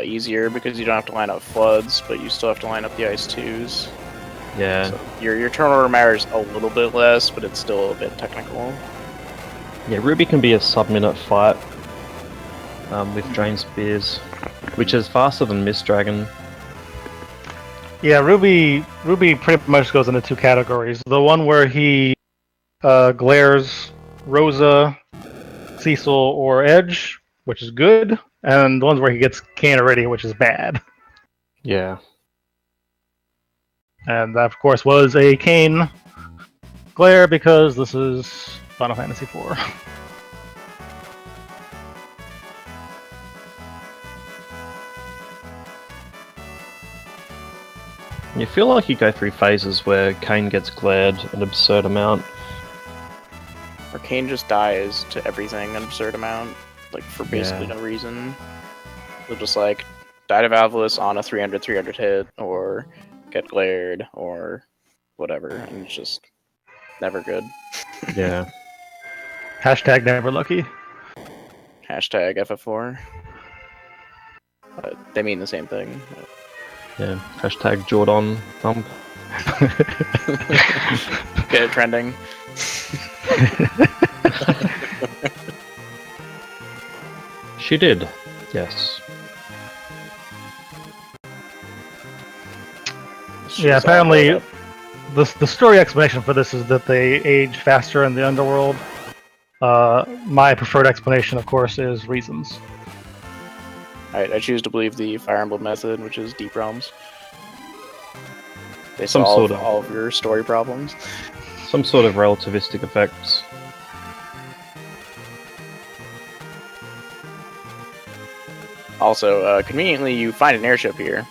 easier because you don't have to line up floods, but you still have to line up the Ice 2s. Yeah. So your turn order matters a little bit less, but it's still a bit technical. Yeah, Ruby can be a sub-minute fight with Drain Spears, which is faster than Mist Dragon. Yeah, Ruby pretty much goes into two categories. The one where he glares Rosa, Cecil, or Edge, which is good, and the ones where he gets Kane already, which is bad. Yeah. And that, of course, was a Kane glare because this is Final Fantasy IV. You feel like you go through phases where Kane gets glared an absurd amount. Or Kane just dies to everything an absurd amount, like for basically no reason. He'll just like die to Valvalus on a 300 hit, or get glared, or whatever, and it's just never good. Yeah. Hashtag never lucky. Hashtag FF4. They mean the same thing. Yeah. Hashtag Jordan thump. Get it trending. She did. Yes. Yeah, apparently the story explanation for this is that they age faster in the underworld. My preferred explanation, of course, is reasons. I choose to believe the Fire Emblem method, which is Deep Realms. They Some solve sort of- all of your story problems. Some sort of relativistic effects. Also, conveniently, you find an airship here.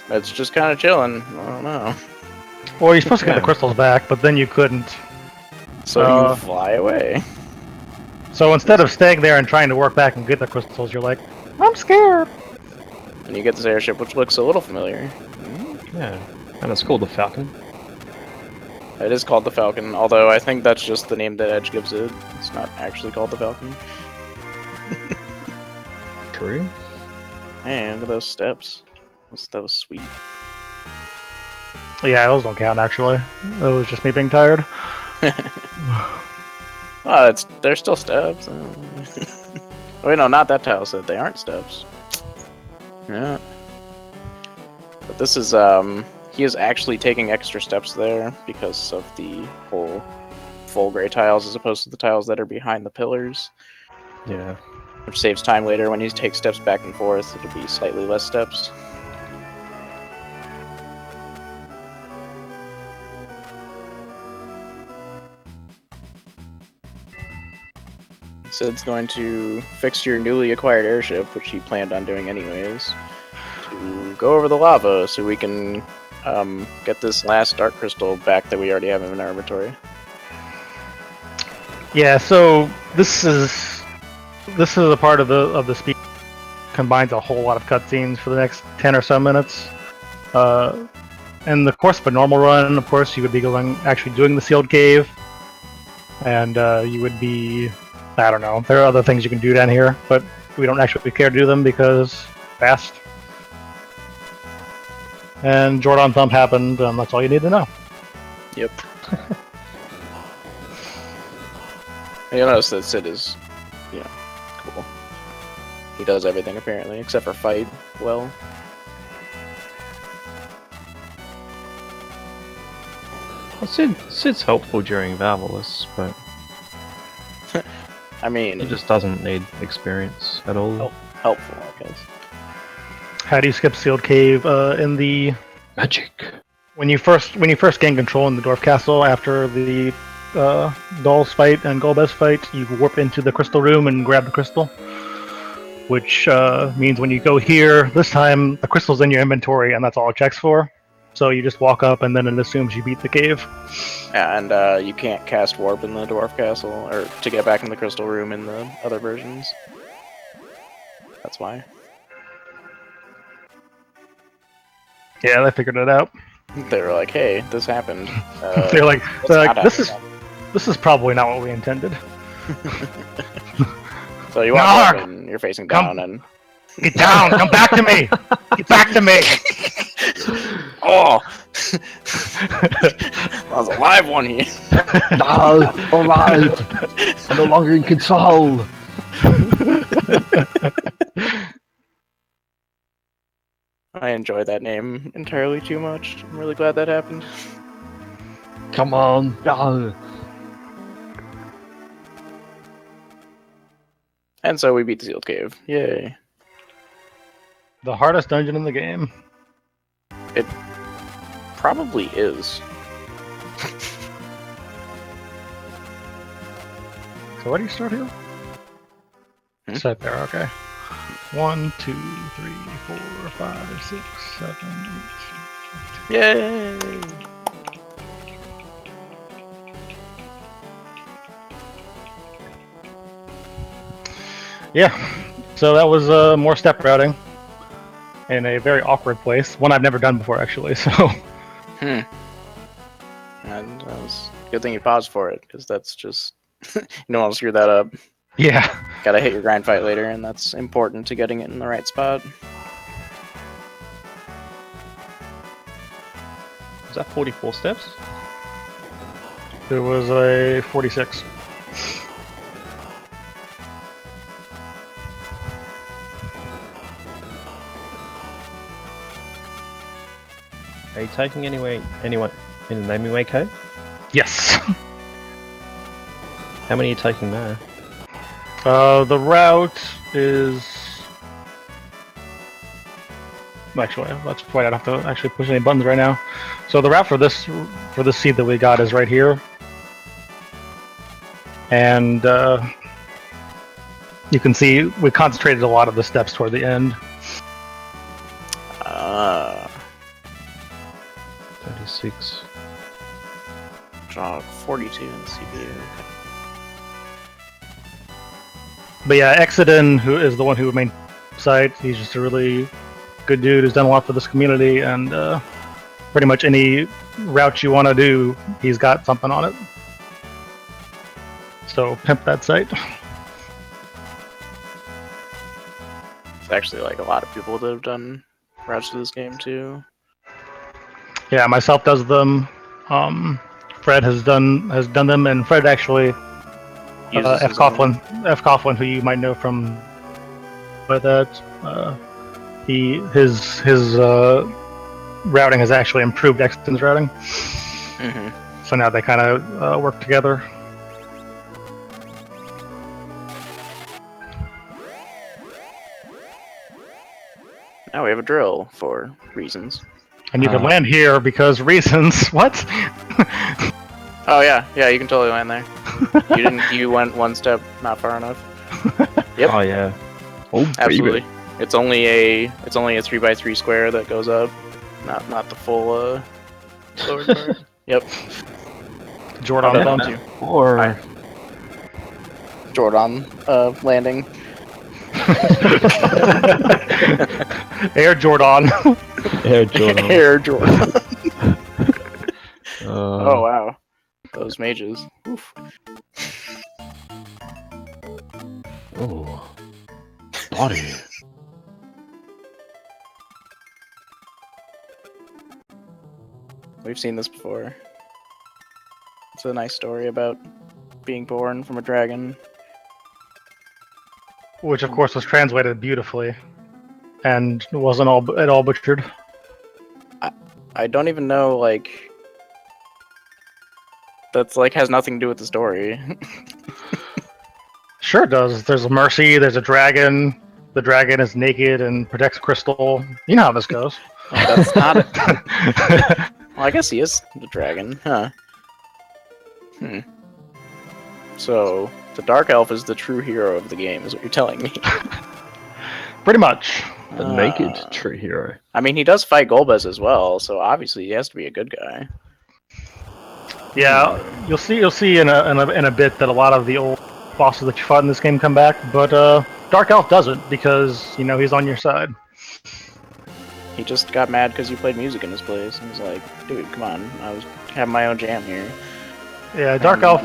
It's just kind of chilling. I don't know. Well, you're supposed to get the Yeah. crystals back, but then you couldn't. So you fly away. So instead of staying there and trying to work back and get the crystals, you're like, I'm scared. And you get this airship, which looks a little familiar. Yeah, and it's called the Falcon. It is called the Falcon, although I think that's just the name that Edge gives it. It's not actually called the Falcon. True. Man, look at those steps. That was sweet. Yeah, those don't count actually. It was just me being tired. Oh, they're still steps. Wait, no, not that tile set. They aren't steps. Yeah. But this is, he is actually taking extra steps there because of the whole full gray tiles as opposed to the tiles that are behind the pillars. Yeah. Which saves time later when you take steps back and forth. It'll be slightly less steps. Sid's going to fix your newly acquired airship, which he planned on doing anyways, to go over the lava so we can get this last dark crystal back that we already have in our inventory. Yeah, so this is a part of the speed combines a whole lot of cutscenes for the next 10 or so minutes. In the course of a normal run, of course, you would be actually doing the sealed cave, and you would be, I don't know, there are other things you can do down here, but we don't actually care to do them because fast. And Jordan Thump happened, and that's all you need to know. Yep. You'll notice that Sid is, cool. He does everything apparently, except for fight well. Well, Sid's helpful during Valorless, but I mean, he just doesn't need experience at all. helpful, I guess. How do you skip sealed cave in the Magic. when you first gain control in the dwarf castle after the Dolls fight and Golbez fight, you warp into the crystal room and grab the crystal, which means when you go here this time the crystal's in your inventory and that's all it checks for. So you just walk up and then it assumes you beat the cave. Yeah, and you can't cast warp in the dwarf castle or to get back in the crystal room in the other versions. That's why. Yeah, they figured it out. They were like, "Hey, this happened." they're like, this happen is probably not what we intended. So you walk up and you're facing down and Get down! Come back to me! Get back to me! oh, that was a live one here. No, alive. I'm no longer in control. I enjoy that name entirely too much. I'm really glad that happened. Come on, go. And so we beat the sealed cave. Yay. The hardest dungeon in the game. It probably is. So where do you start here? It's right there, okay. 1, 2, 3, 4, 5, 6, 7, 8. Yay! Yeah, so that was more step routing in a very awkward place. One I've never done before, actually, so... And that was a good thing you paused for it, because that's just... you don't want to screw that up. Yeah. Gotta hit your grind fight later, and that's important to getting it in the right spot. Was that 44 steps? There was a 46. Are you taking anyone in the naming way code? Yes. How many are you taking there? The route is... Actually, let's point I don't have to actually push any buttons right now. So the route for this seed that we got is right here. And you can see we concentrated a lot of the steps toward the end. 36. Draw 42 in the CPU. But yeah, Exodin, who is the one who made site, he's just a really good dude who's done a lot for this community, and pretty much any route you want to do, he's got something on it. So pimp that site. It's actually like a lot of people that have done routes to this game too. Yeah, myself does them. Fred has done them, and Fred actually Uses F his own. Coughlin, who you might know from, but that his routing has actually improved Exton's routing. Mm-hmm. So now they kind of work together. Now we have a drill for reasons. And you can land here because reasons. What? Oh yeah, you can totally land there. You didn't. You went one step not far enough. Yep. Oh yeah. Oh, Absolutely. baby. It's only a 3x3 square that goes up, not the full lower part. Yep. Jordan. That on you. Or Jordan landing. Air Jordan. Air Jordan. Air Jordan. Oh Oh wow. Those mages. Oof. Oh. Body. We've seen this before. It's a nice story about being born from a dragon. Which of course was translated beautifully, and wasn't at all butchered. I don't even know, like, that's like has nothing to do with the story. Sure it does. There's a mercy. There's a dragon. The dragon is naked and protects Crystal. You know how this goes. That's not it. Well, I guess he is the dragon, huh? So the Dark Elf is the true hero of the game, is what you're telling me. Pretty much. The naked true hero. I mean, he does fight Golbez as well, so obviously he has to be a good guy. Yeah, you'll see in a bit that a lot of the old bosses that you fought in this game come back, but Dark Elf doesn't because he's on your side. He just got mad because you played music in his place, and he's like, "Dude, come on! I was having my own jam here." Yeah, Dark Elf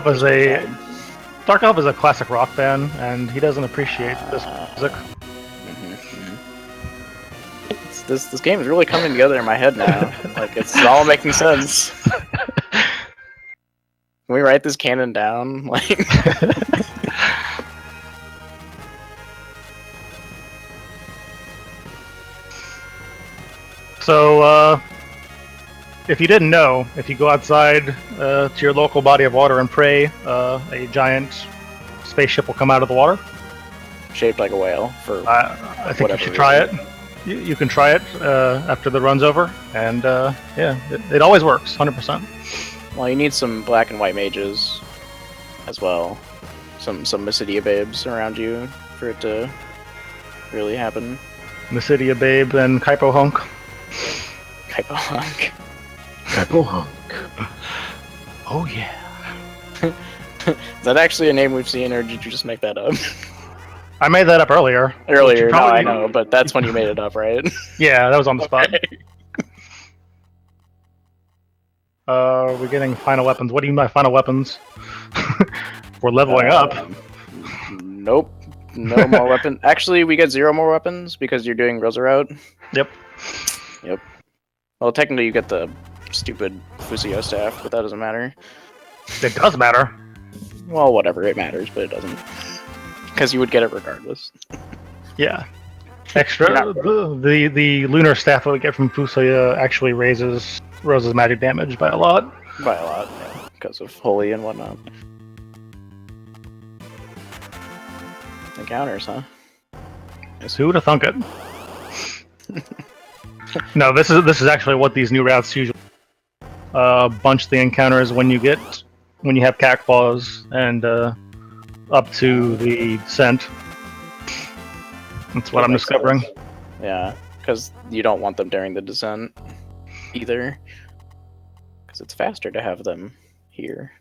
is a classic rock band, and he doesn't appreciate this music. This game is really coming together in my head now. Like, it's all making sense. Can we write this canon down? Like, So, if you didn't know, if you go outside to your local body of water and pray, a giant spaceship will come out of the water. shaped like a whale for I think you whatever should try reason. it. You can try it after the run's over, and yeah, it always works, 100%. Well, you need some black and white mages as well. Some Mysidia babes around you for it to really happen. Mysidia Babe and Kaipo Hunk. Hypo Hunk. Purple hunk. Oh yeah. Is that actually a name we've seen, or did you just make that up? I made that up earlier. Earlier, no, probably- I know, but that's when you made it up, right? Yeah, that was on the spot. Okay. We're getting final weapons. What do you mean by final weapons? We're leveling up. Nope. No more weapons. Actually, we get 0 more weapons because you're doing Rosarout. Yep. Yep. Well, technically you get the stupid Fusio staff, but that doesn't matter. It does matter. Well, whatever, it matters, but it doesn't. Because you would get it regardless. Yeah. Extra. You're not- The lunar staff that we get from Fusoya actually raises Rose's magic damage by a lot. By a lot, yeah, because of Holy and whatnot. Encounters, huh? Who would have thunk it? No, this is actually what these new routes usually bunch the encounters when you have cat claws and up to the descent. That's what I'm Makes discovering. sense. Yeah, because you don't want them during the descent either. Because it's faster to have them here.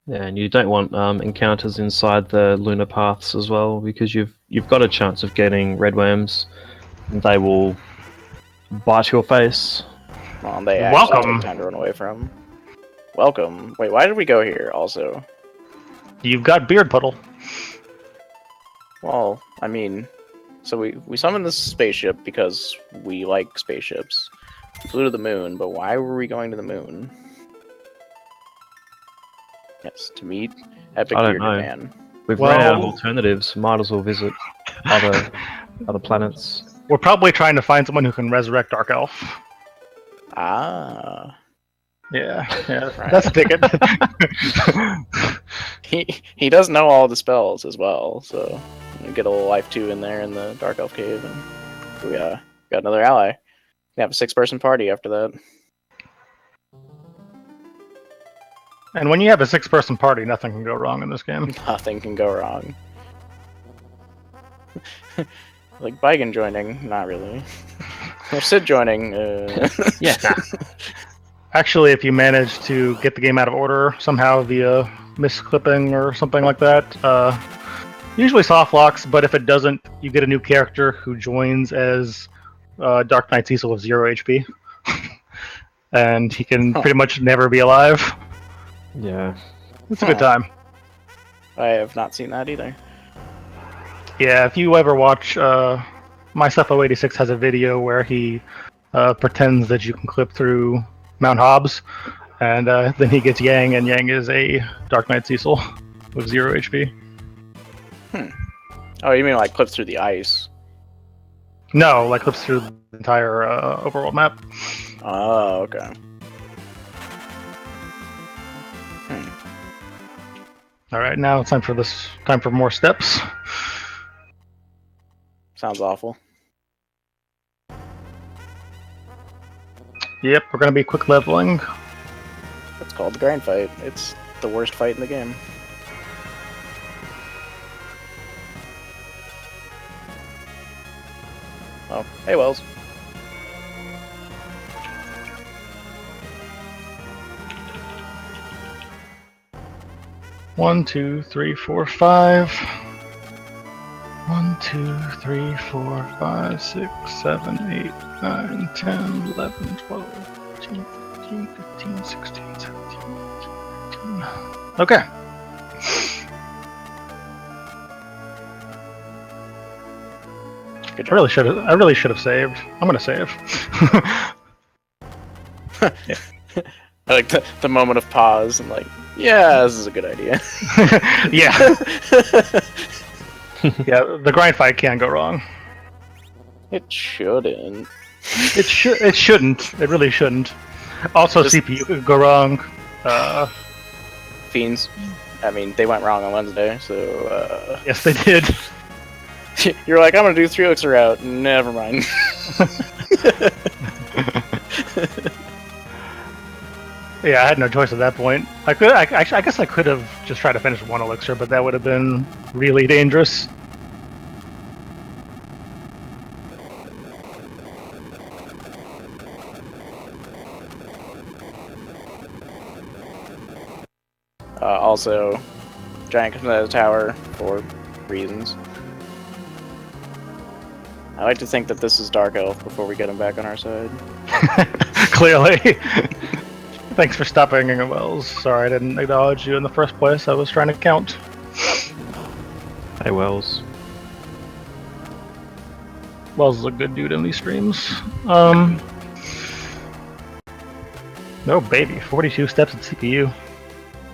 Yeah, and you don't want encounters inside the lunar paths as well, because you've got a chance of getting red worms. They will bite your face. Well, they actually Welcome. take time to run away from. Welcome. Wait, why did we go here? Also, You've got Beard Puddle. well, I mean, so we summoned this spaceship because we like spaceships. We flew to the moon, but why were we going to the moon? Yes, to meet Epic I don't Bearded know. Man. We've run out of Well- alternatives. Might as well visit other planets. We're probably trying to find someone who can resurrect Dark Elf. Ah. Yeah, Right. that's a ticket. He does know all the spells as well, so we get a little life 2 in there in the Dark Elf Cave, and we got another ally. We have a 6-person party after that. And when you have a 6-person party, nothing can go wrong in this game. Nothing can go wrong. Like Bigan joining, not really. Or Sid joining, Yeah. Actually, if you manage to get the game out of order somehow via misclipping or something like that, usually soft locks, but if it doesn't, you get a new character who joins as Dark Knight Cecil with 0 HP. And he can pretty much never be alive. Yeah. It's a good time. I have not seen that either. Yeah, if you ever watch, My Stuff 086 has a video where he pretends that you can clip through Mount Hobbs, and then he gets Yang, and Yang is a Dark Knight Cecil with 0 HP. Oh, you mean like clips through the ice? No, like clips through the entire overworld map. Oh, okay. All right, now it's time for more steps. Sounds awful. Yep, we're gonna be quick leveling. It's called the grind fight. It's the worst fight in the game. Oh, hey Wells. One, 2, 3, 4, 5. 1, 2, 3, 4, 5, 6, 7, 8, 9, 10, 11, 12, 13, 14, 15, 16, 17, 18, 19. Okay. Good I job. really should have saved. I'm gonna save. I like the moment of pause and like, yeah, this is a good idea. Yeah. Yeah, the grind fight can't go wrong. It shouldn't. It shouldn't. It really shouldn't. Also, Just- CPU could go wrong. Fiends. I mean, they went wrong on Wednesday, so Yes, they did. you're like, I'm gonna do 3 Elixir route. Never mind. Yeah, I had no choice at that point. I guess I could have just tried to finish 1 elixir, but that would have been really dangerous. Also, Giant comes out of the tower for reasons. I like to think that this is Dark Elf before we get him back on our side. Clearly. Thanks for stopping, Wells. Sorry I didn't acknowledge you in the first place. I was trying to count. Hey Wells. Wells is a good dude in these streams. No baby, 42 steps at CPU.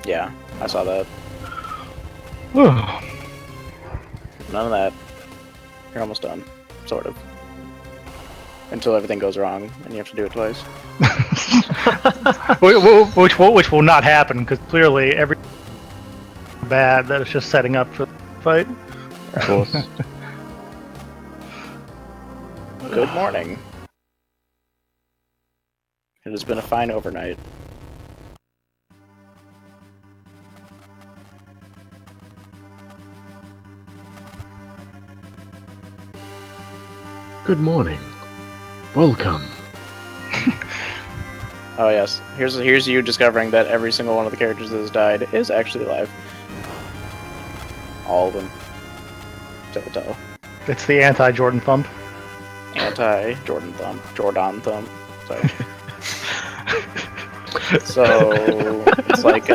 Yeah, I saw that. Whew. None of that. You're almost done. Sort of. Until everything goes wrong, and you have to do it twice. Which will not happen, because clearly every bad that is just setting up for the fight. Of course. Good morning. It has been a fine overnight. Good morning. Welcome. Oh yes, here's you discovering that every single one of the characters that has died is actually alive. All of them. Total. It's the anti-Jordan thump. Anti-Jordan Thump. Jordan Thump. Sorry. So it's like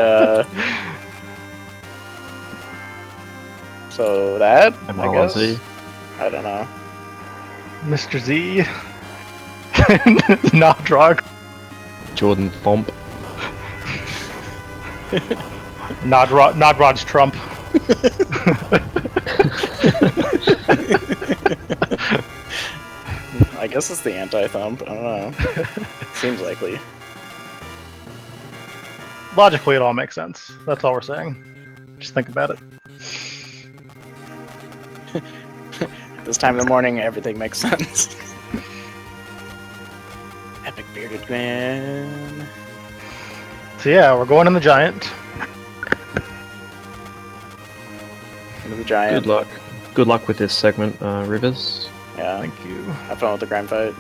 so that I guess. MLZ. I don't know. Mr. Z. Nodrog. Jordan Thomp. Nodrod's Trump. I guess it's the anti-thump. I don't know. Seems likely. Logically, it all makes sense. That's all we're saying. Just think about it. This time in the morning, everything makes sense. Epic bearded man. So yeah, we're going in the giant. Into the giant. Good luck. Good luck with this segment, Rivers. Yeah. Thank you. Have fun with the grind fight.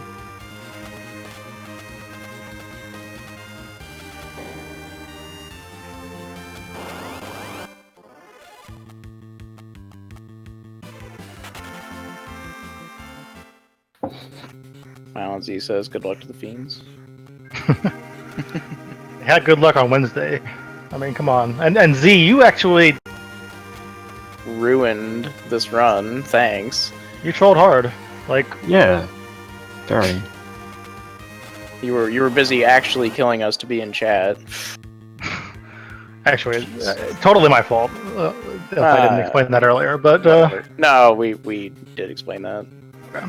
Alan Z says, good luck to the fiends. They had good luck on Wednesday. I mean, come on. And Z, you actually Ruined this run, thanks. you trolled hard. Like, Yeah. Very. You were busy actually killing us to be in chat. actually, totally my fault. If I didn't explain that earlier, but No, we did explain that. Okay.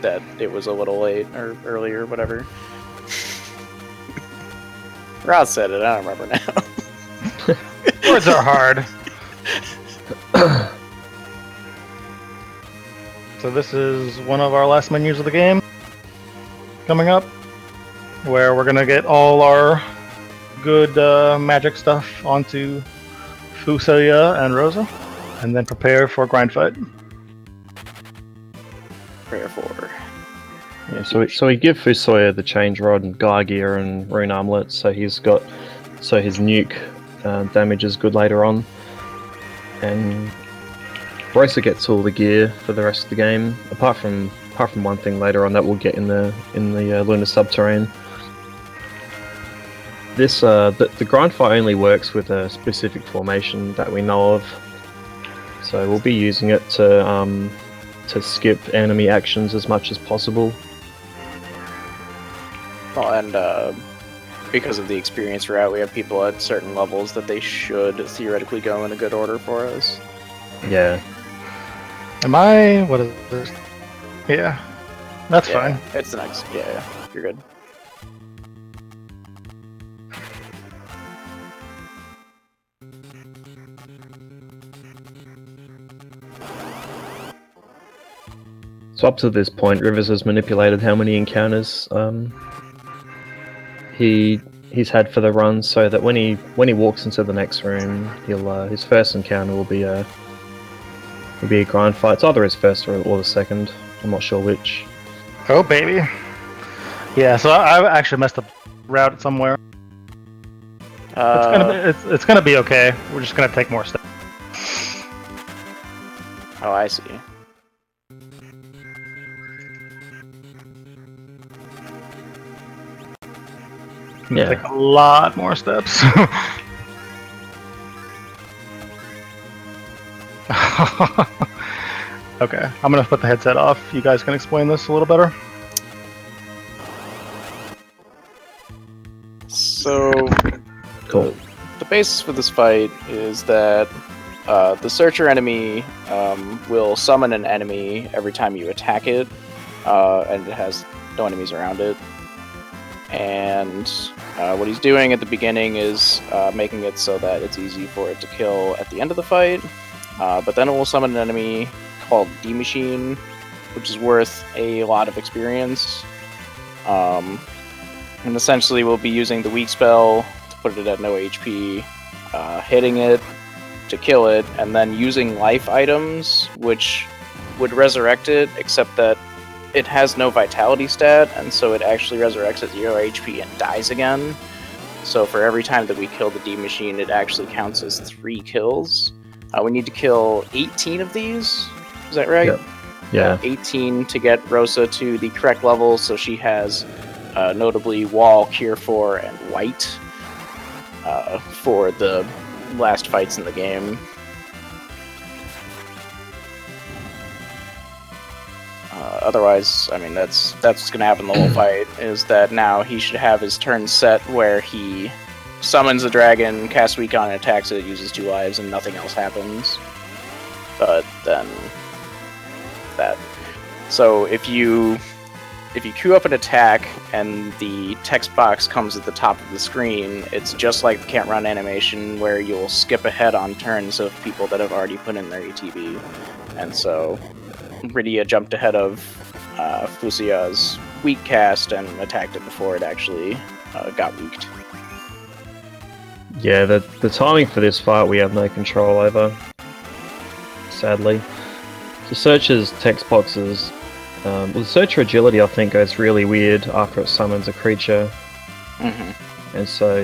That it was a little late or earlier, whatever. Ross said it, I don't remember now. words are hard. So this is one of our last menus of the game coming up, where we're gonna get all our good magic stuff onto Fusoya and Rosa, and then prepare for grind fight. Prayer for. Yeah, so we give Fusoya the change rod and Gaia gear and rune armlet, so his nuke damage is good later on, and Rosa gets all the gear for the rest of the game, apart from one thing later on that we'll get in the lunar subterrane. This the grind fight only works with a specific formation that we know of, so we'll be using it to skip enemy actions as much as possible. Well, and because of the experience route, we have people at certain levels that they should theoretically go in a good order for us. Yeah. What is this? Yeah. That's Yeah, fine. it's the next. Yeah, you're good. So up to this point, Rivers has manipulated how many encounters he's had for the run, so that when he walks into the next room, his first encounter will be a grind fight. It's either his first or the second. I'm not sure which. Oh baby. Yeah. So I actually messed up route somewhere. It's gonna be okay. We're just gonna take more steps. Oh, I see. Yeah. Take a lot more steps. Okay, I'm gonna put the headset off. You guys can explain this a little better. So, Cool. the basis for this fight is that the searcher enemy will summon an enemy every time you attack it, and it has no enemies around it. And what he's doing at the beginning is making it so that it's easy for it to kill at the end of the fight, but then it will summon an enemy called D-Machine, which is worth a lot of experience. And essentially we'll be using the weak spell to put it at no HP, hitting it to kill it, and then using life items, which would resurrect it, except that it has no vitality stat, and so it actually resurrects at 0 HP and dies again. So for every time that we kill the D-Machine, it actually counts as 3 kills. We need to kill 18 of these, is that right? Yep. Yeah. 18 to get Rosa to the correct level, so she has notably Wall, Cure 4, and White for the last fights in the game. Otherwise, I mean, that's what's going to happen the whole fight, is that now he should have his turn set where he summons a dragon, casts Weak on, attacks it, uses 2 lives, and nothing else happens. But then that. So if you queue up an attack and the text box comes at the top of the screen, it's just like the can't run animation where you'll skip ahead on turns of people that have already put in their ETB. And so Rydia jumped ahead of Fusia's weak cast and attacked it before it actually got weaked. Yeah, the timing for this fight we have no control over, sadly. The Searcher's text boxes, the Searcher agility I think goes really weird after it summons a creature. Mm-hmm. And so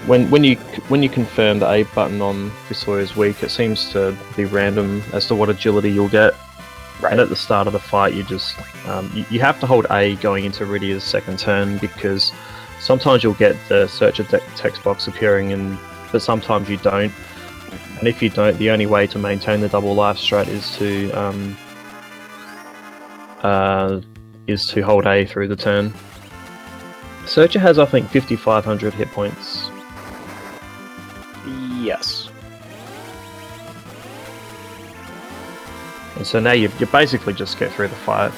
when you confirm the A button on Fusoya is weak, it seems to be random as to what agility you'll get. Right. And at the start of the fight, you just you have to hold A going into Rydia's second turn, because sometimes you'll get the Searcher text box appearing, but sometimes you don't. And if you don't, the only way to maintain the double life strat is to hold A through the turn. Searcher has, I think, 5,500 hit points. Yes. And so now you basically just get through the fight.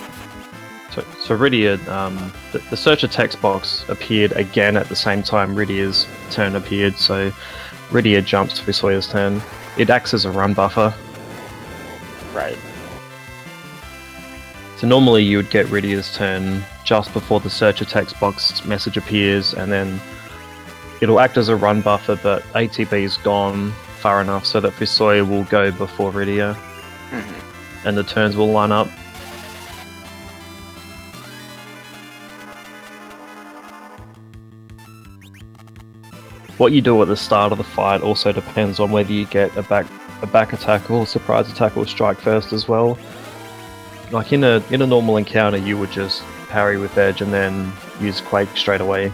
So Rydia, the Searcher text box appeared again at the same time Rydia's turn appeared, so Rydia jumps to Fusoya's turn. It acts as a run buffer. Right. So normally you would get Rydia's turn just before the Searcher text box message appears, and then it'll act as a run buffer, but ATB is gone far enough so that Fusoya will go before Rydia, and the turns will line up. What you do at the start of the fight also depends on whether you get a back attack or surprise attack or strike first as well. Like in a normal encounter, you would just parry with edge and then use Quake straight away.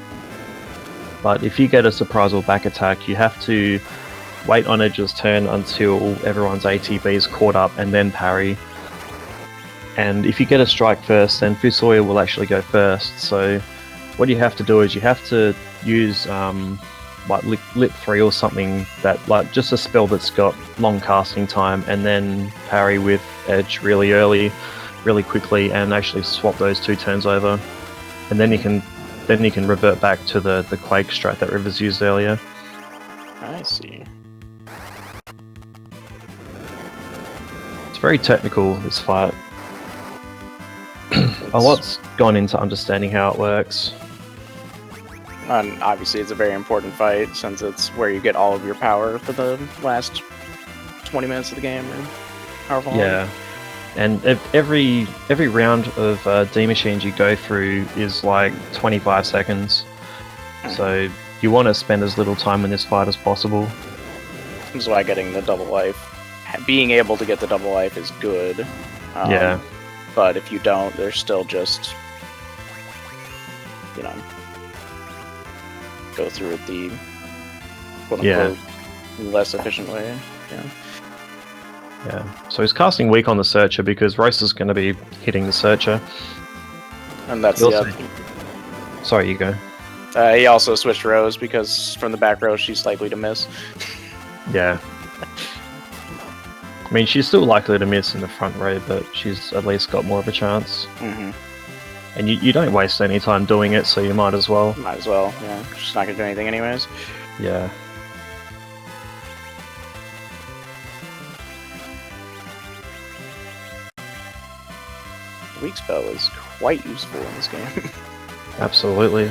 But if you get a surprise or back attack, you have to wait on Edge's turn until everyone's ATB is caught up and then parry. And if you get a strike first, then Fusoya will actually go first. So what you have to do is you have to use like Lit 3 or something, that like just a spell that's got long casting time, and then parry with Edge really early, really quickly, and actually swap those 2 turns over. And then you can revert back to the Quake strat that Rivers used earlier. I see. It's very technical, this fight. A lot's gone into understanding how it works. And obviously it's a very important fight, since it's where you get all of your power for the last 20 minutes of the game, or however long. Yeah. And every round of D machines you go through is like 25 seconds. So you want to spend as little time in this fight as possible. That's why getting the double life, being able to get the double life is good. Yeah. But if you don't, there's still just, you know, go through it the quote-unquote less efficient way. Yeah. Yeah. So he's casting weak on the Searcher because Royce is going to be hitting the Searcher. And that's He the also- other. Sorry, you go. He also switched rows because from the back row she's likely to miss. Yeah. I mean, she's still likely to miss in the front row, but she's at least got more of a chance. Mm-hmm. And you don't waste any time doing it, so you might as well. Might as well, yeah. She's not gonna do anything anyways. Yeah. The weak spell is quite useful in this game. Absolutely.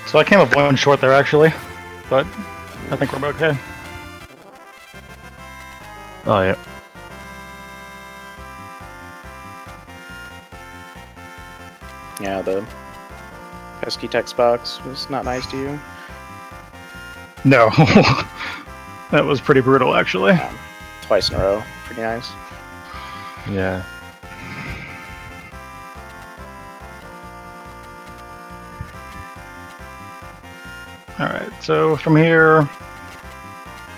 So I came up 1 short there actually, but I think we're okay. Oh, yeah. Yeah, the pesky text box was not nice to you. No. That was pretty brutal actually. Twice in a row. Pretty nice. Yeah. Alright, so from here,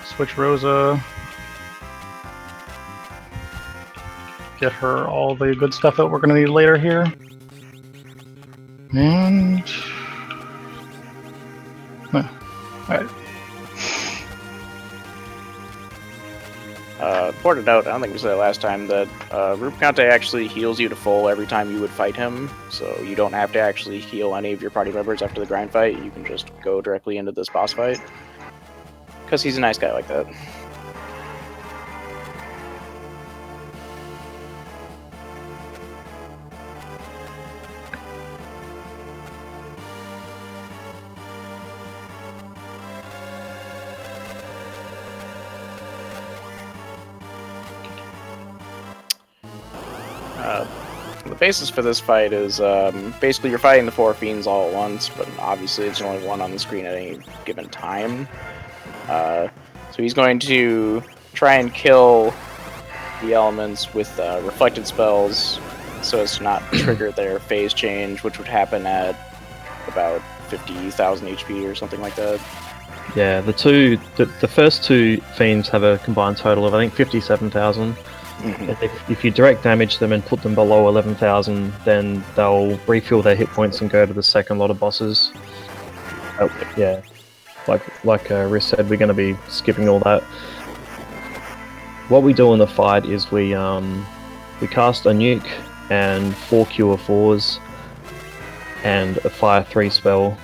switch Rosa. Get her all the good stuff that we're going to need later here. And... Alright. Important note, I don't think we said it last time, that Riversmccown actually heals you to full every time you would fight him, so you don't have to actually heal any of your party members after the grind fight. You can just go directly into this boss fight. Because he's a nice guy like that. The basis for this fight is basically you're fighting the 4 fiends all at once, but obviously it's only one on the screen at any given time. So he's going to try and kill the elements with reflected spells so as to not trigger their phase change, which would happen at about 50,000 HP or something like that. Yeah, the first 2 fiends have a combined total of I think 57,000. Mm-hmm. If you direct damage them and put them below 11,000, then they'll refill their hit points and go to the second lot of bosses. Yeah, like Riz said, we're going to be skipping all that. What we do in the fight is we cast a nuke and 4 cure 4s and a fire 3 spell.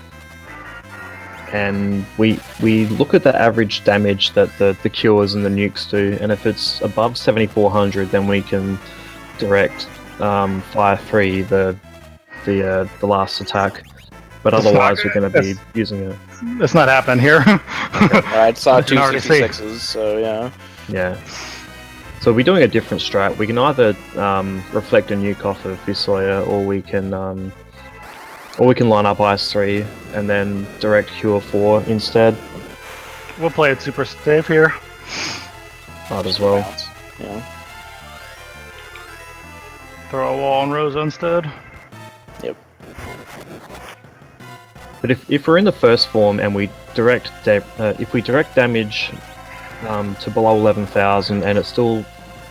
And we look at the average damage that the cures and the nukes do, and if it's above 7,400, then we can direct fire 3 the last attack. But otherwise, we're going to be using it. It's not happening here. I saw You can 2 already see. 66s, so yeah. Yeah. So we're doing a different strat. We can either reflect a nuke off of Visoya, or we can line up Ice 3 and then direct Cure 4 instead. We'll play it super safe here. Might as well. Yeah. Throw a wall on Rosa instead. Yep. But if we're in the first form and we direct if we direct damage to below 11,000 and it's still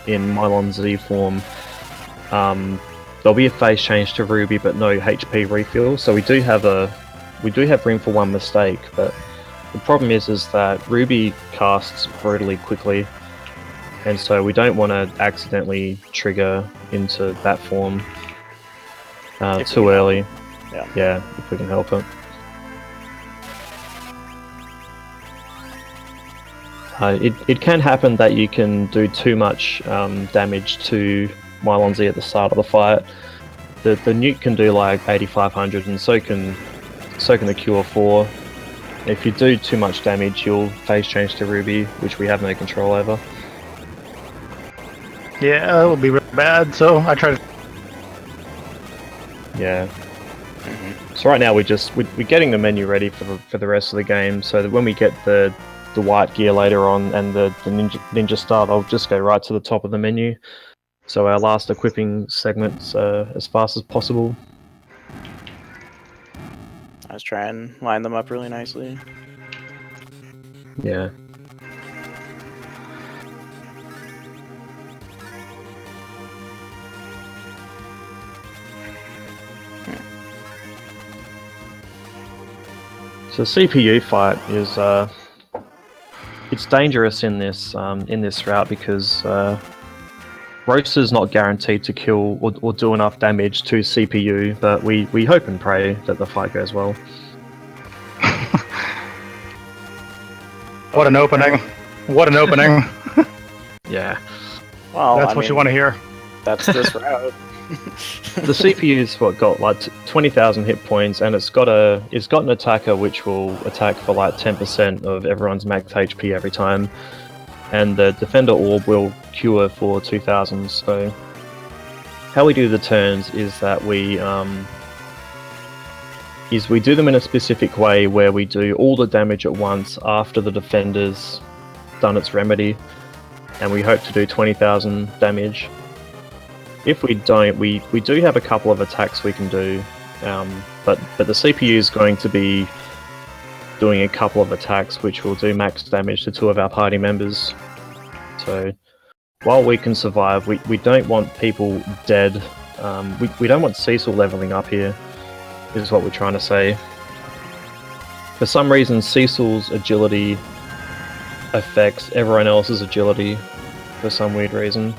in Mylon Z form, there'll be a phase change to Ruby, but no HP refill. So we do have room for one mistake, but the problem is that Ruby casts brutally quickly, and so we don't want to accidentally trigger into that form too early. Yeah, if we can help it. It can happen that you can do too much damage to Mylon Z at the start of the fight. The nuke can do like 8,500, and so can the Cure 4. If you do too much damage, you'll phase change to Ruby, which we have no control over. Yeah, that would be really bad, so I try to... Yeah. So right now we're getting the menu ready for the rest of the game, so that when we get the white gear later on and the ninja start, I'll just go right to the top of the menu. So our last equipping segment's as fast as possible. I was trying to line them up really nicely. Yeah. So CPU fight is it's dangerous in this route because Roaster's not guaranteed to kill or do enough damage to CPU, but we hope and pray that the fight goes well. What an opening. What an opening. Yeah. Well, That's what you want to hear. That's this route. The CPU's got like 20,000 hit points, and it's got an attacker which will attack for like 10% of everyone's max HP every time, and the defender orb will cure for 2,000. So how we do the turns is that we do them in a specific way where we do all the damage at once after the defender's done its remedy, and we hope to do 20,000 damage. If we don't, we do have a couple of attacks we can do, but the CPU is going to be doing a couple of attacks which will do max damage to 2 of our party members. So while we can survive, we don't want people dead. We don't want Cecil leveling up here, is what we're trying to say. For some reason, Cecil's agility affects everyone else's agility for some weird reason.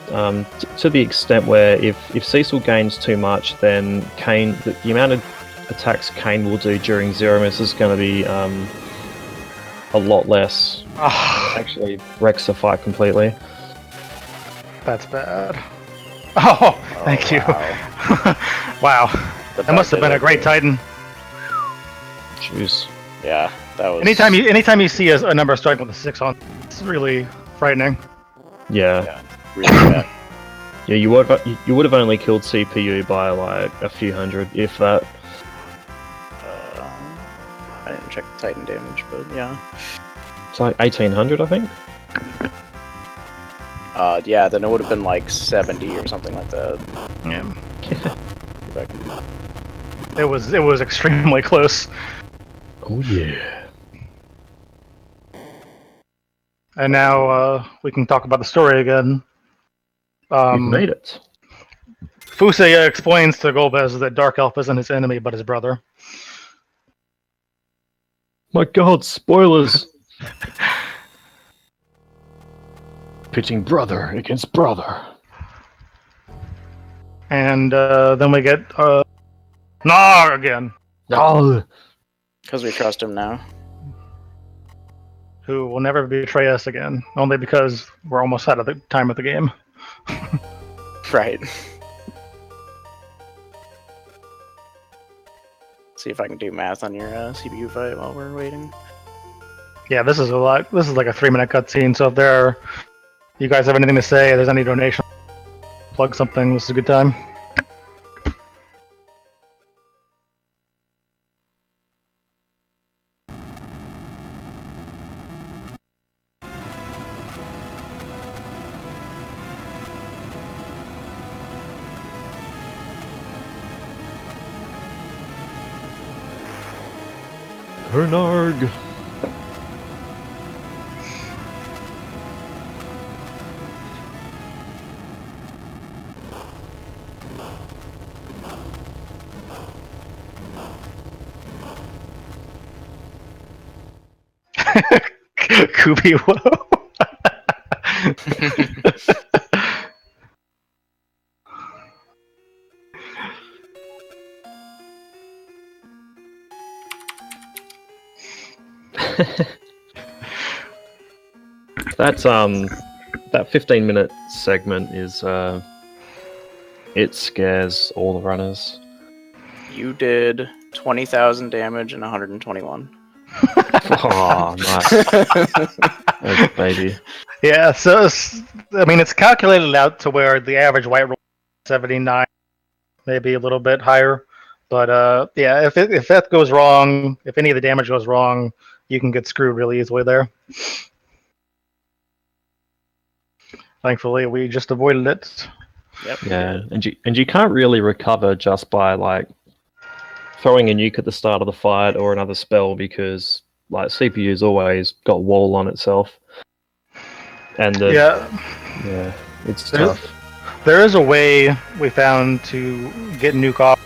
To the extent where if Cecil gains too much, then Kane, the amount of attacks Kane will do during zero miss is going to be a lot less. Actually wrecks the fight completely. That's bad. Oh, thank you. Wow. That must have been a great Titan. Jeez. Yeah, that was. Anytime you see a number starting with a 6 on, it's really frightening. Yeah. Really bad. Yeah, you would have only killed CPU by like a few hundred, if that. I didn't check the Titan damage, but yeah. It's like 1800, I think. Yeah, then it would have been like 70 or something like that. Yeah. If I can- It was extremely close. Oh yeah. And now we can talk about the story again. You've made it. Fusei explains to Golbez that Dark Elf isn't his enemy, but his brother. My God, spoilers! Pitting brother against brother. And then we get Nar again, Oh, Because we trust him now. who will never betray us again, only because we're almost out of the time of the game. Right. See if I can do math on your CPU fight while we're waiting. Yeah, this is like a 3-minute cutscene. So if you guys have anything to say, if there's any donation, plug something. This is a good time. Hernarg. Kubi Woe. That's that 15-minute segment is it scares all the runners. You did 20,000 damage and 121. Oh, nice. Oh, baby. Yeah, so it's calculated out to where the average white roll is 79, maybe a little bit higher. But yeah, if that goes wrong, if any of the damage goes wrong, you can get screwed really easily there. Thankfully, we just avoided it. Yep. Yeah, and you can't really recover just by like throwing a nuke at the start of the fight or another spell, because like CPU's always got wall on itself. And yeah, it's tough. There is a way we found to get nuke off.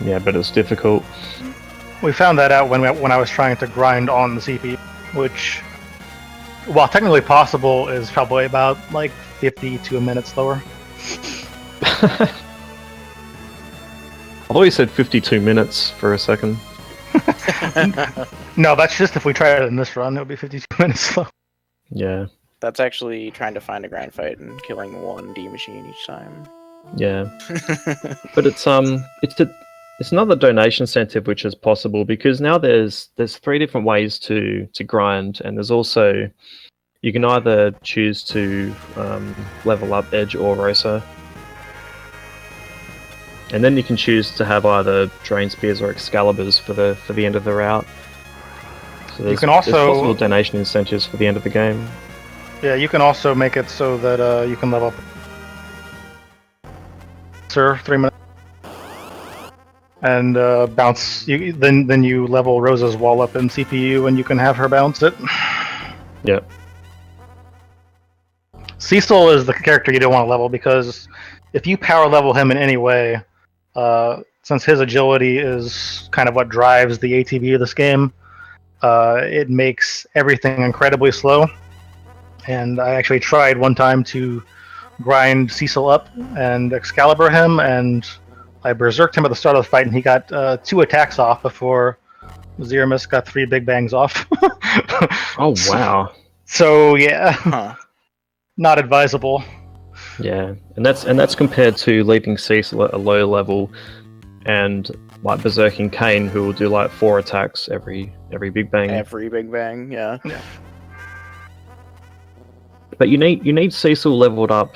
Yeah, but it's difficult. We found that out when I was trying to grind on the CPU, which, while technically possible, is probably about like 50 to a minute slower. I thought you said 52 minutes for a second. No, that's just if we try it in this run, it'll be 52 minutes slow. Yeah, That's actually trying to find a grind fight and killing one D machine each time. yeah. But it's another donation incentive which is possible, because now there's 3 different ways to grind, and there's also, you can either choose to level up Edge or Rosa, and then you can choose to have either Drain Spears or Excaliburs for the end of the route. So there's possible donation incentives for the end of the game. Yeah, you can also make it so that you can level up. bouncer 3 minutes, and bounce. Then you level Rosa's wall up in CPU, and you can have her bounce it. Yep. Cecil is the character you don't want to level because if you power level him in any way, since his agility is kind of what drives the ATB of this game, it makes everything incredibly slow. And I actually tried one time to grind Cecil up and Excalibur him, and I berserked him at the start of the fight, and he got 2 attacks off before Zeramis got 3 big bangs off. Oh wow. So yeah, Huh. not advisable. Yeah, and that's compared to leaving Cecil at a low level, and like berserking Kane, who will do like 4 attacks every big bang. Every big bang, yeah. But you need Cecil leveled up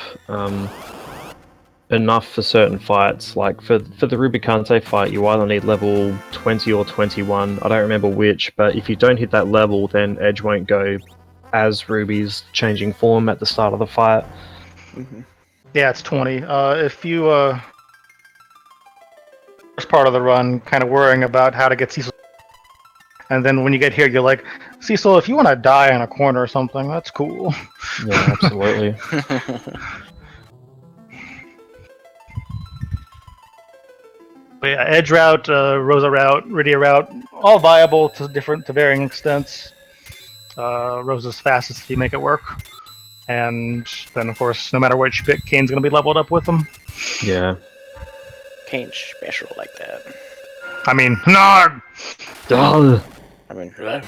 enough for certain fights. Like for the Rubicante fight, you either need level 20 or 21. I don't remember which, but if you don't hit that level, then Edge won't go as Ruby's changing form at the start of the fight. Mm-hmm. Yeah, it's 20. If you first part of the run, kind of worrying about how to get Cecil, and then when you get here, you're like, Cecil, if you want to die in a corner or something, that's cool. Yeah, absolutely. But yeah, Edge route, Rosa route, Rydia route, all viable to varying extents. Rosa's fastest if you make it work. And then, of course, no matter what you pick, Kane's going to be leveled up with them. Yeah. Kane's special like that. I mean, no! Duh. I mean, Yeah.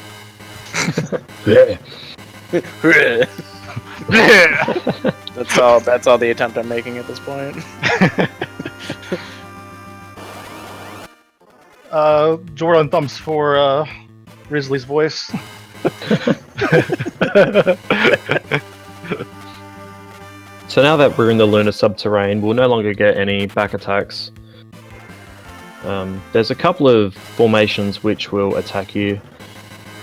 that's all the attempt I'm making at this point. Jordan thumps for Grizzly's voice. So now that we're in the lunar subterrane, we'll no longer get any back attacks. There's a couple of formations which will attack you,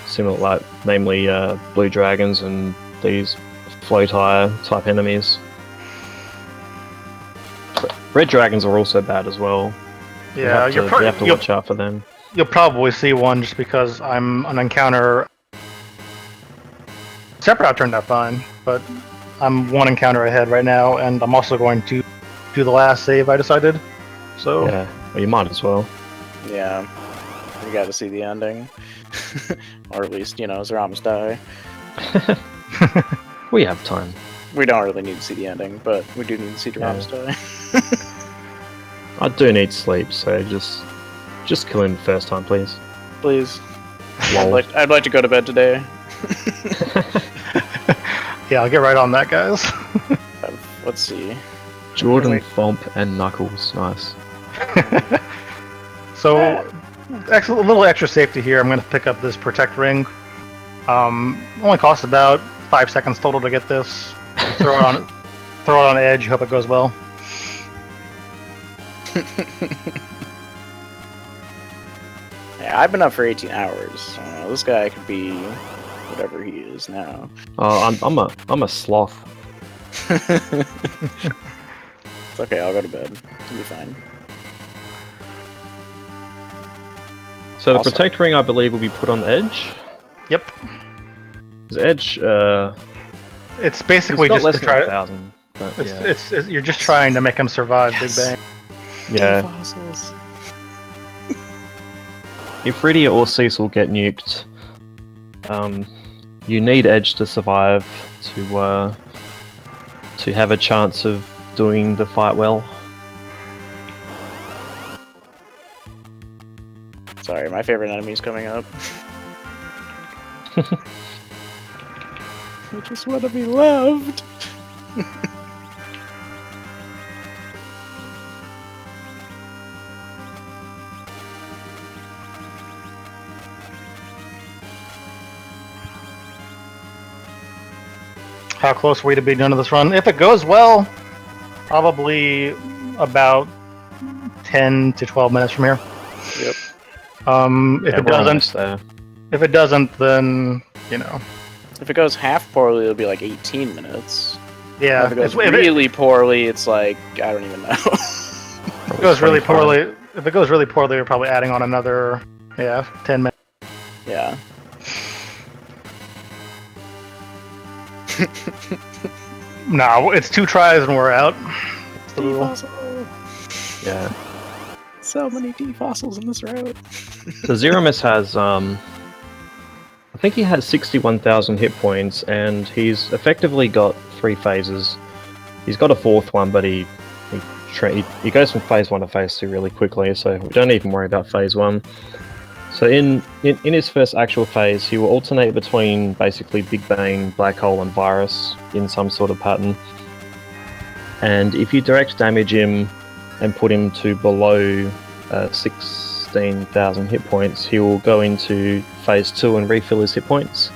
similar, like namely blue dragons and these floaty type enemies. Red dragons are also bad as well. Yeah, you have to watch out for them. You'll probably see one just because I'm an encounter. Separate turned out fine, but I'm 1 encounter ahead right now, and I'm also going to do the last save I decided. So Yeah, well, you might as well. Yeah, you got to see the ending, or at least Zeramis die. We have time. We don't really need to see the ending, but we do need to see Zeramis die. I do need sleep, so just kill him the first time, please. Please. Lol. I'd like to go to bed today. yeah, I'll get right on that, guys. Let's see. Jordan, Wait. Thomp, and Knuckles. Nice. So, a little extra safety here. I'm going to pick up this protect ring. Only costs about 5 seconds total to get this. Throw it on Edge. Hope it goes well. Yeah, I've been up for 18 hours. This guy could be whatever he is now. Oh, I'm a sloth. It's okay, I'll go to bed. It'll be fine. So the Also- protect ring, I believe, will be put on Edge. Yep. 'Cause Edge, It's he's basically got just less to than try. 1,000. But yeah. You're just trying to make him survive Yes. Big Bang. Yeah. Fossils. If Rydia or Cecil get nuked, you need Edge to survive to have a chance of doing the fight well. Sorry, my favorite enemy's coming up. I just want to be loved. How close are we to being done to this run? If it goes well, probably about 10 to 12 minutes from here. Yep. If Yeah, it we're doesn't, almost there. if it doesn't, then If it goes half poorly, it'll be like 18 minutes. yeah. If it goes if it- really poorly, it's like, I don't even know. it goes really poorly, we're probably adding on another 10 minutes. Yeah. No, it's 2 tries and we're out. That's the rule. Yeah. So many D-fossils in this route. So Zeramis has, I think he has 61,000 hit points, and he's effectively got 3 phases. He's got a 4th one, but he goes from phase 1 to phase 2 really quickly, so we don't even worry about phase 1. So in his first actual phase, he will alternate between basically Big Bang, Black Hole, and Virus in some sort of pattern. And if you direct damage him and put him to below 16,000 hit points, he will go into phase 2 and refill his hit points.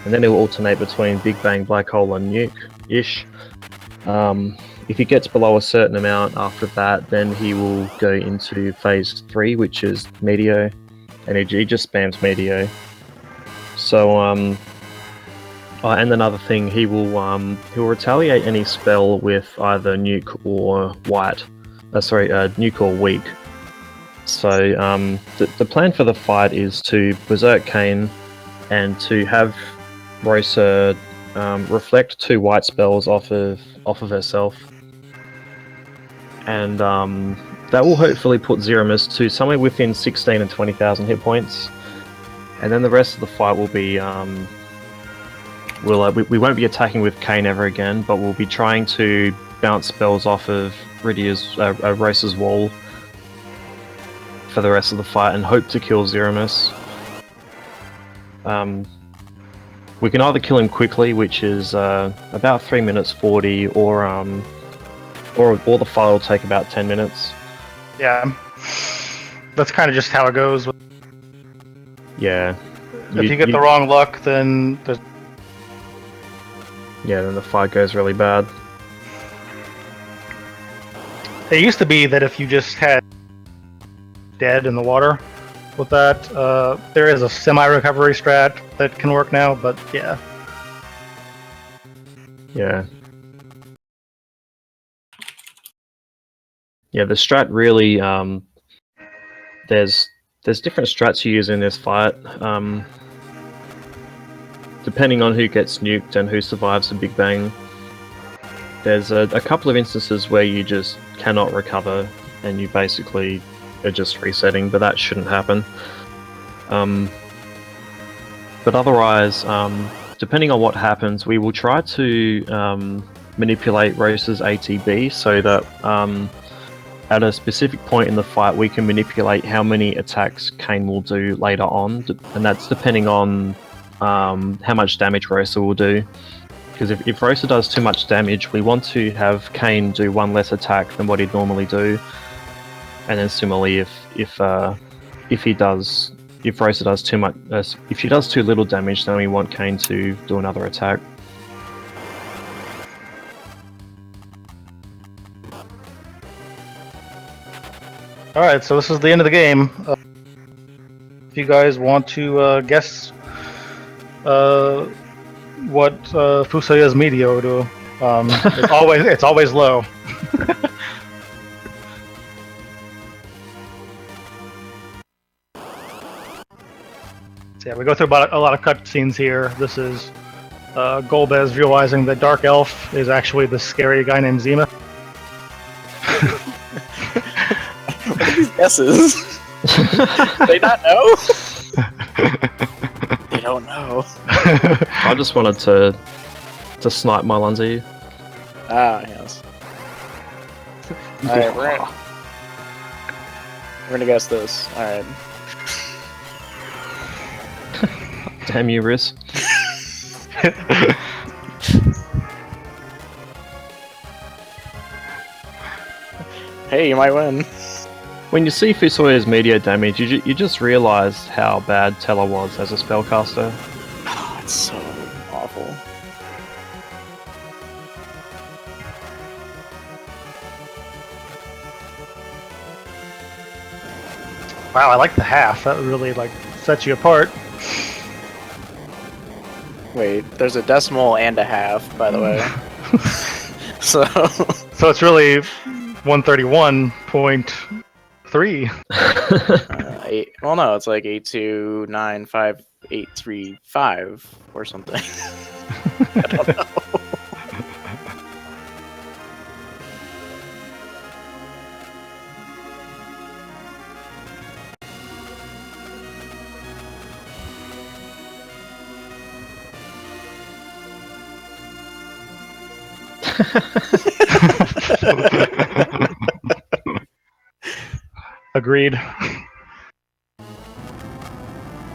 And then he will alternate between Big Bang, Black Hole, and Nuke-ish. If he gets below a certain amount after that, then he will go into phase 3, which is Meteor, and he just spams Meteor. So, and another thing, he will retaliate any spell with either Nuke or White. Nuke or Weak. So, the plan for the fight is to Berserk Kane and to have Rosa reflect 2 white spells off of herself. And that will hopefully put Zeramis to somewhere within 16 and 20,000 hit points. And then the rest of the fight will be we won't be attacking with Kane ever again, but we'll be trying to bounce spells off of Rosa's wall for the rest of the fight and hope to kill Zeramis. We can either kill him quickly, which is about 3 minutes 40, or the fight will take about 10 minutes. Yeah, that's kind of just how it goes. Yeah. If you get the wrong luck, then there's... Yeah, then the fight goes really bad. It used to be that if you just had dead in the water with that, there is a semi-recovery strat that can work now, but yeah. Yeah. Yeah, the strat really, there's different strats you use in this fight, depending on who gets nuked and who survives the Big Bang. There's a couple of instances where you just cannot recover and you basically are just resetting, but that shouldn't happen. But otherwise, depending on what happens, we will try to manipulate Rosa's ATB so that at a specific point in the fight we can manipulate how many attacks Kane will do later on, and that's depending on how much damage Rosa will do. Because if Rosa does too much damage, we want to have Kane do 1 less attack than what he'd normally do. And then similarly, if Rosa does too much, if she does too little damage, then we want Kane to do another attack. All right, so this is the end of the game. If you guys want to guess what Fusoya's Meteor do, it's always low. So yeah, we go through a lot of cutscenes here. This is Golbez realizing that Dark Elf is actually the scary guy named Zima. What are these guesses? They not know? They don't know. I just wanted to snipe my ones at you. Ah, yes. Alright, we're gonna guess this. Alright. Damn you, Riz. Hey, you might win. When you see Fusoya's Meteor damage, you just realize how bad Teller was as a spellcaster. Oh, it's so awful. Wow, I like the half. That really sets you apart. Wait, there's a decimal and a half, by the way. So it's really 131.3. Well, no, it's like 8295835 or something. I don't know. Agreed.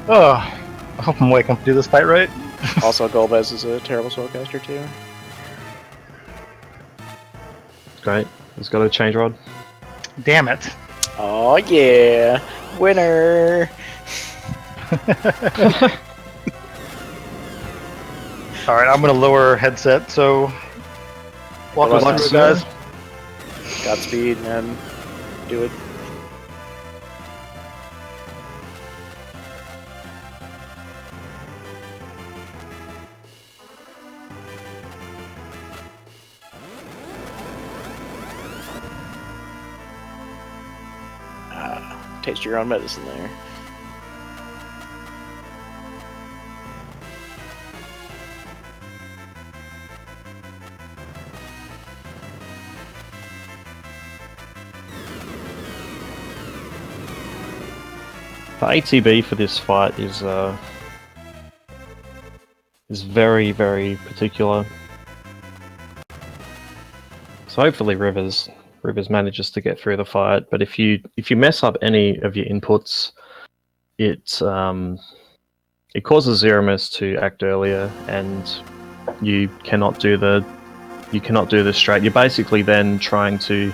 Oh, I hope I'm waking up to do this fight right. Also, Golbez is a terrible spellcaster too. Great. He's got a change rod. Damn it. Oh yeah, winner! Alright, I'm gonna lower headset, so walk us luck, through it, guys. Godspeed, and do it. Taste your own medicine there. The ATB for this fight is very, very particular. So hopefully Rivers manages to get through the fight, but if you mess up any of your inputs, it causes Zeramis to act earlier, and you cannot do the straight. You're basically then trying to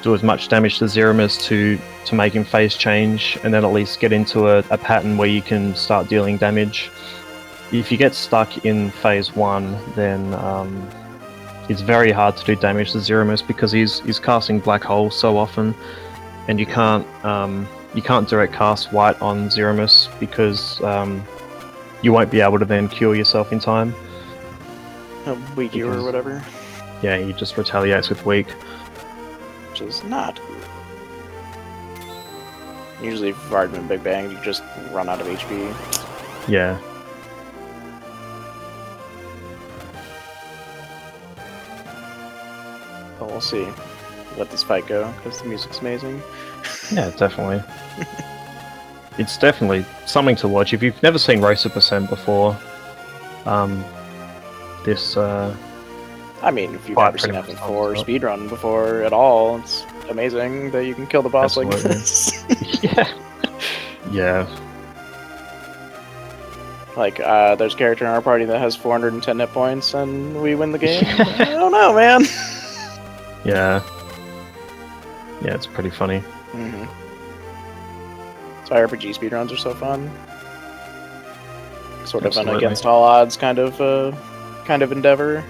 do as much damage to Zeramis to make him phase change, and then at least get into a pattern where you can start dealing damage. If you get stuck in phase 1, then it's very hard to do damage to Zeramis because he's casting Black Hole so often, and you can't direct cast White on Zeramis because you won't be able to then cure yourself in time. Weak you or whatever. Yeah, he just retaliates with weak. Which is not good. Usually for Vardman Big Bang, you just run out of HP. Yeah. But we'll see. Let this fight go, because the music's amazing. Yeah, definitely. It's definitely something to watch. If you've never seen Rosa Percent before, this... I mean, if you've never seen F4 speedrun before at all, it's amazing that you can kill the boss like this. Yeah. Yeah. Like, there's a character in our party that has 410 hit points, and we win the game. I don't know, man. Yeah. Yeah, it's pretty funny. Mm-hmm. That's why RPG speedruns are so fun. Sort of an against all odds kind of endeavor.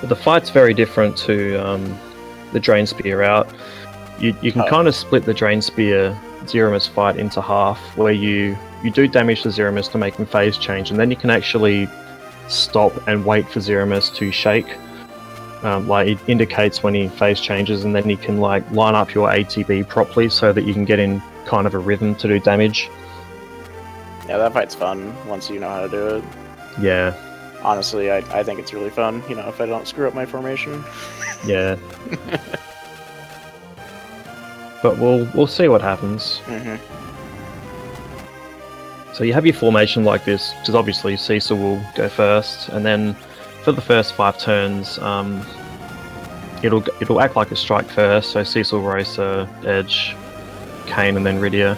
But the fight's very different to the Drain Spear out. You can kind of split the Drain Spear Zeramis fight into half, where you do damage to Zeramis to make him phase change, and then you can actually stop and wait for Zeramis to shake. Like, it indicates when he phase changes, and then you can like line up your ATB properly so that you can get in kind of a rhythm to do damage. Yeah, that fight's fun once you know how to do it. Yeah. Honestly, I think it's really fun, you know, if I don't screw up my formation. Yeah. But we'll see what happens. Mm-hmm. So you have your formation like this, because obviously Cecil will go first, and then for the first 5 turns, it'll act like a strike first. So Cecil, Rosa, Edge, Kane, and then Rydia.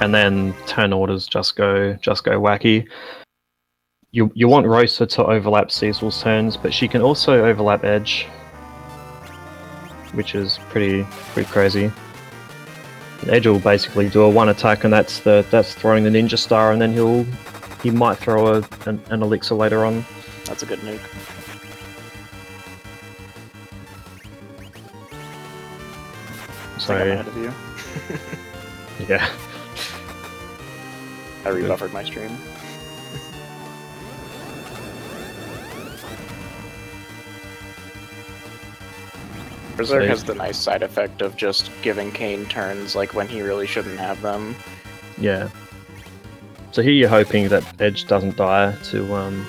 And then turn orders just go wacky. You want Rosa to overlap Cecil's turns, but she can also overlap Edge, which is pretty crazy. And Edge will basically do a 1 attack, and that's throwing the Ninja Star, and then he might throw an Elixir later on. That's a good nuke. I think I'm ahead of you. Yeah. I rebuffered my stream. Berserk has the nice side effect of just giving Kane turns like when he really shouldn't have them. Yeah. So here you're hoping that Edge doesn't die to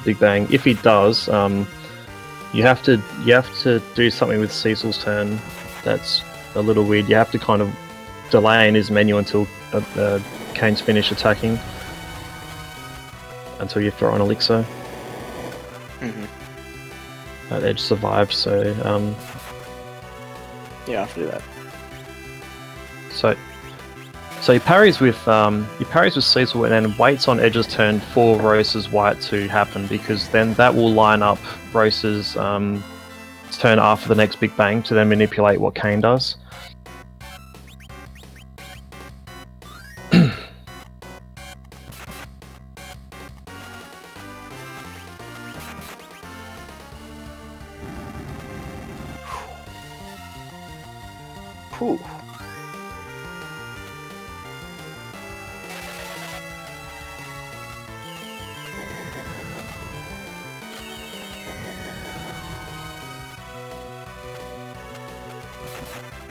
Big Bang. If he does, you have to do something with Cecil's turn. That's a little weird. You have to kind of delay in his menu until Kane's finished attacking, until you throw an elixir. Mm-hmm. That Edge survived, so yeah, I'll do that. So he parries with Cecil and then waits on Edge's turn for Rose's White to happen, because then that will line up Rose's turn after the next Big Bang to then manipulate what Kane does. Whew.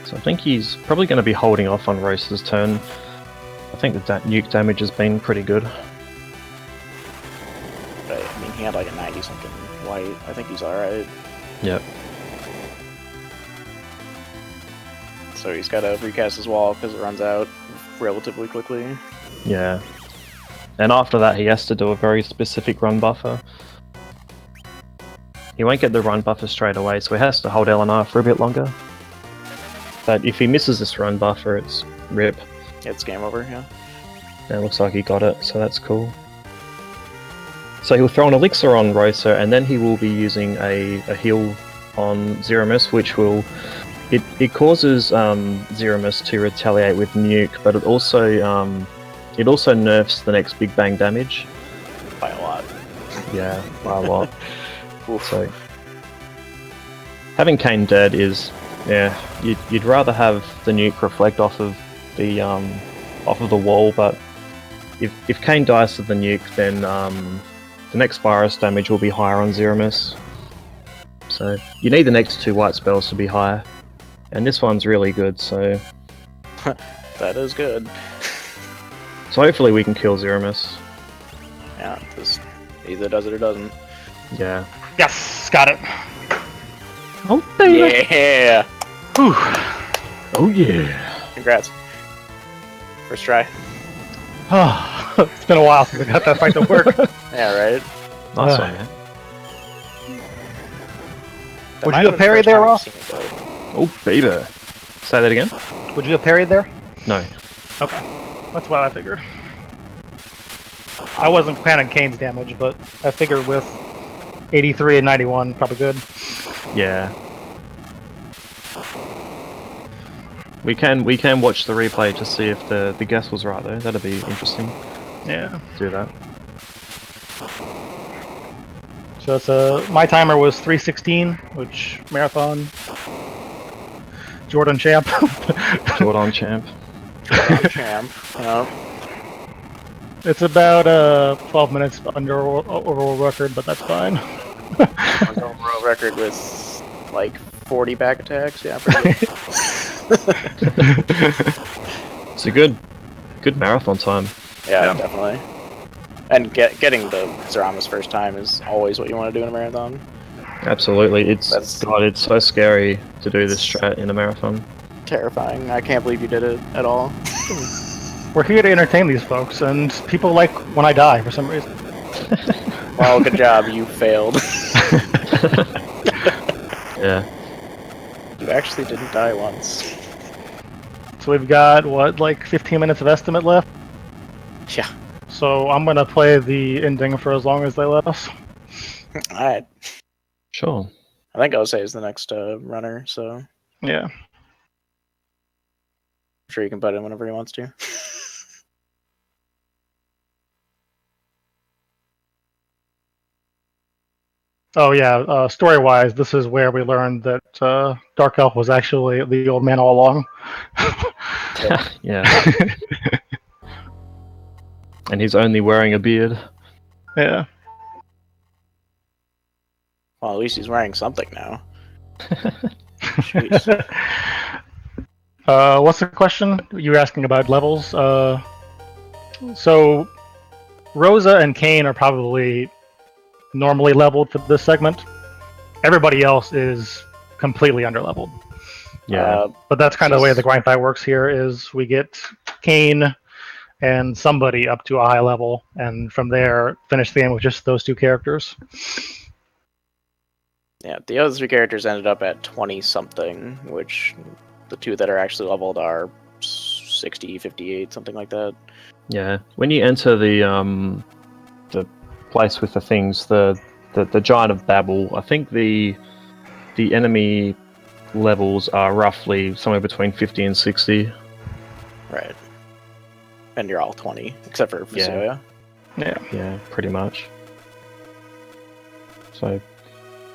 So I think he's probably going to be holding off on Rose's turn. I think the nuke damage has been pretty good. But, I mean, he had like a 90-something white. I think he's alright. Yep. So he's got to recast his wall because it runs out relatively quickly. Yeah. And after that, he has to do a very specific run buffer. He won't get the run buffer straight away, so he has to hold LNR for a bit longer. But if he misses this run buffer, it's rip. It's game over, yeah. And it looks like he got it, so that's cool. So he'll throw an elixir on Rosa, and then he will be using a heal on Zeramus, which will... It causes Zeramus to retaliate with nuke, but it also nerfs the next Big Bang damage. By a lot. Yeah, by a lot. So having Kane dead is, yeah, you'd rather have the nuke reflect off of the wall, but if Kane dies to the nuke, then the next virus damage will be higher on Zeramus. So you need the next two white spells to be higher, and this one's really good. So that is good. So hopefully we can kill Zeramus. Yeah, just either does it or doesn't. Yeah. Yes, got it. Oh baby. Yeah. Whew. Oh yeah. Congrats. First try. It's been a while since I got that fight to work. Yeah, right. Nice one, man. That Would might you have have been parried the there, first Ross? time I've seen it, Oh baby. Say that again? Would you have parried there? No. Okay, that's what I figured. I wasn't planning Kane's damage, but I figured with 83 and 91, probably good. Yeah. We can watch the replay to see if the guess was right though. That'd be interesting. Yeah. Do that. So it's my timer was 3:16, which marathon. Jordan champ. Jordan champ. Jordan champ. It's about 12 minutes under overall record, but that's fine. Overall record with like 40 back attacks. Yeah, pretty good. It's a good marathon time. Yeah, definitely. And getting the Zeramus first time is always what you want to do in a marathon. Absolutely. It's so scary to do this strat in a marathon. Terrifying. I can't believe you did it at all. We're here to entertain these folks, and people like when I die for some reason. Well, good job. You failed. Yeah. You actually didn't die once. So we've got, what, like 15 minutes of estimate left? Yeah. So I'm gonna play the ending for as long as they let us. Alright. Sure. I think Osei is the next runner, so I'm Yeah. sure you can put in whenever he wants to. Oh yeah, story-wise, this is where we learned that Dark Elf was actually the old man all along. Yeah. And he's only wearing a beard. Yeah. Well, at least he's wearing something now. Jeez. What's the question? You were asking about levels. So Rosa and Kane are probably normally leveled for this segment. Everybody else is completely underleveled. Yeah. But that's kind of the way the grind fight works here. Is we get Kane and somebody up to a high level, and from there finish the game with just those two characters. Yeah, the other 3 characters ended up at 20-something, which the 2 that are actually leveled are 60, 58, something like that. Yeah. When you enter the place with the things, the Giant of Babel, I think the enemy levels are roughly somewhere between 50 and 60. Right. And you're all 20, except for Visalia. Yeah, pretty much. So,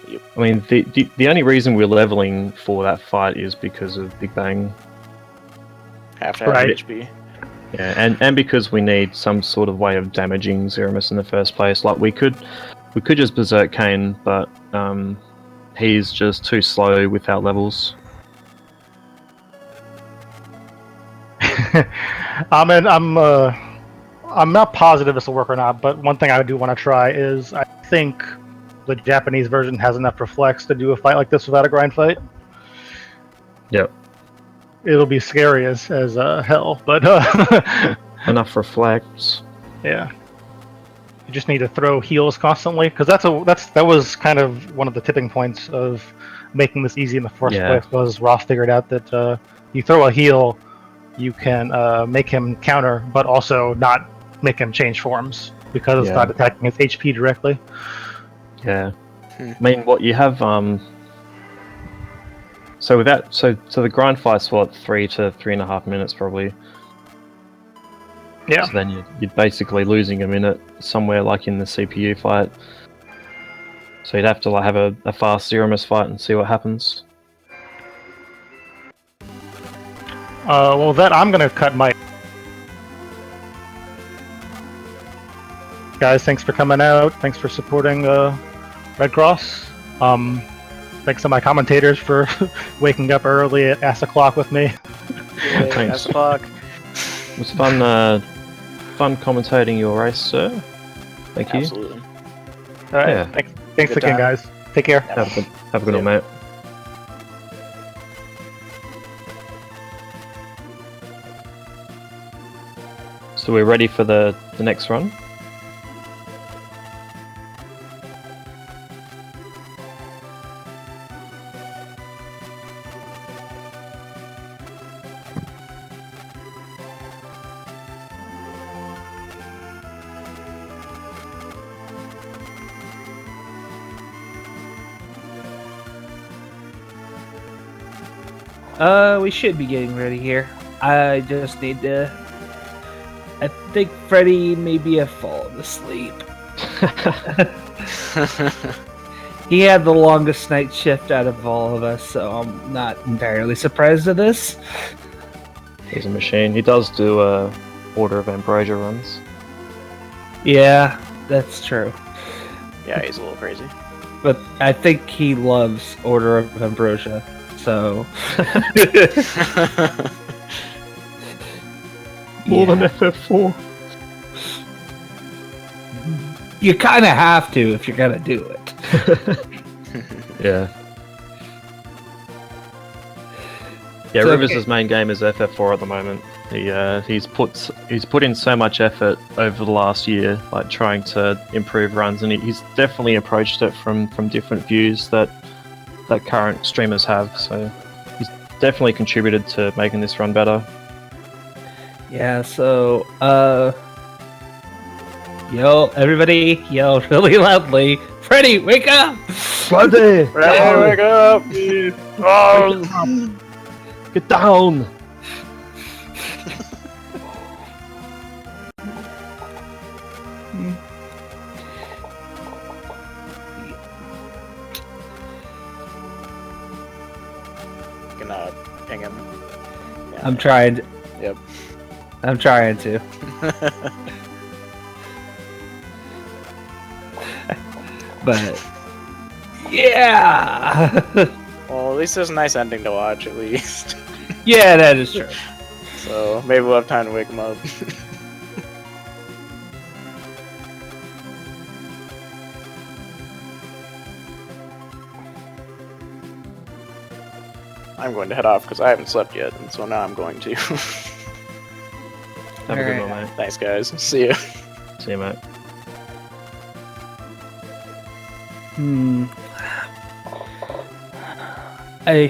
Yep. I mean, the only reason we're leveling for that fight is because of Big Bang. Have to have Right. HP. Yeah, and because we need some sort of way of damaging Zeramus in the first place. Like we could just Berserk Kane, but he's just too slow without levels. I'm not positive this will work or not, but one thing I do want to try is I think the Japanese version has enough reflex to do a fight like this without a grind fight. Yep. It'll be scary as hell, but Enough reflects. yeah. You just need to throw heals constantly, because that was kind of one of the tipping points of making this easy in the first place. Was Roth figured out that you throw a heal, you can make him counter, but also not make him change forms because it's not attacking his HP directly. Yeah. I mean, what you have so with that, so the grind fight's what, 3 to 3.5 minutes probably. Yeah. So then you're basically losing a minute somewhere like in the CPU fight. So you'd have to like have a fast Zeramus fight and see what happens. Well, that I'm gonna cut my. Guys, thanks for coming out. Thanks for supporting Red Cross. Thanks to my commentators for waking up early at ass o'clock with me. Thanks. Fuck. It was fun commentating your race, sir. Thank you. Absolutely. All right. Yeah. Thanks Good again, time. guys. Take care. Have a good one, mate. So we're ready for the next run? We should be getting ready here. I just need to. I think Freddy maybe have fallen asleep. He had the longest night shift out of all of us, so I'm not entirely surprised at this. He's a machine. He does do Order of Ambrosia runs. Yeah, that's true. Yeah, he's a little crazy. But I think he loves Order of Ambrosia, so. More than FF4. You kind of have to if you're gonna do it. Yeah. Yeah, So, Rivers' main game is FF4 at the moment. He's put in so much effort over the last year, like trying to improve runs, and he's definitely approached it from different views that current streamers have. So he's definitely contributed to making this run better. Yeah, so, yell, everybody, yell really loudly. Freddy, wake up! Freddy! Freddy, wake up! Get down! I'm trying. Yep. I'm trying to. But yeah. Well, at least there's a nice ending to watch, at least. Yeah, that is true. So maybe we'll have time to wake him up. I'm going to head off because I haven't slept yet, and so now I'm going to. Have a good one, mate. Thanks, guys. See ya. See you, mate.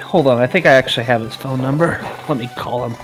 Hold on. I think I actually have his phone number. Let me call him.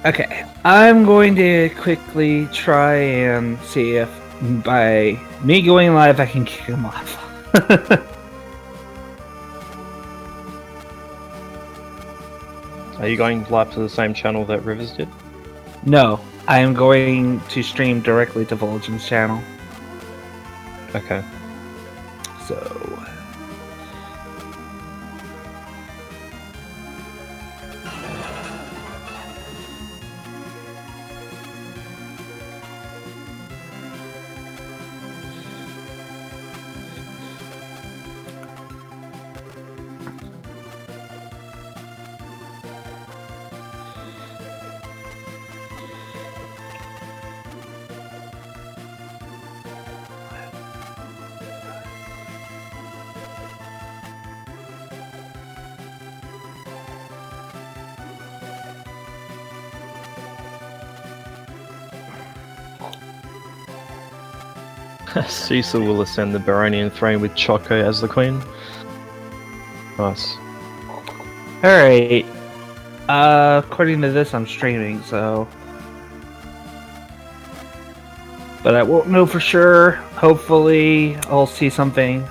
Okay, I'm going to quickly try and see if by me going live I can kick him off. Are you going live to the same channel that Rivers did? No, I am going to stream directly to Vulcan's channel. Okay. So Cecil will ascend the Baronian throne with Choco as the queen. Nice. alright. According to this I'm streaming, so but I won't know for sure. Hopefully I'll see something.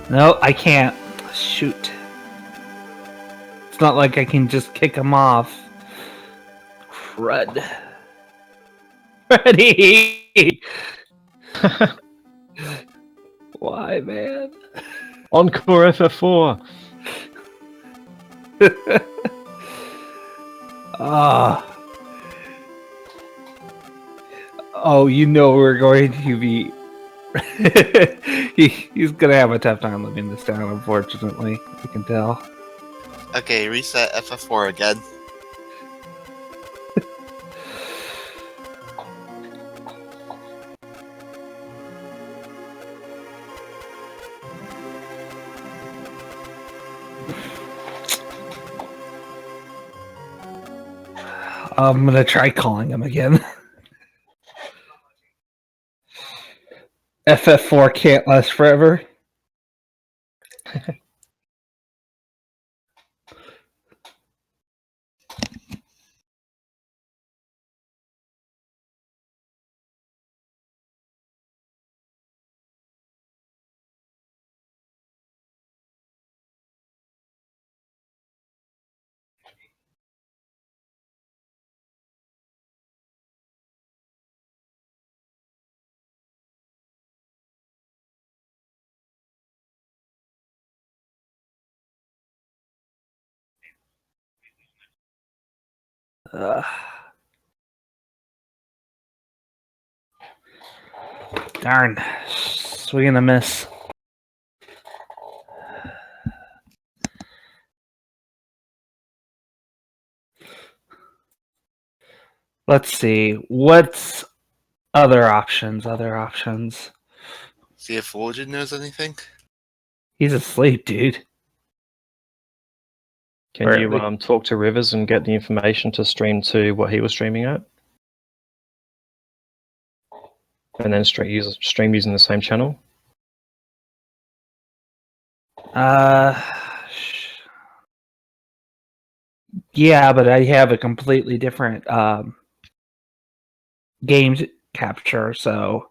No, I can't. Shoot. It's not like I can just kick him off. Crud. Ready? Why, man? Encore FF4! Ah. Oh, you know we're going to be... he's gonna have a tough time living this down, unfortunately. You can tell. Okay, reset FF4 again. I'm gonna try calling him again. FF4 can't last forever. Darn. Swing and a miss. Let's see. What's other options? See if Woljin knows anything. He's asleep, dude. Can Or you talk to Rivers and get the information to stream to what he was streaming at? And then stream using the same channel? Yeah, but I have a completely different games capture, so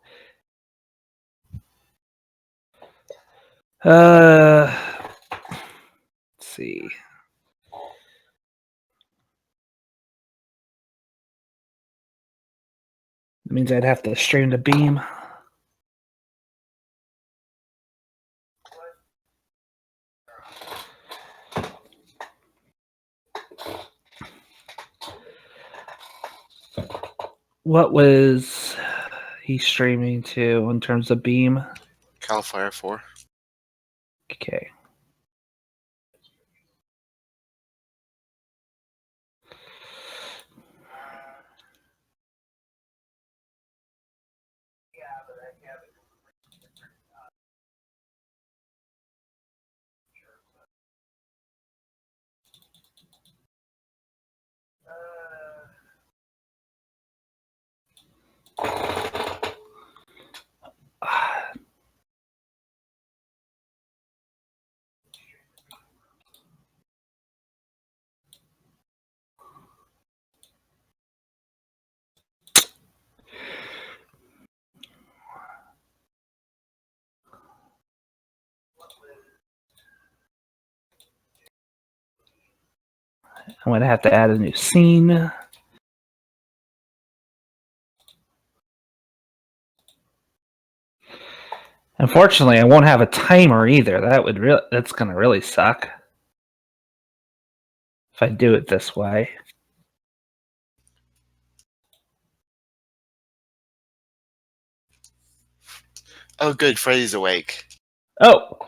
let's see. That means I'd have to stream the beam. What was he streaming to in terms of beam? Cal Fire 4. Okay. I'm going to have to add a new scene. Unfortunately, I won't have a timer either. That's going to really suck if I do it this way. Oh, good. Freddy's awake. Oh,